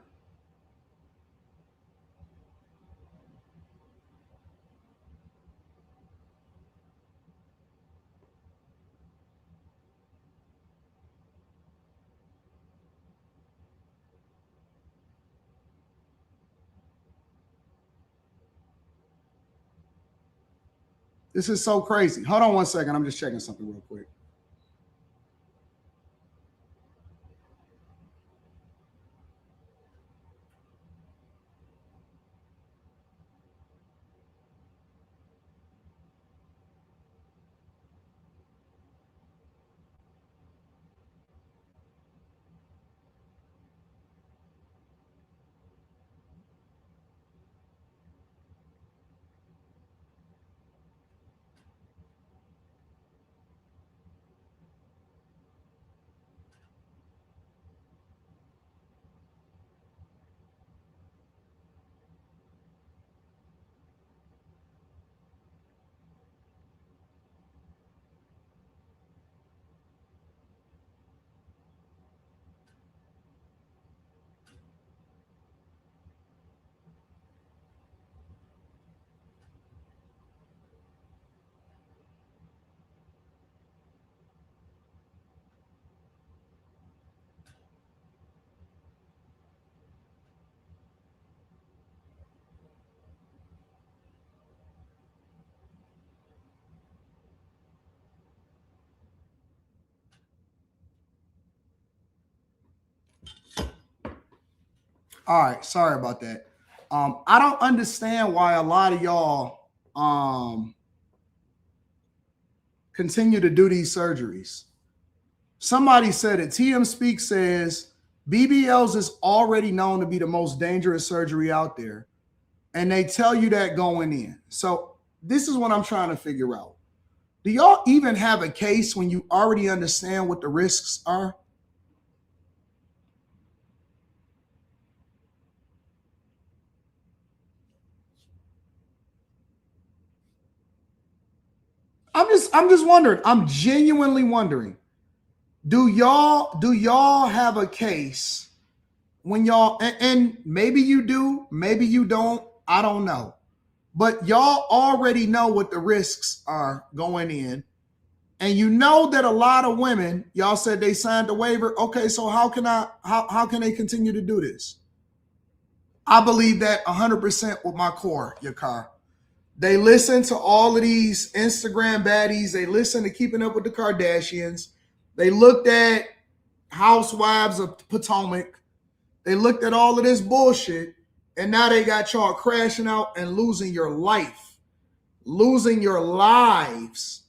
This is so crazy. Hold on one second. I'm just checking something real quick. All right, sorry about that. I don't understand why a lot of y'all continue to do these surgeries. Somebody said it. TM Speak says BBLs is already known to be the most dangerous surgery out there, and they tell you that going in. So this is what I'm trying to figure out. Do y'all even have a case when you already understand what the risks are? I'm just wondering. I'm genuinely wondering. Do y'all have a case when y'all, and maybe you do, maybe you don't, I don't know. But y'all already know what the risks are going in. And you know that a lot of women, y'all said they signed the waiver. Okay, so how can they continue to do this? I believe that 100% with my core, your car. They listen to all of these Instagram baddies. They listen to Keeping Up with the Kardashians. They looked at Housewives of Potomac. They looked at all of this bullshit, and now they got y'all crashing out and losing your life, losing your lives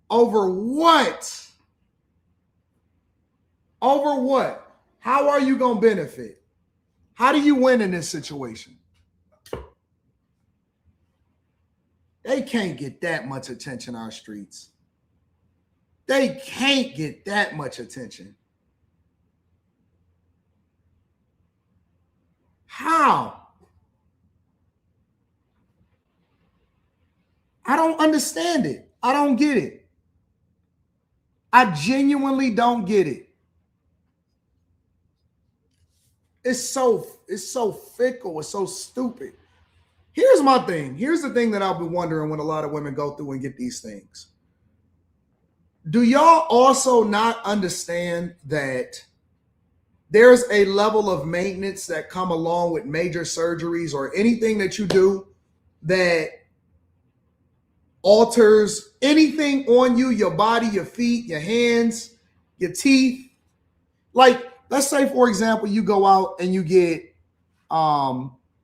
over what? Over what? How are you going to benefit? How do you win in this situation? They can't get that much attention on our streets. They can't get that much attention. How? I don't understand it. I don't get it. I genuinely don't get it. It's so fickle. It's so stupid. Here's my thing. Here's the thing that I've been wondering when a lot of women go through and get these things. Do y'all also not understand that there's a level of maintenance that come along with major surgeries or anything that you do that alters anything on you, your body, your feet, your hands, your teeth? Like, let's say, for example, you go out and you get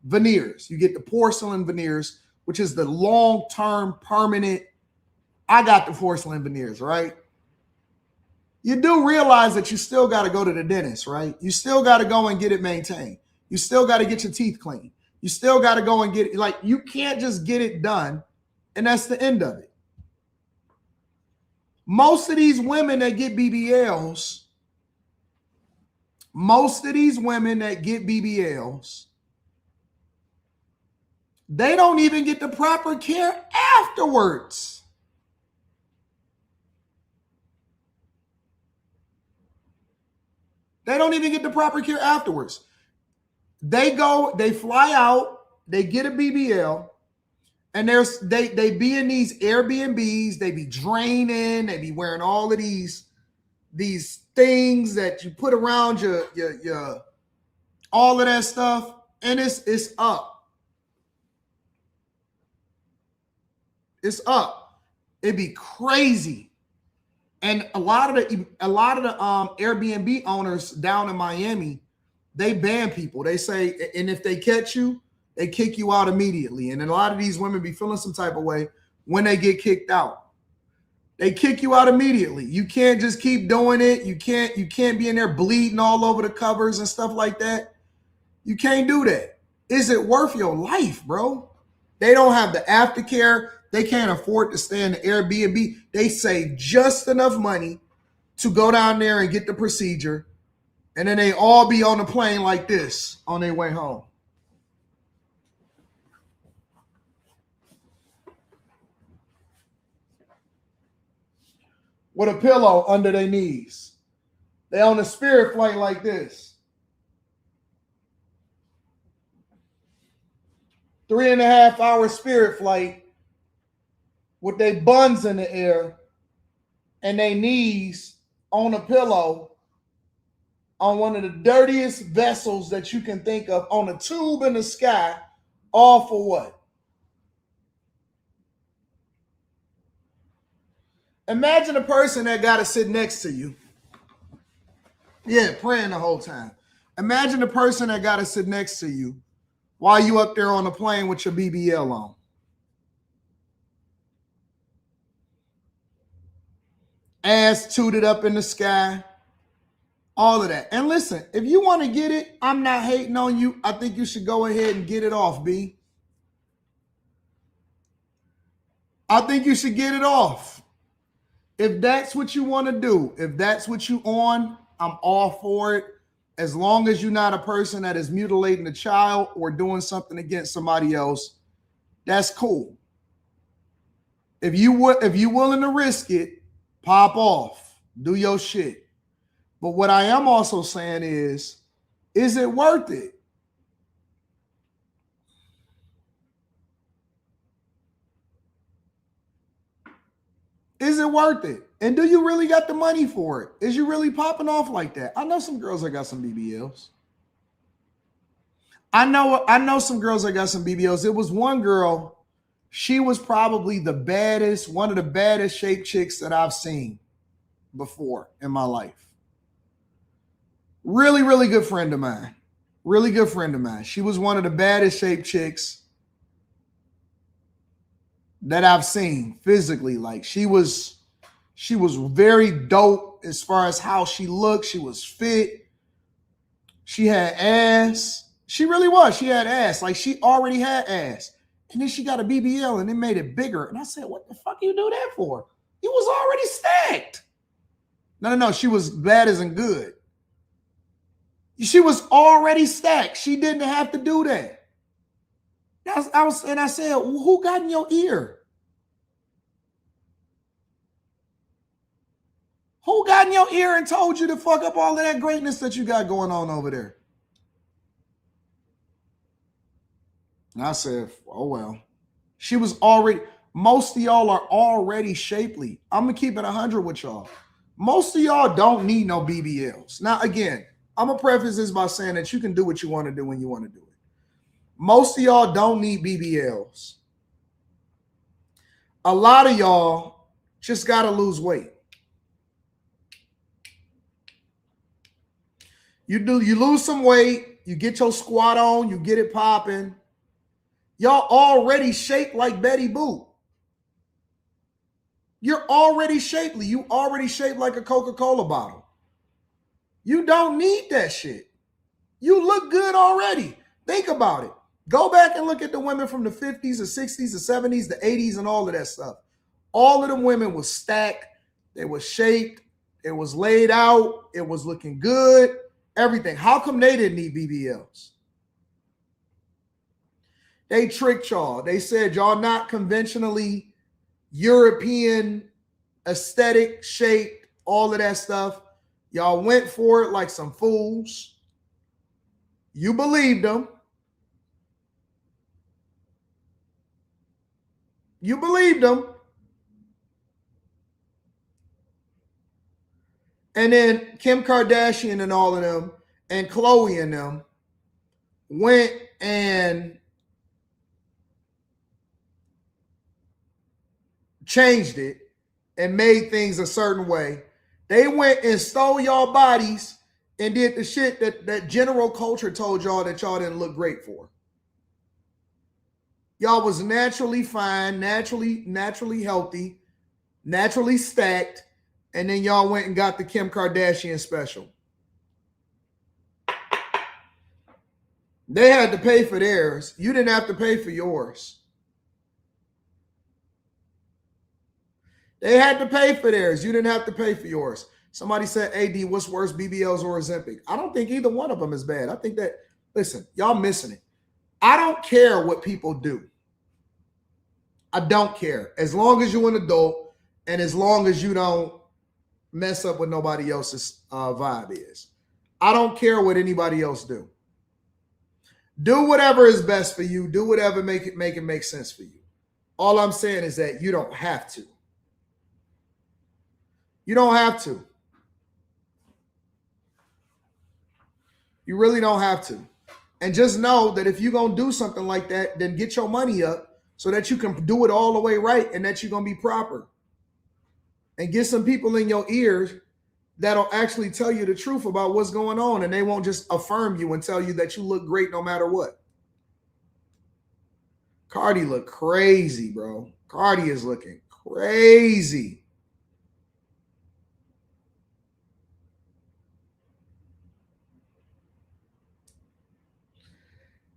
veneers. You get the porcelain veneers, which is the long-term permanent. I got the porcelain veneers, right? You do realize that you still got to go to the dentist, right? You still got to go and get it maintained. You still got to get your teeth clean. You still got to go and get it. Like, you can't just get it done and that's the end of it. Most of these women that get BBLs, they don't even get the proper care afterwards. They don't even get the proper care afterwards. They go, they fly out, they get a BBL, and they be in these Airbnbs, they be draining, they be wearing all of these things that you put around your all of that stuff, and it's up. It's up. It'd be crazy. And a lot of the Airbnb owners down in Miami, they ban people. They say, and if they catch you, they kick you out immediately. And a lot of these women be feeling some type of way when they get kicked out. They kick you out immediately. You can't just keep doing it. You can't be in there bleeding all over the covers and stuff like that. You can't do that. Is it worth your life, bro? They don't have the aftercare. They can't afford to stay in the Airbnb. They save just enough money to go down there and get the procedure. And then they all be on the plane like this on their way home. With a pillow under their knees. They on a Spirit flight like this. 3.5 hour Spirit flight with their buns in the air and their knees on a pillow on one of the dirtiest vessels that you can think of, on a tube in the sky, all for what? Imagine a person that got to sit next to you. Yeah, praying the whole time. Imagine the person that got to sit next to you while you up there on the plane with your BBL on. Ass tooted up in the sky. All of that. And listen, if you want to get it, I'm not hating on you. I think you should go ahead and get it off, B. I think you should get it off. If that's what you want to do, if that's what you on, I'm all for it. As long as you're not a person that is mutilating a child or doing something against somebody else, that's cool. If you're willing to risk it, pop off. Do your shit. But what I am also saying is it worth it? Is it worth it? And do you really got the money for it? Is you really popping off like that? I know some girls that got some BBLs. I know some girls that got some BBLs. It was one girl, she was probably the baddest, one of the baddest shaped chicks that I've seen before in my life. Really, really good friend of mine. Really good friend of mine. She was one of the baddest shaped chicks that I've seen physically. Like she was very dope as far as how she looked. She was fit. She had ass. She really was. She had ass. Like she already had ass. And then she got a BBL and it made it bigger. And I said, what the fuck you do that for? You was already stacked. No. She was bad as in good. She was already stacked. She didn't have to do that. I said, who got in your ear? Who got in your ear and told you to fuck up all of that greatness that you got going on over there? And I said, oh, well. She was already, most of y'all are already shapely. I'm going to keep it 100 with y'all. Most of y'all don't need no BBLs. Now, again, I'm going to preface this by saying that you can do what you want to do when you want to do it. Most of y'all don't need BBLs. A lot of y'all just got to lose weight. You lose some weight, you get your squat on, you get it popping. Y'all already shaped like Betty Boop. You're already shapely. You already shaped like a Coca-Cola bottle. You don't need that shit. You look good already. Think about it. Go back and look at the women from the 50s, the 60s, the 70s, the 80s, and all of that stuff. All of them women was stacked. They were shaped. It was laid out. It was looking good. Everything. How come they didn't need BBLs? They tricked y'all. They said y'all not conventionally European aesthetic shaped, all of that stuff. Y'all went for it like some fools. You believed them. You believed them. And then Kim Kardashian and all of them and Khloe and them went and changed it and made things a certain way. They went and stole y'all bodies and did the shit that general culture told y'all that y'all didn't look great for. Y'all was naturally fine, naturally healthy, naturally stacked, and then y'all went and got the Kim Kardashian special. They had to pay for theirs. You didn't have to pay for yours. They had to pay for theirs. You didn't have to pay for yours. Somebody said, AD, what's worse, BBLs or Ozempic? I don't think either one of them is bad. I think that, listen, y'all missing it. I don't care what people do. I don't care. As long as you're an adult and as long as you don't mess up what nobody else's vibe is. I don't care what anybody else do. Do whatever is best for you. Do whatever make it make sense for you. All I'm saying is that you don't have to. You don't have to. You really don't have to. And just know that if you're going to do something like that, then get your money up so that you can do it all the way right and that you're going to be proper. And get some people in your ears that'll actually tell you the truth about what's going on, and they won't just affirm you and tell you that you look great no matter what. Cardi look crazy, bro. Cardi is looking crazy.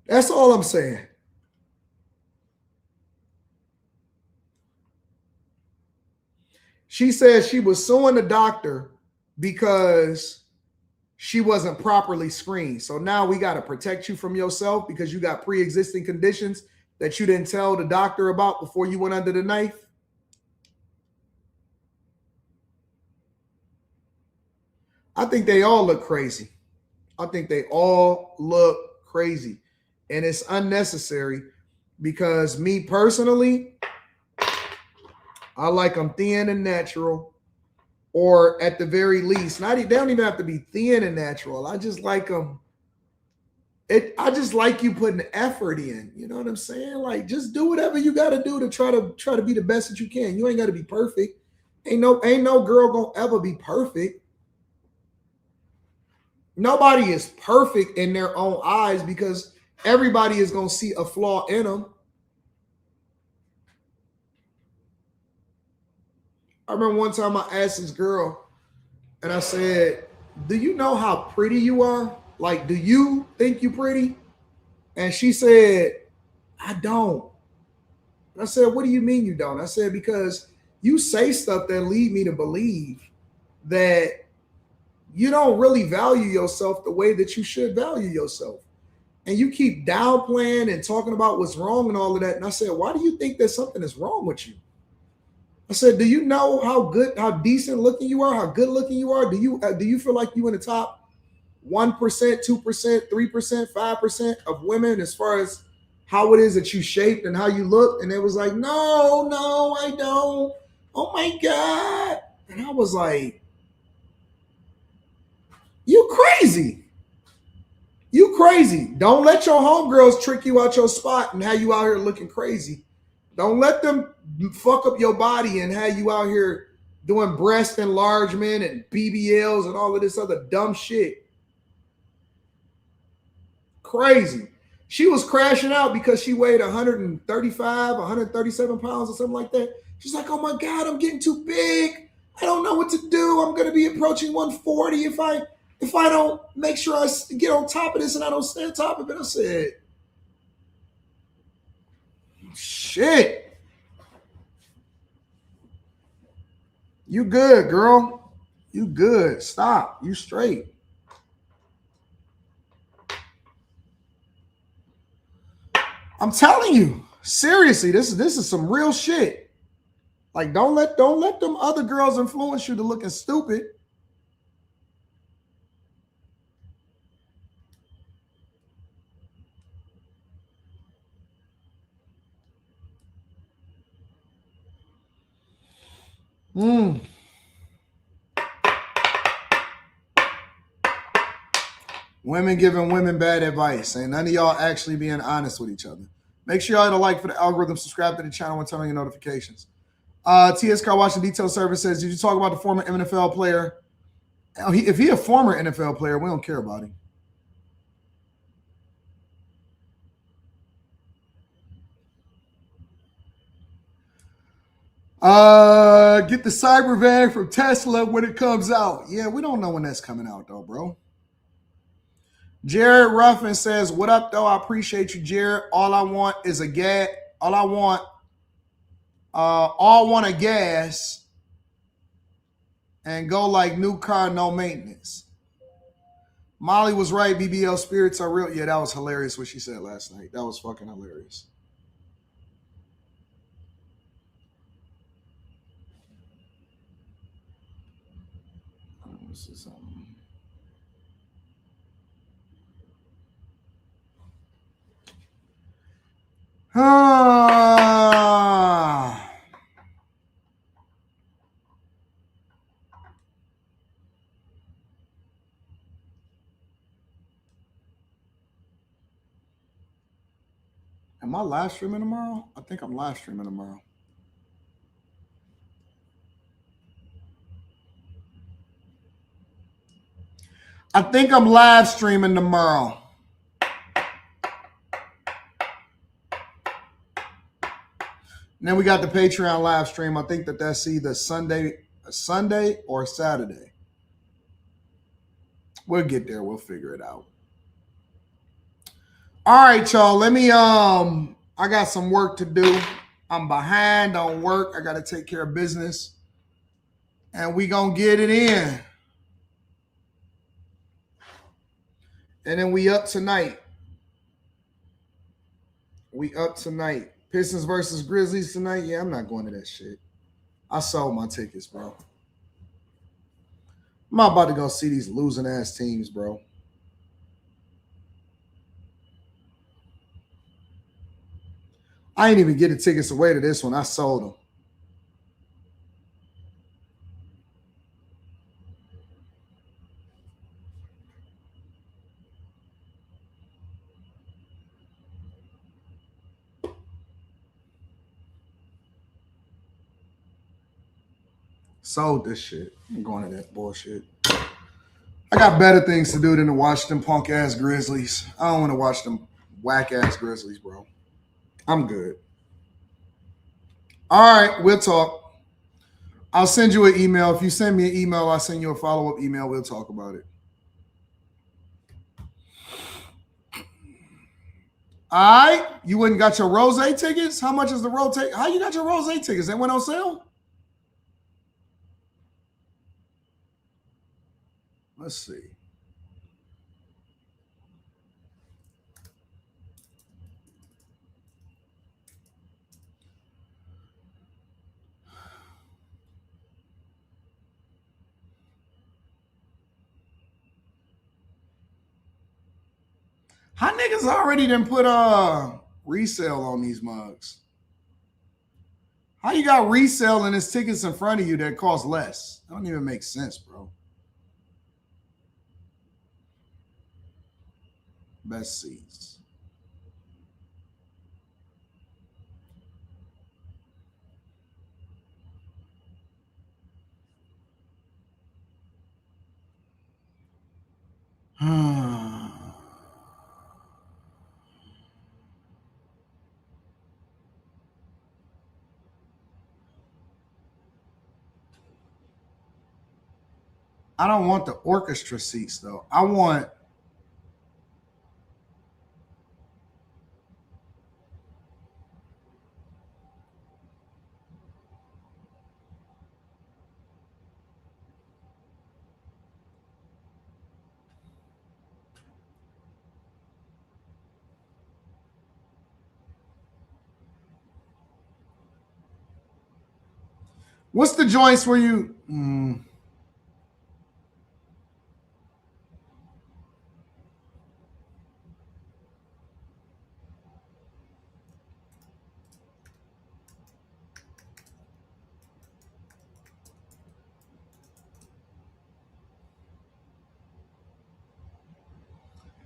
That's all I'm saying. She said she was suing the doctor because she wasn't properly screened. So now we got to protect you from yourself because you got pre-existing conditions that you didn't tell the doctor about before you went under the knife. I think they all look crazy. I think they all look crazy. And it's unnecessary because me personally, I like them thin and natural, or at the very least, they don't even have to be thin and natural. I just like them. I just like you putting effort in. You know what I'm saying? Like, just do whatever you got to do to try to be the best that you can. You ain't got to be perfect. Ain't no girl gonna ever be perfect. Nobody is perfect in their own eyes because everybody is gonna see a flaw in them. I remember one time I asked this girl, and I said, "Do you know how pretty you are? Like, do you think you pretty?" And she said, "I don't." I said, "What do you mean you don't?" I said, "Because you say stuff that lead me to believe that you don't really value yourself the way that you should value yourself. And you keep downplaying and talking about what's wrong and all of that." And I said, "Why do you think that something is wrong with you?" I said, "Do you know how decent looking you are, how good looking you are? Do you feel like you in the top 1%, 2%, 3%, 5% of women as far as how it is that you shaped and how you look?" And it was like, no, I don't. Oh my God. And I was like, you crazy. You crazy. Don't let your homegirls trick you out your spot and have you out here looking crazy. Don't let them fuck up your body and have you out here doing breast enlargement and BBLs and all of this other dumb shit. Crazy. She was crashing out because she weighed 135, 137 pounds or something like that. She's like, "Oh my God, I'm getting too big. I don't know what to do. I'm going to be approaching 140 if I don't make sure I get on top of this and I don't stay on top of it." I said, shit. You good, girl. You good. Stop. You straight. I'm telling you, seriously, this is some real shit. Like, don't let them other girls influence you to looking stupid. Women giving women bad advice. Ain't none of y'all actually being honest with each other. Make sure y'all hit a like for the algorithm, subscribe to the channel, and turn on your notifications. TS Car Washing Detail Service says, "Did you talk about the former NFL player?" If he a former NFL player, we don't care about him. Get the Cybervan from Tesla when it comes out. Yeah, we don't know when that's coming out though, bro. Jared Ruffin says, "What up though? I appreciate you, Jared. All I want is a gas. All want a gas and go like new car, no maintenance." Molly was right. BBL spirits are real. Yeah, that was hilarious what she said last night. That was fucking hilarious. This is something. Am I live streaming tomorrow? I think I'm live streaming tomorrow. I think I'm live streaming tomorrow. And then we got the Patreon live stream. I think that's either Sunday or Saturday. We'll get there. We'll figure it out. All right, y'all. Let me, I got some work to do. I'm behind on work. I got to take care of business. And we going to get it in. And then we up tonight. We up tonight. Pistons versus Grizzlies tonight. Yeah, I'm not going to that shit. I sold my tickets, bro. I'm not about to go see these losing ass teams, bro. I ain't even get the tickets away to this one. I sold them. Sold this shit. I'm going to that bullshit. I got better things to do than to watch them punk ass Grizzlies. I don't want to watch them whack ass Grizzlies, bro. I'm good. All right, we'll talk. I'll send you an email. If you send me an email, I'll send you a follow-up email. We'll talk about it. All right. You wouldn't got your Rose tickets? How much is the Rose ticket? How you got your Rose tickets? They went on sale? Let's see. How niggas already done put resale on these mugs? How you got resale and there's tickets in front of you that cost less? That don't even make sense, bro. Best seats. I don't want the orchestra seats, though. I want... What's the joints where you...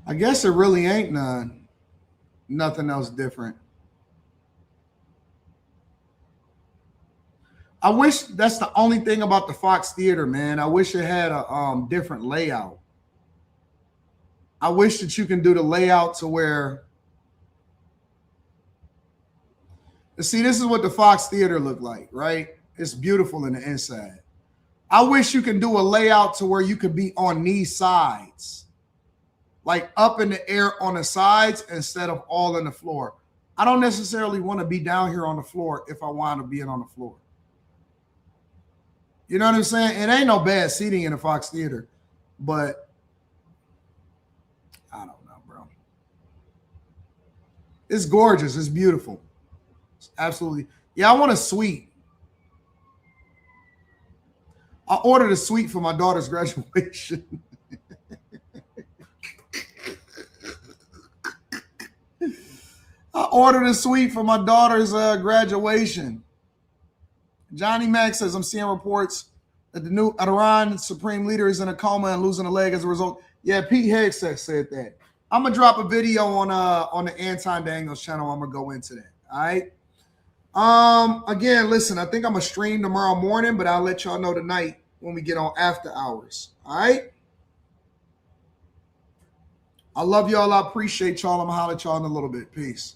I guess there really ain't none. Nothing else different. I wish that's the only thing about the Fox Theater, man. I wish it had a different layout. I wish that you can do the layout to where... See, this is what the Fox Theater looked like, right? It's beautiful in the inside. I wish you can do a layout to where you could be on these sides. Like up in the air on the sides instead of all on the floor. I don't necessarily want to be down here on the floor if I want to be on the floor. You know what I'm saying? It ain't no bad seating in the Fox Theater, but I don't know, bro. It's gorgeous. It's beautiful. It's absolutely. Yeah, I want a suite. I ordered a suite for my daughter's graduation. I ordered a suite for my daughter's graduation. Johnny Mack says, I'm seeing reports that the new Iran supreme leader is in a coma and losing a leg as a result. Yeah, Pete Hegseth said that. I'm going to drop a video on the Anton Daniels channel. I'm going to go into that. All right. Again, listen, I think I'm going to stream tomorrow morning, but I'll let y'all know tonight when we get on after hours. All right. I love y'all. I appreciate y'all. I'm going to holler at y'all in a little bit. Peace.